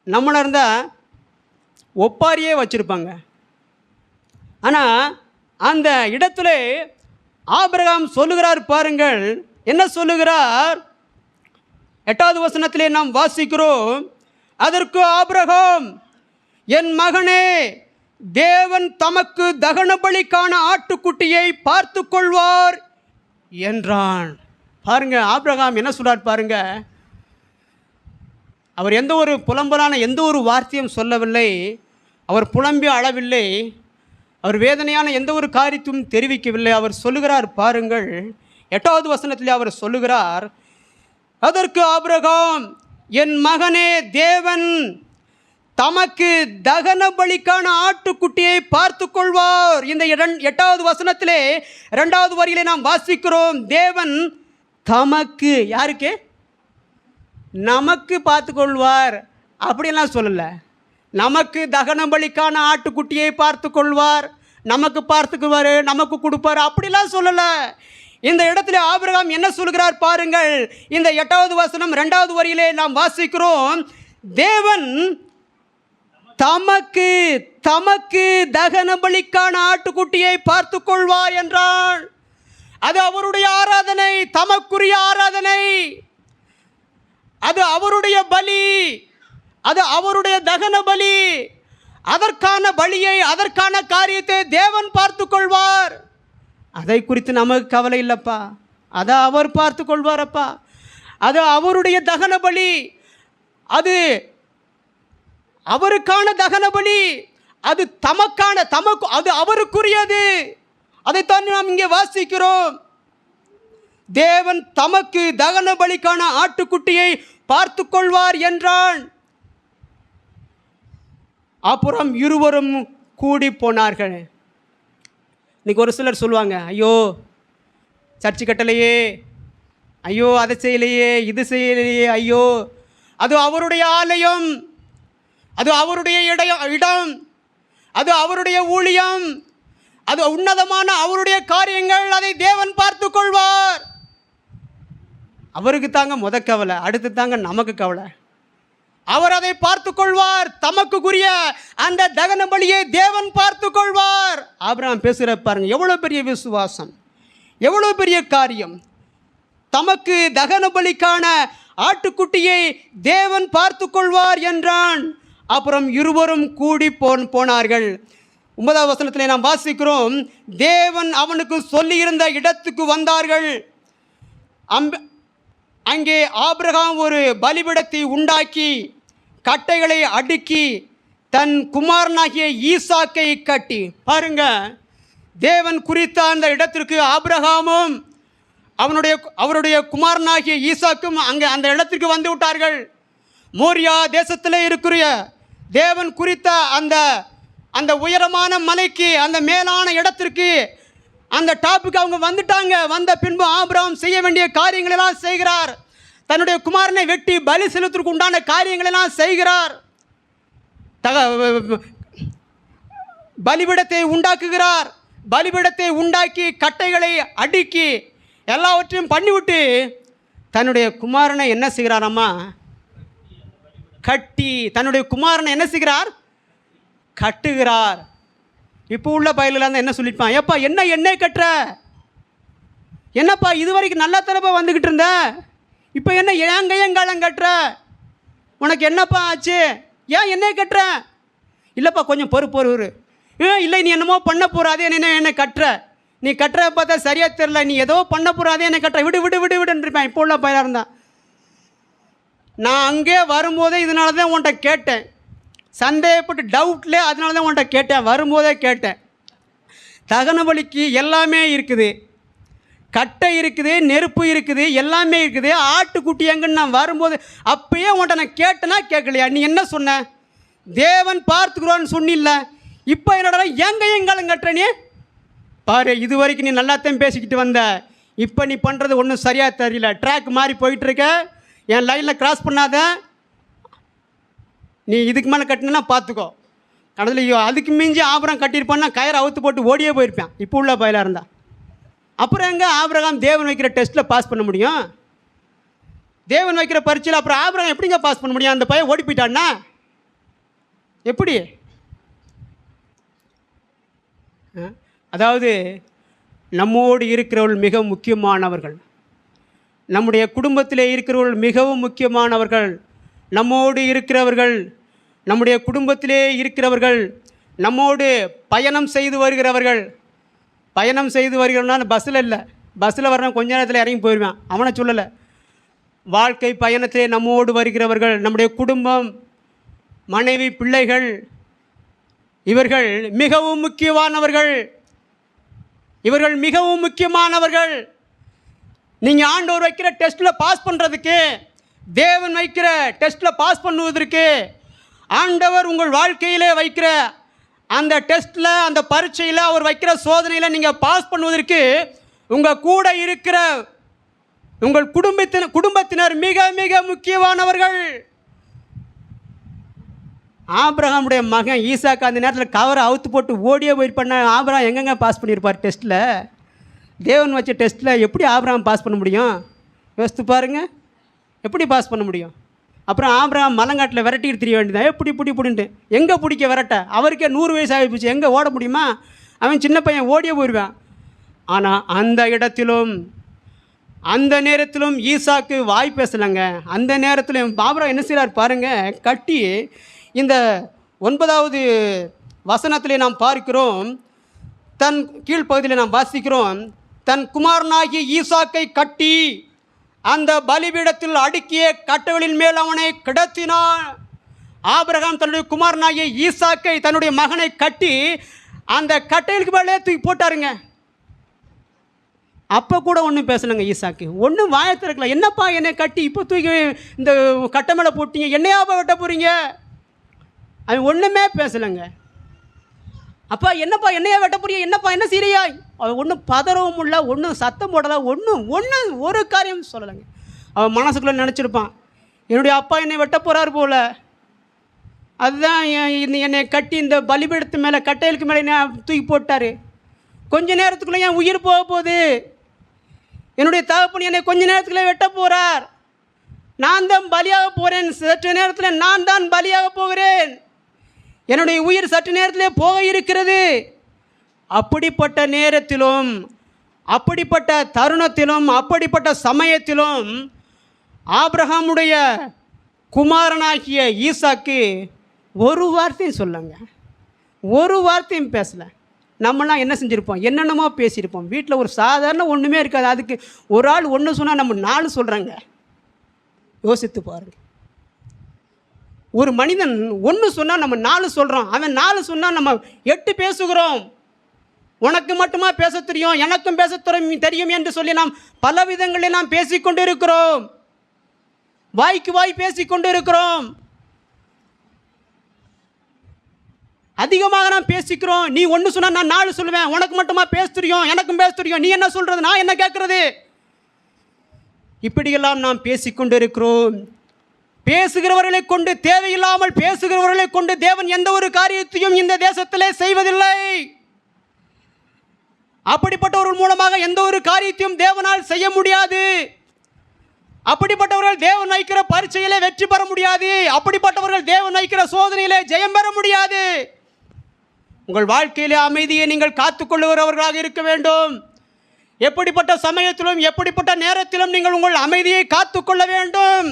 நம்மளாக இருந்தால் ஒப்பாரியே வச்சுருப்பாங்க. ஆனால் அந்த இடத்துல ஆபிரகாம் சொல்லுகிறார் பாருங்கள், என்ன சொல்லுகிறார்? 8வது வசனத்திலே நாம் வாசிக்கிறோம், அதற்கு ஆபிரகாம், என் மகனே, தேவன் தமக்கு தகன பலிக்கான ஆட்டுக்குட்டியை பார்த்து கொள்வார் என்றான். பாருங்க, ஆபிரகாம் என்ன சொல்றார் பாருங்க. அவர் எந்த ஒரு புலம்பலான எந்த ஒரு வார்த்தையும் சொல்லவில்லை, அவர் புலம்பிய அளவில்லை, அவர் வேதனையான எந்த ஒரு காரியத்தையும் தெரிவிக்கவில்லை. அவர் சொல்லுகிறார் பாருங்கள், 8வது வசனத்தில் அவர் சொல்லுகிறார், அதற்கு ஆபிரகாம், என் மகனே, தேவன் தமக்கு தகன பலிக்கான ஆட்டுக்குட்டியை பார்த்து கொள்வார். இந்த 8வது வசனத்திலே 2வது வரியிலே நாம் வாசிக்கிறோம், தேவன் தமக்கு, யாருக்கு? நமக்கு பார்த்து கொள்வார் அப்படியெல்லாம் சொல்லலை. நமக்கு தகன பலிக்கான ஆட்டுக்குட்டியை பார்த்து கொள்வார், நமக்கு பார்த்துக்குவார், நமக்கு கொடுப்பார், அப்படிலாம் சொல்லலை. இந்த இடத்துல ஆபிரகாம் என்ன சொல்கிறார் பாருங்கள். இந்த 8வது வசனம் 2வது வரியிலே நாம் வாசிக்கிறோம், தேவன் தமக்கு தமக்கு தகன பலிக்கான ஆட்டுக்குட்டியை பார்த்து கொள்வார் என்றான். அது அவருடைய ஆராதனை, தமக்குரிய ஆராதனை, அது அவருடைய பலி, அது அவருடைய தகன பலி. அதற்கான பலியை, அதற்கான காரியத்தை தேவன் பார்த்து கொள்வார். அதை குறித்து நமக்கு கவலை இல்லைப்பா, அதை அவர் பார்த்து கொள்வாரப்பா. அது அவருடைய தகன பலி, அது அவருக்கான தகன பலி, அது தமக்கு அது அவருக்குரியது. அதைத்தான் நாம் இங்கே வாசிக்கிறோம். தேவன் தமக்கு தகன பலிக்கான ஆட்டுக்குட்டியை பார்த்து கொள்வார் என்றான். அப்புறம் இருவரும் கூடி போனார்கள். இன்றைக்கி ஒரு சிலர் சொல்லுவாங்க, ஐயோ சர்ச்சு கட்டலையே, ஐயோ அதை செய்யலையே, இது செய்யலையே, ஐயோ அது அவருடைய ஆலயம், அது அவருடைய இடம், அது அவருடைய ஊழியம், அது உன்னதமான அவருடைய காரியங்கள், அதை தேவன் பார்த்து கொள்வார். அவருக்கு தாங்க முத கவலை, அடுத்து தாங்க நமக்கு கவலை. அவர் அதை பார்த்து கொள்வார். தமக்குரிய அந்த தகன பலியை தேவன் பார்த்து கொள்வார். ஆபிரகாம் பேசுகிற பாருங்க, எவ்வளோ பெரிய விசுவாசம், எவ்வளோ பெரிய காரியம். தமக்கு தகன பலிக்கான ஆட்டுக்குட்டியை தேவன் பார்த்து கொள்வார் என்றான். அப்புறம் இருவரும் கூடி போனார்கள். 9வது வசனத்தில் நாம் வாசிக்கிறோம், தேவன் அவனுக்கு சொல்லியிருந்த இடத்துக்கு வந்தார்கள். அங்கே ஆபிரகாம் ஒரு பலிபீடத்தை உண்டாக்கி கட்டைகளை அடுக்கி தன் குமாரனாகிய ஈசாக்கை கட்டி, பாருங்க, தேவன் குறித்த அந்த இடத்திற்கு ஆபிரகாமும் அவருடைய குமாரனாகிய ஈசாக்கும் அங்கே அந்த இடத்திற்கு வந்து விட்டார்கள். மோரியா தேசத்தில் இருக்கிற தேவன் குறித்த அந்த உயரமான மலைக்கு, அந்த மேலான இடத்திற்கு, அந்த டாப்புக்கு அவங்க வந்துட்டாங்க. வந்த பின்பு ஆபிரகாம் செய்ய வேண்டிய காரியங்களெல்லாம் செய்கிறார். தன்னுடைய குமாரனை வெட்டி பலி செலுத்துவதற்கு உண்டான காரியங்களெல்லாம் செய்கிறார். பலிபீடத்தை உண்டாக்குகிறார். பலிபீடத்தை உண்டாக்கி கட்டைகளை அடுக்கி எல்லாவற்றையும் பண்ணிவிட்டு தன்னுடைய குமாரனை என்ன செய்கிறாராம்மா? கட்டி தன்னுடைய குமாரனை என்ன செய்கிறார்? கட்டுகிறார். இப்போ உள்ள பயலில் தான் என்ன சொல்லியிருப்பான், ஏப்பா என்ன எண்ணெய் கட்டுற, என்னப்பா இது வரைக்கும் நல்லா தலைப்பா வந்துக்கிட்டு இருந்த, இப்போ என்ன ஏங்காலம் கட்டுற, உனக்கு என்னப்பா ஆச்சு, ஏன் எண்ணெய் கட்டுற? இல்லைப்பா கொஞ்சம் பொறு இல்லை நீ என்னமோ பண்ண போகிறாதே என்ன கட்டுற, நீ கட்டுற பார்த்தா சரியாக தெரில, நீ ஏதோ பண்ண போகிறாதே என்ன கட்டுற, விடுன்றிருப்பேன். இப்போ உள்ள பயிலாக இருந்தான். நான் அங்கே வரும்போதே இதனால தான் உன்கிட்ட கேட்டேன், சந்தேகப்பட்டு டவுட்லே அதனால தான் உன்கிட்ட கேட்டேன், வரும்போதே கேட்டேன். தகன பலிக்கு எல்லாமே இருக்குது, கட்டை இருக்குது, நெருப்பு இருக்குது, எல்லாமே இருக்குது. ஆட்டுக்குட்டி எங்கன்னு நான் வரும்போது அப்பயே உன்கிட்ட நான் கேட்டேனா கேட்கலையா? நீ என்ன சொன்ன? தேவன் பார்த்துக்குறான்னு சொன்னில்ல. இப்போ என்னோட எங்காலம் கட்டுற நீ பாரு, இது வரைக்கும் நீ நல்லாத்தான் பேசிக்கிட்டு வந்த, இப்போ நீ பண்ணுறது ஒன்றும் சரியாக தெரியல, ட்ராக் மாறி போயிட்டுருக்க, என் லைனில் கிராஸ் பண்ணாத, நீ இதுக்கு மேலே கட்டினா பார்த்துக்கோ. கடைசியில் அதுக்கு மிஞ்சி ஆபிரகாம் கட்டியிருப்பான்னா கயிறை அவுத்து போட்டு ஓடியே போயிருப்பேன் இப்போ உள்ள பயிலாக இருந்தா. அப்புறம் எங்கே ஆபிரகாம் தேவன் வைக்கிற டெஸ்ட்டில் பாஸ் பண்ண முடியும்? தேவன் வைக்கிற பரீட்சையில் அப்புறம் ஆபிரகாம் எப்படிங்க பாஸ் பண்ண முடியும்? அந்த பையன் ஓடி போயிட்டான்னா எப்படி? அதாவது நம்மோடு இருக்கிறவர்கள் மிக முக்கியமானவர்கள், நம்முடைய குடும்பத்திலே இருக்கிறவர்கள் மிகவும் முக்கியமானவர்கள். நம்மோடு இருக்கிறவர்கள், நம்முடைய குடும்பத்திலே இருக்கிறவர்கள், நம்மோடு பயணம் செய்து வருகிறவர்கள். பயணம் செய்து வருகிறவனா பஸ்ஸில் இல்லை, பஸ்ஸில் வரணும் கொஞ்ச நேரத்தில் இறங்கி போயிடுவேன், அவனை சொல்லலை. வாழ்க்கை பயணத்திலே நம்மோடு வருகிறவர்கள், நம்முடைய குடும்பம், மனைவி, பிள்ளைகள், இவர்கள் மிகவும் முக்கியமானவர்கள். இவர்கள் மிகவும் முக்கியமானவர்கள். நீங்கள் ஆண்டவர் வைக்கிற டெஸ்ட்டில் பாஸ் பண்ணுறதுக்கு, தேவன் வைக்கிற டெஸ்ட்டில் பாஸ் பண்ணுவதற்கு, ஆண்டவர் உங்கள் வாழ்க்கையிலே வைக்கிற அந்த டெஸ்ட்டில், அந்த பரீட்சையில், அவர் வைக்கிற சோதனையில் நீங்கள் பாஸ் பண்ணுவதற்கு உங்கள் கூட இருக்கிற உங்கள் குடும்பத்தினர் மிக மிக முக்கியமானவர்கள். ஆபிரகாமுடைய மகன் ஈசாக்கு அந்த நேரத்தில் கவரை அவுத்து போட்டு ஓடியே போயிருப்பான ஆபிரகாம் எங்கெங்க பாஸ் பண்ணியிருப்பார் டெஸ்ட்டில்? தேவன் வச்ச டெஸ்ட்டில் எப்படி ஆபிரகாம் பாஸ் பண்ண முடியும்? யோசித்து பாருங்கள், எப்படி பாஸ் பண்ண முடியும்? அப்புறம் ஆபிரகாம் மலங்காட்டில் விரட்டிட்டு தெரிய வேண்டியதான், எப்படி பிடின்ட்டு. எங்கே பிடிக்க விரட்ட? அவருக்கே 100 வயசு ஆகி போச்சு, எங்கே ஓட முடியுமா? அவன் சின்ன பையன் ஓடியே போயிடுவான். ஆனால் அந்த இடத்திலும் அந்த நேரத்திலும் ஈசாக்கு வாய் பேசலைங்க. அந்த நேரத்திலும் ஆபிரகாம் என்ன செய்கிறார் பாருங்கள், கட்டி இந்த 9வது வசனத்திலே நாம் பார்க்கிறோம், தன் கீழ்ப்பகுதியில் நாம் வாசிக்கிறோம், தன் குமாரனாகிய ஈசாக்கை கட்டி அந்த பலிபீடத்தில் அடுக்கிய கட்டைகளின் மேல் அவனை கிடத்தினான். ஆபிரகாம் தன்னுடைய குமாரனாகிய ஈசாக்கை, தன்னுடைய மகனை கட்டி அந்த கட்டைகளுக்கு மேலே தூக்கி போட்டாருங்க. அப்போ கூட ஒன்றும் பேசலைங்க ஈசாக்கு, ஒன்றும் வாயத்திருக்கல. என்னப்பா என்னை கட்டி இப்போ தூக்கி இந்த கட்டை மேலே போட்டீங்க, என்னையாப்பா வெட்ட போகிறீங்க? அவன் ஒன்றுமே பேசலைங்க. அப்பா என்னப்பா என்னையா வெட்ட போறியா, என்னப்பா என்ன செய்யறியா? அவன் ஒன்றும் பதறவும் இல்லை, ஒன்றும் சத்தம் போடலை, ஒன்றும் ஒரு காரியம் சொல்லலைங்க. அவன் மனசுக்குள்ளே நினச்சிருப்பான், என்னுடைய அப்பா என்னை வெட்ட போகிறார் போல, அதுதான் என்னை கட்டி இந்த பலிபீடத்து மேலே கட்டைகளுக்கு மேலே என்ன தூக்கி போட்டார். கொஞ்ச நேரத்துக்குள்ளே என் உயிர் போக போகுது, என்னுடைய தகப்பன் என்னை கொஞ்ச நேரத்துக்குள்ளே வெட்ட போகிறார், நான் தான் பலியாக போகிறேன், சற்று நேரத்தில் நான் தான் பலியாக போகிறேன், என்னுடைய உயிர் சற்று நேரத்திலே போக இருக்கிறது. அப்படிப்பட்ட நேரத்திலும், அப்படிப்பட்ட தருணத்திலும், அப்படிப்பட்ட சமயத்திலும் ஆபிரகாமுடைய குமாரனாகிய ஈசாக்கு ஒரு வார்த்தையும் சொல்லுங்க, ஒரு வார்த்தையும் பேசலை. நம்மளாம் என்ன செஞ்சுருப்போம், என்னென்னமோ பேசியிருப்போம். வீட்டில் ஒரு சாதாரண ஒன்றுமே இருக்காது, அதுக்கு ஒரு ஆள் ஒன்று சொன்னால் நம்ம 4 சொல்கிறாங்க. யோசித்து பாருங்க. ஒரு மனிதன் ஒன்று சொன்னால் நம்ம 4 சொல்கிறோம், அவன் 4 சொன்னால் நம்ம 8 பேசுகிறோம். உனக்கு மட்டுமா பேச தெரியும், எனக்கும் பேச தெரியும் என்று சொல்லி நாம் பல விதங்களில் நாம் பேசிக்கொண்டு இருக்கிறோம், வாய்க்கு வாய் பேசிக்கொண்டு இருக்கிறோம், அதிகமாக நாம் பேசிக்கிறோம். நீ ஒன்று சொன்னால் நான் 4 சொல்லுவேன், உனக்கு மட்டுமா பேச தெரியும், எனக்கும் பேச தெரியும், நீ என்ன சொல்கிறது, நான் என்ன கேட்குறது, இப்படியெல்லாம் நாம் பேசிக்கொண்டு இருக்கிறோம். பேசுகிறவர்களை கொண்டு, தேவையில்லாமல் பேசுகிறவர்களை கொண்டு தேவன் எந்த ஒரு காரியத்தையும் இந்த தேசத்திலே செய்வதில்லை. அப்படிப்பட்டவர்கள் மூலமாக எந்த ஒரு காரியத்தையும் தேவனால் செய்ய முடியாது. அப்படிப்பட்டவர்கள் தேவன் வைக்கிற பரீட்சையிலே வெற்றி பெற முடியாது. அப்படிப்பட்டவர்கள் தேவன் வைக்கிற சோதனையிலே ஜெயம் பெற முடியாது. உங்கள் வாழ்க்கையிலே அமைதியை நீங்கள் காத்துக்கொள்ளுகிறவர்களாக இருக்க வேண்டும். எப்படிப்பட்ட சமயத்திலும் எப்படிப்பட்ட நேரத்திலும் நீங்கள் உங்கள் அமைதியை காத்துக்கொள்ள வேண்டும்.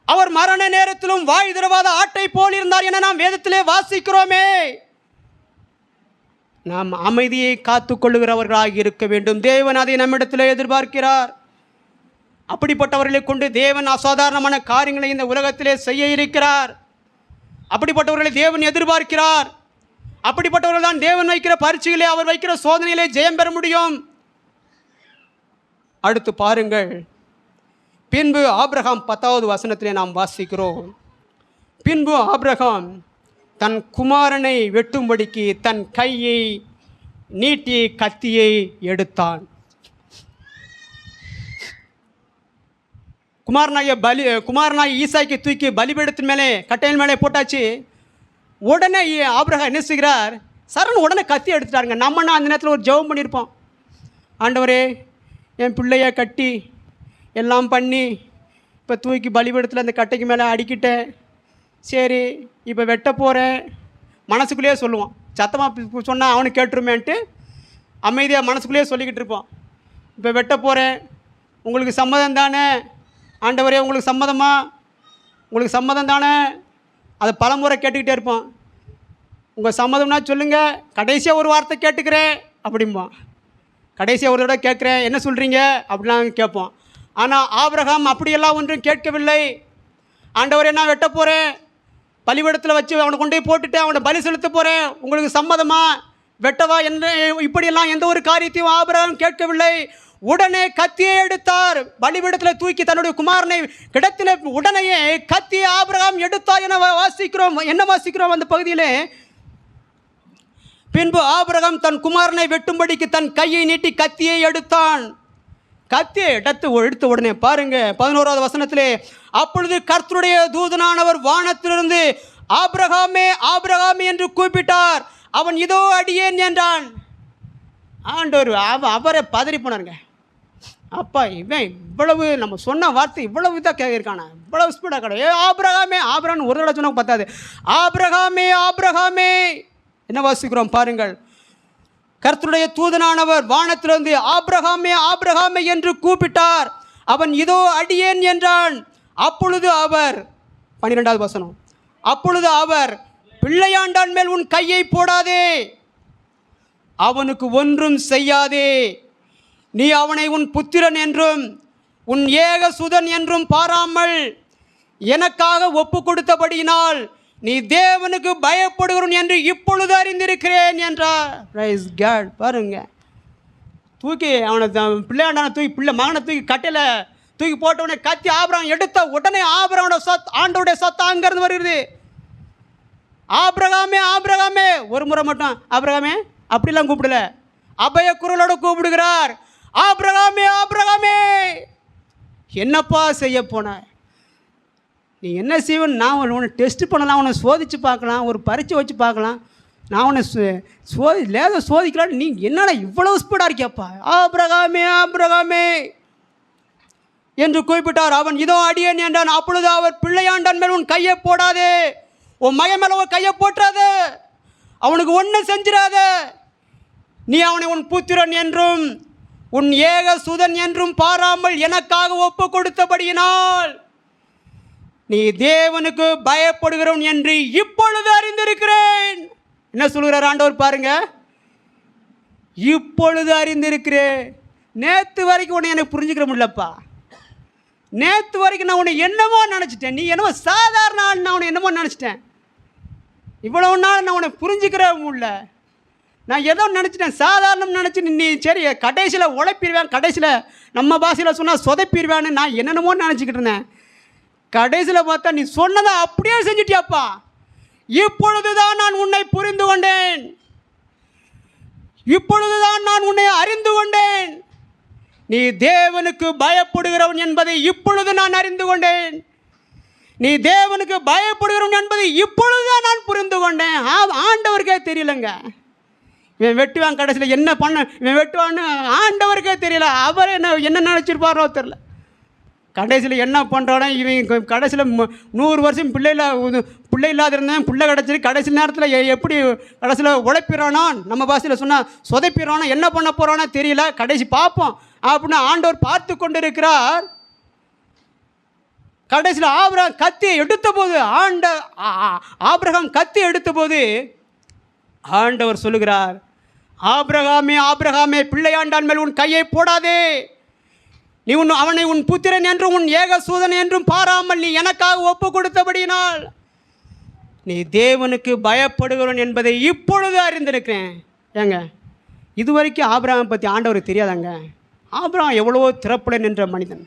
அவர் மரண நேரத்திலும் வாய் திறவாத ஆட்டை போல் இருந்தார் என நாம் வேதத்திலே வாசிக்கிறோமே. நாம் அமைதியை காத்துக்கொள்ளுகிறவர்களாக இருக்க வேண்டும். தேவன் அதை நம்மிடத்தில் எதிர்பார்க்கிறார். அப்படிப்பட்டவர்களை கொண்டு தேவன் அசாதாரணமான காரியங்களை இந்த உலகத்திலே செய்ய இருக்கிறார். அப்படிப்பட்டவர்களை தேவன் எதிர்பார்க்கிறார். அப்படிப்பட்டவர்கள் தான் தேவன் வைக்கிற பரீட்சையிலே, அவர் வைக்கிற சோதனையிலே ஜெயம் பெற முடியும். அடுத்து பாருங்கள், பின்பு ஆபிரகாம் 10வது வசனத்திலே நாம் வாசிக்கிறோம், பின்பு ஆபிரகாம் தன் குமாரனை வெட்டும்படிக்கு தன் கையை நீட்டி கத்தியை எடுத்தான். குமாரனாகிய ஈசாய்க்கு தூக்கி பலிபீடத்தின் மேலே கட்டையின் மேலே போட்டாச்சு. உடனே ஆபிரகாம் என்ன செய்கிறார், சரண் உடனே கத்தி எடுத்துட்டாருங்க. நம்மனா அந்த நேரத்தில் ஒரு ஜெபம் பண்ணியிருப்போம், ஆண்டவரே என் பிள்ளைய கட்டி எல்லாம் பண்ணி இப்போ தூக்கி பலிபீடத்தில் அந்த கட்டைக்கு மேலே அடிக்கிட்டேன், சரி இப்போ வெட்ட போகிறேன். மனசுக்குள்ளேயே சொல்லுவோம், சத்தமாக சொன்னால் அவனுக்கு கேட்டுருமேன்ட்டு அமைதியாக மனசுக்குள்ளேயே சொல்லிக்கிட்டு இருப்போம். இப்போ வெட்ட போகிறேன், உங்களுக்கு சம்மதம் தானே ஆண்டவரே, உங்களுக்கு சம்மதமா, உங்களுக்கு சம்மதம் தானே, அதை பலமுறை கேட்டுக்கிட்டே இருப்போம். உங்கள் சம்மதம்னா சொல்லுங்கள், கடைசியாக ஒரு வார்த்தை கேட்டுக்கிறேன் அப்படிம்போம். கடைசியாக ஒரு தடவை கேட்குறேன், என்ன சொல்கிறீங்க அப்படிலாம் கேட்போம். ஆனால் ஆபிரகாம் அப்படியெல்லாம் ஒன்றும் கேட்கவில்லை. ஆண்டவரே நான் வெட்ட போகிறேன், பலிபீடத்தில் வச்சு அவனை கொண்டு போய் போட்டுட்டு அவனை பலி செலுத்த போகிறேன், உங்களுக்கு சம்மதமா, வெட்டவா என்ன, இப்படியெல்லாம் எந்த ஒரு காரியத்தையும் ஆபிரகாம் கேட்கவில்லை. உடனே கத்தியை எடுத்தார். பலிபீடத்தில் தூக்கி தன்னுடைய குமாரனை கிடத்தின உடனேயே கத்தியை ஆபிரகாம் எடுத்தார் என வாசிக்கிறோம். என்ன வாசிக்கிறோம் அந்த பகுதியிலே, பின்பு ஆபிரகாம் தன் குமாரனை வெட்டும்படிக்கு தன் கையை நீட்டி கத்தியை எடுத்தான். கத்தியை எடுத்த உடனே பாருங்க 11வது வசனத்திலே, அப்பொழுது கர்த்தருடைய தூதனானவர் வானத்திலிருந்து ஆபிரகாமே ஆபிரகாமே என்று கூப்பிட்டார். அவன் இதோ அடியேன் என்றான். ஆண்டவர் அவரை பதறி போனாருங்க. அப்பா இவன் இவ்வளவு நம்ம சொன்ன வார்த்தை இவ்வளவு இதாக கேட்கிருக்கானா, இவ்வளவு ஸ்பீடாக கிடையாது. ஆபிரகாமே ஆபிரகாம் ஒரு தடவை சொன்ன பார்த்தாது, ஆபிரகாமே ஆபிரகாமே. என்ன வாசிக்கிறோம் பாருங்கள், கர்த்தருடைய தூதனானவர் வானத்திலிருந்து ஆபிரகாமே ஆபிரகாமே என்று கூப்பிட்டார். அவன் இதோ அடியேன் என்றான். அப்பொழுது அவர் 12வது வசனம், அப்பொழுது அவர் பிள்ளையாண்டான் மேல் உன் கையை போடாதே, அவனுக்கு ஒன்றும் செய்யாதே, நீ அவனை உன் புத்திரன் என்றும் உன் ஏக சுதன் என்றும் பாராமல் எனக்காக ஒப்பு கொடுத்தபடியினால் நீ தேவனுக்கு பயப்படுகிறவன் என்று இப்பொழுது அறிந்திருக்கிறேன் என்றார். Praise God. பாருங்க, தூக்கி அவனை பிள்ளையாண்டான தூக்கி மகனை தூக்கி கட்டையில் தூக்கி போட்டவனே கத்தி ஆபிரகாம் எடுத்த உடனே ஆபிரகாமோட ஆண்டவருடைய சத்தம் அங்கேருந்து வருகிறது. ஆபிரகாமே ஆபிரகாமே, ஒரு முறை மட்டும் ஆபிரகாமே அப்படிலாம் கூப்பிடல, அபய குரலோட கூப்பிடுகிறார், ஆபிரகாமே ஆபிரகாமே. என்னப்பா செய்ய போன? நீ என்ன செய்வன்? நான் உன்னை டெஸ்ட் பண்ணலாம், உன்னை சோதித்து பார்க்கலாம், ஒரு பரீட்சை வச்சு பார்க்கலாம், நான் உன்னை சோதிக்கலாம். நீ என்னடா இவ்வளவு ஸ்பீடாக இருக்கியாப்பா? ஆபிரகாமே ஆபிரகாமே என்று கூப்பிட்டார். அவன் இதோ அடியேன் என்றான். அப்பொழுது அவர், பிள்ளையாண்டான் மேல் உன் கையை போடாதே, உன் மகன் மேலே உன் கையை போட்டுறாத, அவனுக்கு ஒன்றும் செஞ்சிடாத. நீ அவனை உன் புத்திரன் என்றும் உன் ஏக சுதன் என்றும் பாராமல் எனக்காக ஒப்பு கொடுத்தபடியினால் நீ தேவனுக்கு பயப்படுகிறவன் என்று இப்பொழுது அறிந்திருக்கிறேன். என்ன சொல்கிறார் ஆண்டவர் பாருங்க, இப்பொழுது அறிந்திருக்கிறேன். நேற்று வரைக்கும் உன்னை எனக்கு புரிஞ்சுக்கிற முடியலப்பா. நேற்று வரைக்கும் நான் உன்னை என்னமோ நினச்சிட்டேன், நீ என்னமோ சாதாரண ஆள், நான் உன்னை என்னமோ நினச்சிட்டேன். இவ்வளவு நாள் நான் உன்னை புரிஞ்சுக்கிற முடியல, நான் ஏதோ நினச்சிட்டேன், சாதாரணம் நினச்சி நீ சரி கடைசியில் உழைப்பிடுவேன், கடைசியில் நம்ம பாஷையில் சொன்னால் சொதைப்பிடுவேன்னு நான் என்னென்னமோ நினச்சிக்கிட்டு இருந்தேன். கடைசியில் பார்த்தா நீ சொன்னதை அப்படியே செஞ்சிட்டியாப்பா. இப்பொழுதுதான் நான் உன்னை புரிந்து கொண்டேன், இப்பொழுதுதான் நான் உன்னை அறிந்து கொண்டேன். நீ தேவனுக்கு பயப்படுகிறவன் என்பதை இப்பொழுது நான் அறிந்து கொண்டேன். நீ தேவனுக்கு பயப்படுகிறவன் என்பதை இப்பொழுதுதான் நான் புரிந்து கொண்டேன். ஆண்டவருக்கே தெரியலங்க. இவன் வெட்டுவான், கடைசியில் என்ன பண்ண இவன் வெட்டுவான்னு ஆண்டவருக்கே தெரியல. அவர் என்ன நினச்சிருப்பாரோ தெரில. கடைசியில் என்ன பண்ணுறானோ இவன், கடைசியில் 100 வருஷம் பிள்ளை இல்லாத இருந்தேன், பிள்ளை கிடச்சிருக்கு, கடைசி நேரத்தில் எப்படி கடைசியில் உழைப்பிறானோ, நம்ம பாஷையில் சொன்னால் சொதைப்பிறானோ, என்ன பண்ண போகிறானோ தெரியல, கடைசி பார்ப்போம் அப்படின்னு ஆண்டவர் பார்த்து கொண்டு இருக்கிறார். கடைசியில் ஆபிரகாம் கத்தி எடுத்த போது ஆபிரகாம் கத்தி எடுத்த போது ஆண்டவர் சொல்லுகிறார், ஆபிரகாமே ஆபிரகாமே, பிள்ளையாண்டான் மேல் உன் கையை போடாதே, நீ அவனை உன் புத்திரன் என்றும் உன் ஏக சூதன் என்றும் பாராமல் நீ எனக்காக ஒப்பு கொடுத்தபடியினால் நீ தேவனுக்கு பயப்படுகிறவன் என்பதை இப்பொழுது அறிந்திருக்கிறேன். ஏங்க, இதுவரைக்கும் ஆபிரகாமை பற்றி ஆண்டவருக்கு தெரியாதாங்க? ஆபிரகாம் எவ்வளவோ திறப்புல நின்ற மனிதன்.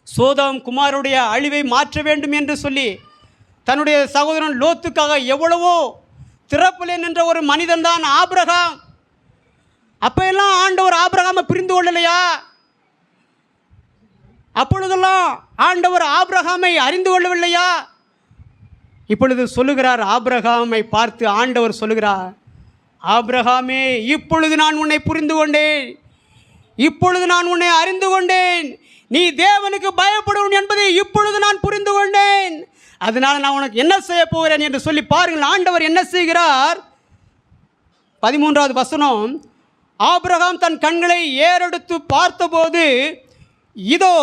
சோதோம் குமாரனுடைய அழிவை மாற்ற வேண்டும் என்று சொல்லி தன்னுடைய சகோதரன் லோத்துக்காக எவ்வளவோ திறப்புல நின்ற ஒரு மனிதன் தான் ஆபிரகாம். அப்போ எல்லாம் ஆண்டவர் ஆபிரகாமை பிரிந்து கொள்ளலையா? அப்பொழுதெல்லாம் ஆண்டவர் ஆபிரகாமை அறிந்து கொள்ளவில்லையா? இப்பொழுது சொல்லுகிறார், ஆபிரகாமை பார்த்து ஆண்டவர் சொல்லுகிறார், ஆபிரகாமே, இப்பொழுது நான் உன்னை புரிந்து கொண்டேன், இப்பொழுது நான் உன்னை அறிந்து கொண்டேன். நீ தேவனுக்கு பயப்படுவன் என்பதை இப்பொழுது நான் புரிந்து கொண்டேன். அதனால் நான் உனக்கு என்ன செய்ய போகிறேன் என்று சொல்லி பாருங்கள். ஆண்டவர் என்ன செய்கிறார்? 13வது வசனம், ஆபிரகாம் தன் கண்களை ஏறெடுத்து பார்த்தபோது இதோ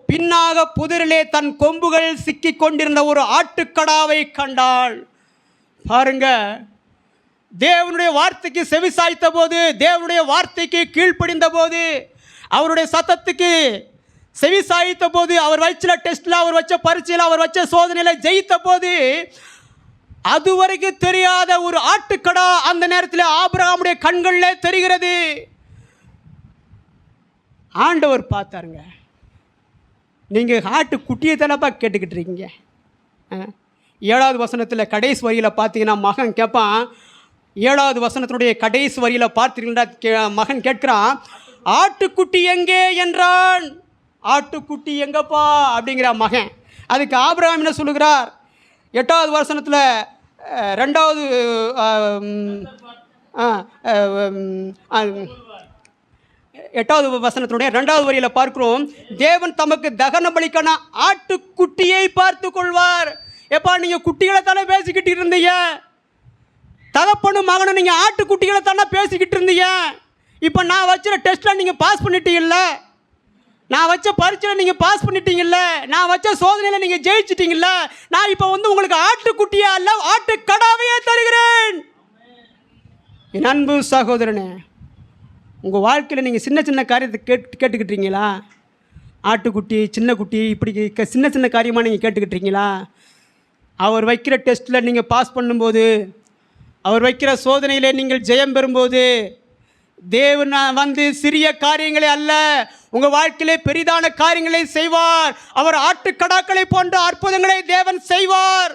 பின்னாக புதிரிலே தன் கொம்புகள் சிக்கி கொண்டிருந்த ஒரு ஆட்டுக்கடாவை கண்டாள். பாருங்க, தேவனுடைய வார்த்தைக்கு செவி சாய்த்த போது, தேவனுடைய வார்த்தைக்கு கீழ்ப்படிந்த போது, அவருடைய சத்தத்துக்கு செவி சாய்த்த போது, அவர் வச்ச டெஸ்ட்டில், அவர் வச்ச பரீட்சையில், அவர் வச்ச சோதனையில் ஜெயித்த போது அதுவரைக்கும் தெரியாத ஒரு ஆட்டுக்கடா அந்த நேரத்தில் ஆபிரகாமுடைய கண்களில் தெரிகிறது. ஆண்டவர் பார்த்தாருங்க. நீங்கள் ஆட்டு குட்டியை தானப்பா கேட்டுக்கிட்டு இருக்கீங்க. 7வது வசனத்தில் கடைசி வரியில் பார்த்தீங்கன்னா மகன் கேட்பான். 7வது வசனத்தினுடைய கடைசி வரியில் பார்த்தீங்கன்னா மகன் கேட்கிறான், ஆட்டுக்குட்டி எங்கே என்றான். ஆட்டுக்குட்டி எங்கப்பா அப்படிங்கிற மகன். அதுக்கு ஆபிரகாம் என்ன சொல்லுகிறார்? 8வது வசனத்தில் 2வது 8வது வசனத்தினுடைய 2வது வரியில் பார்க்கிறோம், தேவன் தமக்கு தகன பலிக்கான ஆட்டுக்குட்டியை பார்த்து கொள்வார். எப்பா, நீங்கள் குட்டிகளை தானே பேசிக்கிட்டு இருந்தீங்க, தகப்பனும் மகனும் நீங்கள் ஆட்டுக்குட்டிகளை தானே பேசிக்கிட்டு இருந்தீங்க. இப்போ நான் வச்சுற டெஸ்ட்டில் நீங்கள் பாஸ் பண்ணிட்டீங்கல்ல, நான் வச்ச பரீட்சையில் நீங்கள் பாஸ் பண்ணிட்டீங்கல்ல, நான் வச்ச சோதனையில் நீங்கள் ஜெயிச்சிட்டீங்கல்ல, நான் இப்போ உங்களுக்கு ஆட்டுக்குட்டியா அல்ல ஆட்டுக்கடாவையே தருகிறேன். என் அன்பு சகோதரனே, உங்கள் வாழ்க்கையில் நீங்கள் சின்ன சின்ன காரியத்தை கேட்டுக்கிட்டீங்களா? ஆட்டுக்குட்டி, சின்ன குட்டி, இப்படி சின்ன சின்ன காரியமாக நீங்கள் கேட்டுக்கிட்டீங்களா? அவர் வைக்கிற டெஸ்ட்டில் நீங்கள் பாஸ் பண்ணும்போது, அவர் வைக்கிற சோதனையில் நீங்கள் ஜெயம் பெறும்போது, தேவன் வந்து சிறிய காரியங்களே அல்ல, உங்கள் வாழ்க்கையிலே பெரிதான காரியங்களை செய்வார். அவர் ஆட்டுக்கடாக்களை போன்ற அற்புதங்களை தேவன் செய்வார்.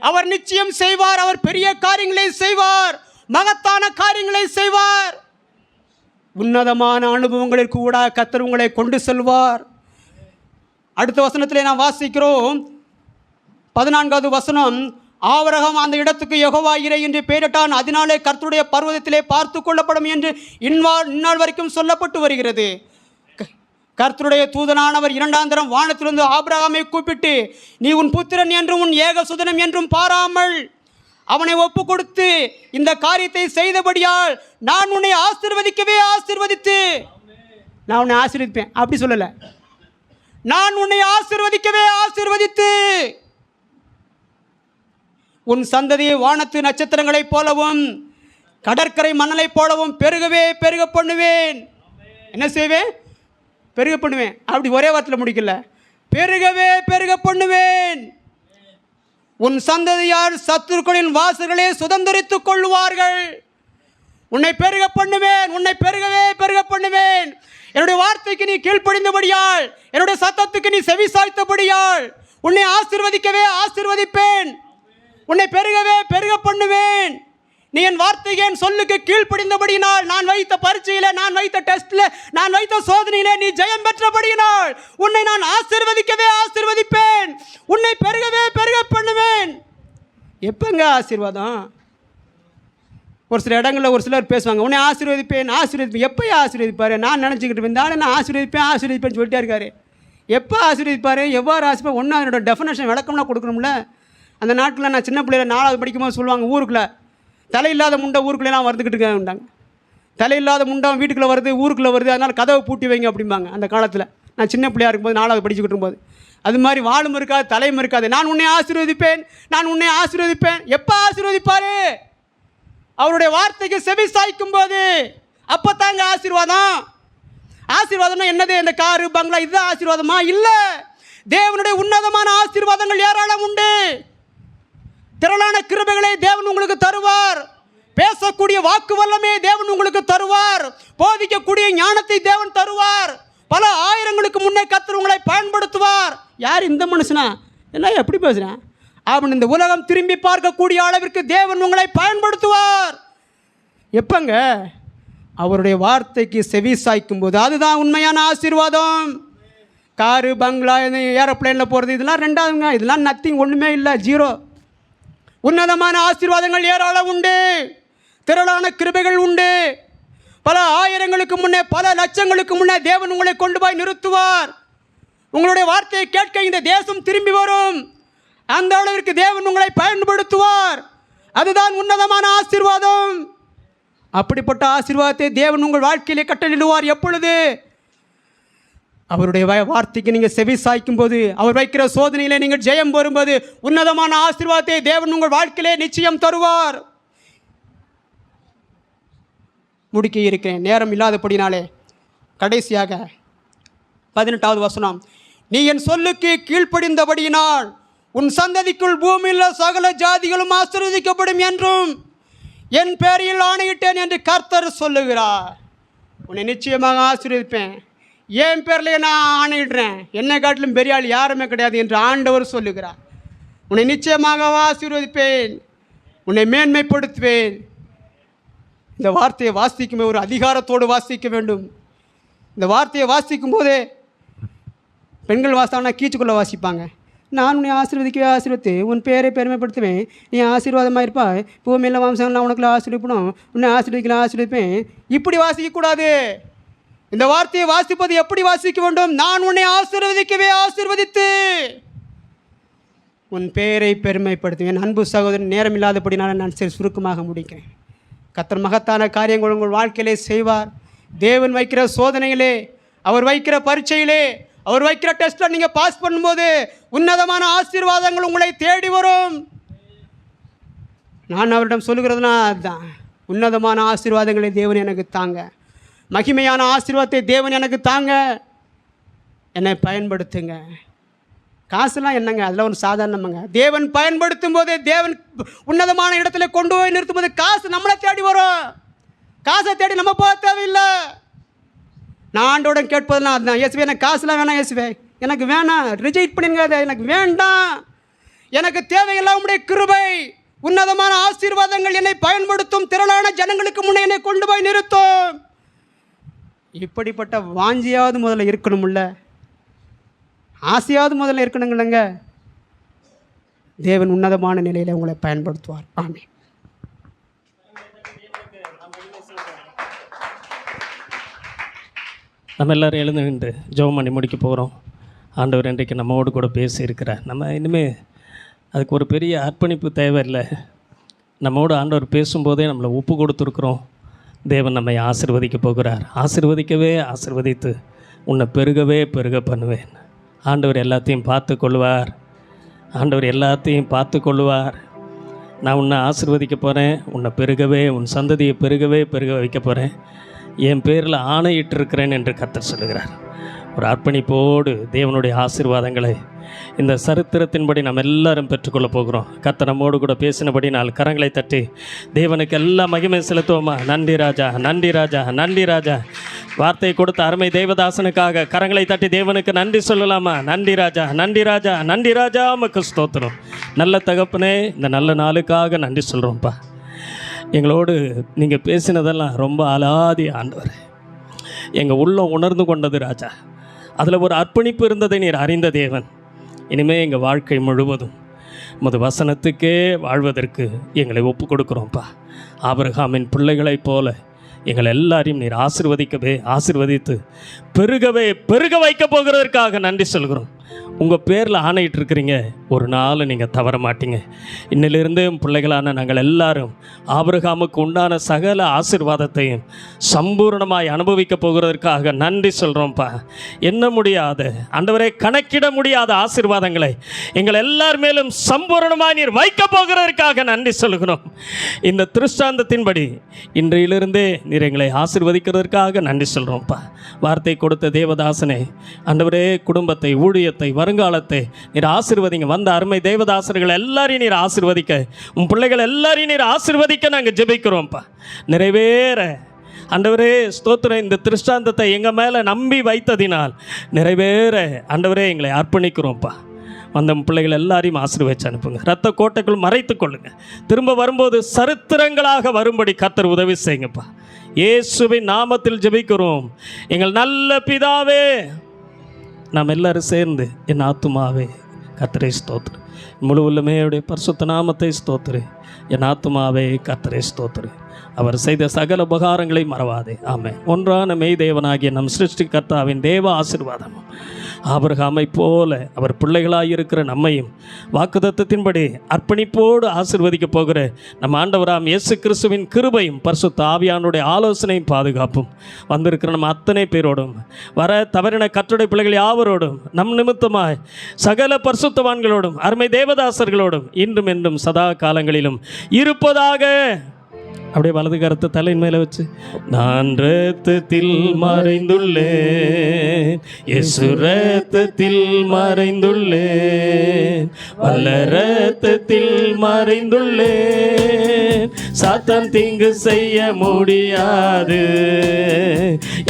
அவர் நிச்சயம் செய்வார். அவர் பெரிய காரியங்களை செய்வார், மகத்தான காரியங்களை செய்வார். உன்னதமான அனுபவங்களுக்கு கூட கர்த்தர் உங்களை கொண்டு செல்வார். அடுத்த வசனத்திலே நாம் வாசிக்கிறோம், 14வது வசனம். ஆபிரகாம் அந்த இடத்துக்கு யெகோவா இறை என்று பெயரிட்டான், அதனாலே கர்த்தருடைய பர்வதத்திலே பார்த்து கொள்ளப்படும் என்று இந்நாள் வரைக்கும் சொல்லப்பட்டு வருகிறது. கர்த்தருடைய தூதனானவர் 2ஆம் தரம் வானத்திலிருந்து ஆபிரகாமை கூப்பிட்டு, நீ உன் புத்திரன் என்றும் உன் ஏக சுதனம் என்றும் பாராமல் அவனை ஒப்பு கொடுத்து இந்த காரியத்தை செய்தபடியால் நான் உன்னை ஆசீர்வதிக்கவே ஆசீர்வதித்து, நான் உன்னை ஆசீர்வதிப்பேன் அப்படி சொல்லலை, நான் உன்னை ஆசீர்வதிக்கவே ஆசீர்வதித்து உன் சந்ததியை வானத்து நட்சத்திரங்களைப் போலவும் கடற்கரை மணலைப் போலவும் பெருகவே பெருக பண்ணுவேன். என்ன செய்வேன்? பெருக பண்ணுவேன். அப்படி ஒரே வார்த்தையில் முடிக்கல, பெருகவே பெருக பண்ணுவேன். உன் சந்ததியார் சத்துருக்களின் வாசல்களே சுதந்திரித்துக் கொள்வார்கள். உன்னை பெருக பண்ணுவேன், உன்னை பெருகவே பெருக பண்ணுவேன். என்னுடைய வார்த்தைக்கு நீ கீழ்ப்படிந்தபடியால், என்னுடைய சத்தத்துக்கு நீ செவி சாய்த்தபடியால் உன்னை ஆசீர்வதிக்கவே ஆசீர்வதிப்பேன், உன்னை பெருகவே பெருக பண்ணுவேன். நீ என் வார்த்தைக்கு என் சொல்லுக்கு கீழ்ப்படிந்தபடியினால், நான் வைத்த பரீட்சையில, நான் வைத்த டெஸ்ட்ல, நான் வைத்த சோதனையில நீ ஜெயம் பெற்றபடியினால் உன்னை நான் ஆசீர்வதிக்கவே ஆசீர்வதிப்பேன், உன்னை பெருகவே பெருக பண்ணுவேன். எப்பங்க ஆசீர்வாதம்? ஒரு சில இடங்களில் ஒரு சிலர் பேசுவாங்க, உன்னை ஆசீர்வதிப்பேன் ஆசீர்வதிப்பேன். எப்போ ஆசீர்வதிப்பார்? நான் நினச்சிக்கிட்டு இருந்தாலும் நான் ஆசீர்வதிப்பேன் ஆசீர்வதிப்பேன்னு சொல்லிட்டே இருக்காரு. எப்போ ஆசீர்வதிப்பார்? எவ்வாறு ஆசீர்வாதம்? ஒன்று அதனோட டெஃபினேஷன் விளக்கம்னா கொடுக்கணும்ல. அந்த நாட்டில் நான் சின்ன பிள்ளையில 4வது படிக்கும்போது சொல்லுவாங்க, ஊருக்குள்ளே தலையில்லாத முண்டை ஊருக்குள்ளேலாம் வந்துக்கிட்டு இருக்காங்க. தலையில்லாத முண்டம் வீட்டுக்குள்ளே வருது, ஊருக்குள்ளே வருது, அதனால் கதவை பூட்டி வைங்க அப்படிம்பாங்க. அந்த காலத்தில் நான் சின்ன பிள்ளையாக இருக்கும்போது 4வது படிச்சுக்கிட்டு இருக்கும்போது அது மாதிரி வாழும் இருக்காது, தலையும் இருக்காது. நான் உன்னை ஆசீர்வதிப்பேன், நான் உன்னை ஆசீர்வதிப்பேன். எப்போ ஆசீர்வதிப்பார்? அவருடைய வார்த்தைக்கு செவி சாய்க்கும் போது. அப்போ தாங்க ஆசீர்வாதம். ஆசீர்வாதம்னா என்னது? இந்த காரு பங்களா இதுதான் ஆசீர்வாதமா? இல்லை. தேவனுடைய உன்னதமான ஆசீர்வாதங்கள் ஏராளம் உண்டு. திரளான கிருபைகளை தேவன் உங்களுக்கு தருவார். பேசக்கூடிய வாக்கு வல்லமே தேவன் உங்களுக்கு தருவார். போதிக்கக்கூடிய ஞானத்தை தேவன் தருவார். பல ஆயிரங்களுக்கு முன்னே கர்த்தர் உங்களை பயன்படுத்துவார். யார் இந்த மனுஷனா? என்ன எப்படி பேசுகிறேன் அப்படின்னு இந்த உலகம் திரும்பி பார்க்கக்கூடிய அளவிற்கு தேவன் உங்களை பயன்படுத்துவார். எப்பங்க? அவருடைய வார்த்தைக்கு செவி சாய்க்கும் போது. அதுதான் உண்மையான ஆசீர்வாதம். காரு பங்களா ஏரோப்ளேனில் போகிறது இதெல்லாம் ரெண்டாவதுங்க. இதெல்லாம் நத்திங், ஒன்றுமே இல்லை, ஜீரோ. உன்னதமான ஆசீர்வாதங்கள் ஏராளம் உண்டு, திரளான கிருபைகள் உண்டு. பல ஆயிரங்களுக்கு முன்னே, பல லட்சங்களுக்கு முன்னே தேவன் உங்களை கொண்டு போய் நிறுத்துவார். உங்களுடைய வார்த்தையை கேட்க இந்த தேசம் திரும்பி வரும். அந்த அளவிற்கு தேவன் உங்களை பயன்படுத்துவார். அதுதான் உன்னதமான ஆசீர்வாதம். அப்படிப்பட்ட ஆசீர்வாதத்தை தேவன் உங்கள் வாழ்க்கையிலே கட்டளிடுவார். எப்பொழுது? அவருடைய வார்த்தைக்கு நீங்கள் செவி சாய்க்கும் போது, அவர் வைக்கிற சோதனையிலே நீங்கள் ஜெயம் பெறும்போது உன்னதமான ஆசீர்வாதத்தை தேவன் உங்கள் வாழ்க்கையிலே நிச்சயம் தருவார். முடிக்க இருக்கிறேன், நேரம் இல்லாதபடினாலே. கடைசியாக 18வது வசனம். நீ என் சொல்லுக்கு கீழ்ப்படிந்தபடியினால் உன் சந்ததிக்குள் பூமியில் சகல ஜாதிகளும் ஆசீர்வதிக்கப்படும் என்றும் என் பேரில் ஆணையிட்டேன் என்று கர்த்தர் சொல்லுகிறார். உன்னை நிச்சயமாக ஆசீர்வதிப்பேன். என் பேரில் நான் ஆணையிடுறேன். என்னை காட்டிலும் பெரிய ஆள் யாருமே கிடையாது என்று ஆண்டவர் சொல்லுகிறார். உன்னை நிச்சயமாக ஆசீர்வதிப்பேன், உன்னை மேன்மைப்படுத்துவேன். இந்த வார்த்தையை வாசிக்கும்போது ஒரு அதிகாரத்தோடு வாசிக்க வேண்டும். இந்த வார்த்தையை வாசிக்கும் போதே பெண்கள் வாசித்தாங்கன்னா கீச்சுக்குள்ளே வாசிப்பாங்க. நான் உன்னை ஆசீர்வதிக்கவே ஆசீர்வதித்து உன் பேரை பெருமைப்படுத்துவேன், நீ ஆசீர்வாதமாக இருப்பாய், பூமியில் வம்சங்கள்லாம் உனக்குள்ள ஆசீர்வதிப்படும், உன்னை ஆசீர்வதிக்கலாம் ஆசீர்வதிப்பேன். இப்படி வாசிக்கக்கூடாது. இந்த வார்த்தையை வாசிப்பது எப்படி வாசிக்க வேண்டும்? நான் உன்னை ஆசீர்வதிக்கவே ஆசீர்வதித்து உன் பெயரை பெருமைப்படுத்துவேன். அன்பு சகோதரன், நேரம் இல்லாதபடினால நான் சரி சுருக்கமாக முடிக்கிறேன். கர்த்தர் மகத்தான காரியங்கள் உங்கள் வாழ்க்கையிலே செய்வார். தேவன் வைக்கிற சோதனையிலே, அவர் வைக்கிற பரீட்சையிலே, அவர் வைக்கிற டெஸ்ட்டில் நீங்கள் பாஸ் பண்ணும்போது உன்னதமான ஆசீர்வாதங்கள் உங்களை தேடி வரும். நான் அவரிடம் சொல்லுகிறதுனா அதுதான், உன்னதமான ஆசீர்வாதங்களை தேவன் எனக்கு தாங்க, மகிமையான ஆசீர்வாதத்தை தேவன் எனக்கு தாங்க, என்னை பயன்படுத்துங்க. காசுலாம் என்னங்க, அதெல்லாம் ஒரு சாதாரணமாங்க. தேவன் பயன்படுத்தும் போதே, தேவன் உன்னதமான இடத்துல கொண்டு போய் நிறுத்தும் போது காசு நம்மளை தேடி வரும். காசை தேடி நம்ம போக தேவையில்லை. நான் ஆண்டோட கேட்பதெல்லாம் அதுதான், இயேசுவே எனக்கு காசுலாம் வேணாம், இயேசுவே எனக்கு வேணாம், ரிஜெக்ட் பண்ணிருங்க, எனக்கு வேண்டாம். எனக்கு தேவையெல்லாம் உம்முடைய கிருபை, உன்னதமான ஆசீர்வாதங்கள் என்னை பயன்படுத்தும், திரளான ஜனங்களுக்கு முன்னே என்னை கொண்டு போய் நிறுத்தும். இப்படிப்பட்ட வாஞ்சியாவது முதல்ல இருக்கணும்ல, ஆசையாவது முதல்ல இருக்கணுங்களங்க. தேவன் உன்னதமான நிலையில் உங்களை பயன்படுத்துவார். ஆமென். நம்ம எல்லோரும் எழுந்து நின்று ஜெபம் பண்ணி முடிக்க போகிறோம். ஆண்டவர் இன்றைக்கு நம்மோடு கூட பேசியிருக்கிறார். நம்ம இனிமேல் அதுக்கு ஒரு பெரிய அர்ப்பணிப்பு தேவையில்லை. நம்மோடு ஆண்டவர் பேசும்போதே நம்மளை ஒப்பு கொடுத்துருக்குறோம். தேவன் நம்மை ஆசீர்வதிக்க போகிறார். ஆசீர்வதிக்கவே ஆசீர்வதித்து உன்னை பெருகவே பெருக பண்ணுவேன். ஆண்டவர் எல்லாத்தையும் பார்த்து கொள்வார். ஆண்டவர் எல்லாத்தையும் பார்த்து கொள்வார். நான் உன்னை ஆசீர்வதிக்க போகிறேன். உன்னை பெருகவே, உன் சந்ததியை பெருகவே பெருக வைக்க போகிறேன். என் பேரில் ஆணையிட்டிருக்கிறேன் என்று கர்த்தர் சொல்லுகிறார். ஒரு அர்ப்பணிப்போடு தேவனுடைய ஆசீர்வாதங்களை இந்த சரித்திரத்தின்படி நம்ம எல்லாரும் பெற்றுக்கொள்ள போகிறோம். கர்த்தர் நம்மோடு கூட பேசினபடி 4 கரங்களை தட்டி தேவனுக்கு எல்லா மகிமை செலுத்துவோமா? நன்றி ராஜா, நன்றி ராஜா, நன்றி ராஜா. வார்த்தை கொடுத்த அருமை தேவதாசனுக்காக கரங்களை தட்டி தேவனுக்கு நன்றி சொல்லலாமா? நன்றி ராஜா, நன்றி ராஜா, நன்றி ராஜா, உமக்கு ஸ்தோத்திரம். நல்ல தகப்பனே, இந்த நல்ல நாளுக்காக நன்றி சொல்கிறோம்ப்பா. எங்களோடு நீங்கள் பேசினதெல்லாம் ரொம்ப அலாதி ஆண்டவர். எங்கள் உள்ளம் உணர்ந்து கொண்டது ராஜா. அதில் ஒரு அர்ப்பணிப்பு இருந்ததை நீர் அறிந்த தேவன். இனிமேல் எங்கள் வாழ்க்கை முழுவதும் உமது வசனத்துக்கே வாழ்வதற்கு எங்களை ஒப்பு கொடுக்குறோம்ப்பா. ஆபிரகாமின் பிள்ளைகளைப் போல எங்கள் எல்லாரையும் நீர் ஆசீர்வதித்து பெருகவே பெருக வைக்க போகிறதற்காக நன்றி சொல்கிறோம். உங்கள் பேரில் ஆணையிட்டிருக்கிறீங்க, ஒரு நாள் நீங்கள் தவற மாட்டீங்க. இன்னிலிருந்து பிள்ளைகளான நாங்கள் எல்லாரும் ஆபிரகாமுக்கு உண்டான சகல ஆசீர்வாதத்தையும் சம்பூர்ணமாய் அனுபவிக்க போகிறதற்காக நன்றி சொல்கிறோம்ப்பா. எண்ண முடியாத ஆண்டவரே, கணக்கிட முடியாத ஆசீர்வாதங்களை எங்கள் எல்லார் மேலும் சம்பூர்ணமாய் நீர் வைக்க போகிறதற்காக நன்றி சொல்கிறோம். இந்த திருஷ்டாந்தத்தின்படி இன்றையிலிருந்தே நீர் எங்களை ஆசீர்வதிக்கிறதற்காக நன்றி சொல்கிறோம்ப்பா. வார்த்தை கொடுத்த தேவதாசனே ஆண்டவரே, குடும்பத்தை, ஊழியத்தை, வருங்காலத்தை நீர் ஆசீர்வதிங்க. வந்த அருமை தேவதாசர்கள் எல்லாரையும் நீர் ஆசீர்வதிக்க, உன் பிள்ளைகள் எல்லாரையும் நீர் ஆசீர்வதிக்க நாங்கள் ஜெபிக்கிறோம்ப்பா. நிறைவேற ஆண்டவரே ஸ்தோத்திரம். இந்த திருஷ்டாந்தத்தை எங்கள் மேலே நம்பி வைத்ததினால் நிறைவேற ஆண்டவரே எங்களை அர்ப்பணிக்கிறோம்ப்பா. வந்த பிள்ளைகள் எல்லாரையும் ஆசீர்வதிச்சு அனுப்புங்க. இரத்த கோட்டைக்குள் மறைத்து கொள்ளுங்க. திரும்ப வரும்போது சரித்திரங்களாக வரும்படி கர்த்தர் உதவி செய்யுங்கப்பா. இயேசுவின் நாமத்தில் ஜெபிக்கிறோம் எங்கள் நல்ல பிதாவே. நாம் எல்லாரும் சேர்ந்து என் ஆத்துமாவே கர்த்தரை ஸ்தோத்திரு, முழு உள்ளமே அவருடைய பரிசுத்த நாமத்தை ஸ்தோத்திரு. என் ஆத்துமாவே கர்த்தரை ஸ்தோத்திரு, அவர் செய்த சகல உபகாரங்களை மறவாதே. ஆமென். ஒன்றான மெய் தேவனாகிய நம் சிருஷ்டி கர்த்தாவின் தேவ ஆசீர்வாதமும் ஆபிரகாமை போல அவர் பிள்ளைகளாக இருக்கிற நம்மையும் வாக்குத்தத்தத்தின்படி அர்ப்பணிப்போடு ஆசீர்வதிக்க போகிற நம் ஆண்டவராம் இயேசு கிறிஸ்துவின் கிருபையும் பரிசுத்த ஆவியானுடைய ஆலோசனையும் பாதுகாப்பும் வந்திருக்கிற நம்ம அத்தனை பேரோடும், வர தவறின கர்த்தருடைய பிள்ளைகள் யாவரோடும், நம் நிமித்தமாய் சகல பரிசுத்தவான்களோடும் அருமை தேவதாசர்களோடும் இன்றும் என்றும் சதா காலங்களிலும் இருப்பதாக. அப்படியே வலது கருத்து தலையின் மேலே வச்சு, நான் இரத்தத்தில் மறைந்துள்ளேன், இயேசு இரத்தத்தில் மறைந்துள்ளேன், வல்ல இரத்தத்தில் மறைந்துள்ளேன், சாத்தான் தீங்கு செய்ய முடியாது,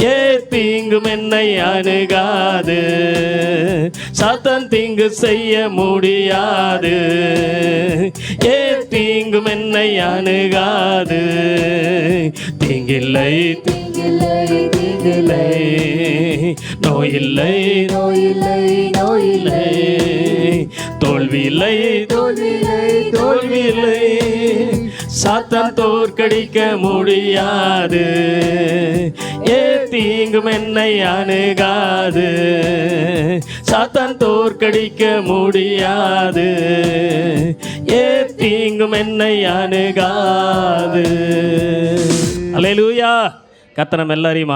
ஏ தீங்கும் என்னை அணுகாது, சாத்தான் தீங்கு செய்ய முடியாது, ஏ தீங்கும் என்னை அணுகாது, தீங்கில்லை தீங்கில்லை தீங்கில்லை, நோயில்லை நோயில்லை நோயில்லை, தோல்வியில்லை தோல்வியில்லை தோல்வியில்லை, சாத்தான் தோற்கடிக்க முடியாது, ஏ தீங்கும் என்னை அணுகாது, சாத்தான் தோற்கடிக்க முடியாது, ஏ தீங்கும் என்னை அணுகாது. அல்லேலூயா. கர்த்தர் நம்ம எல்லாரையும்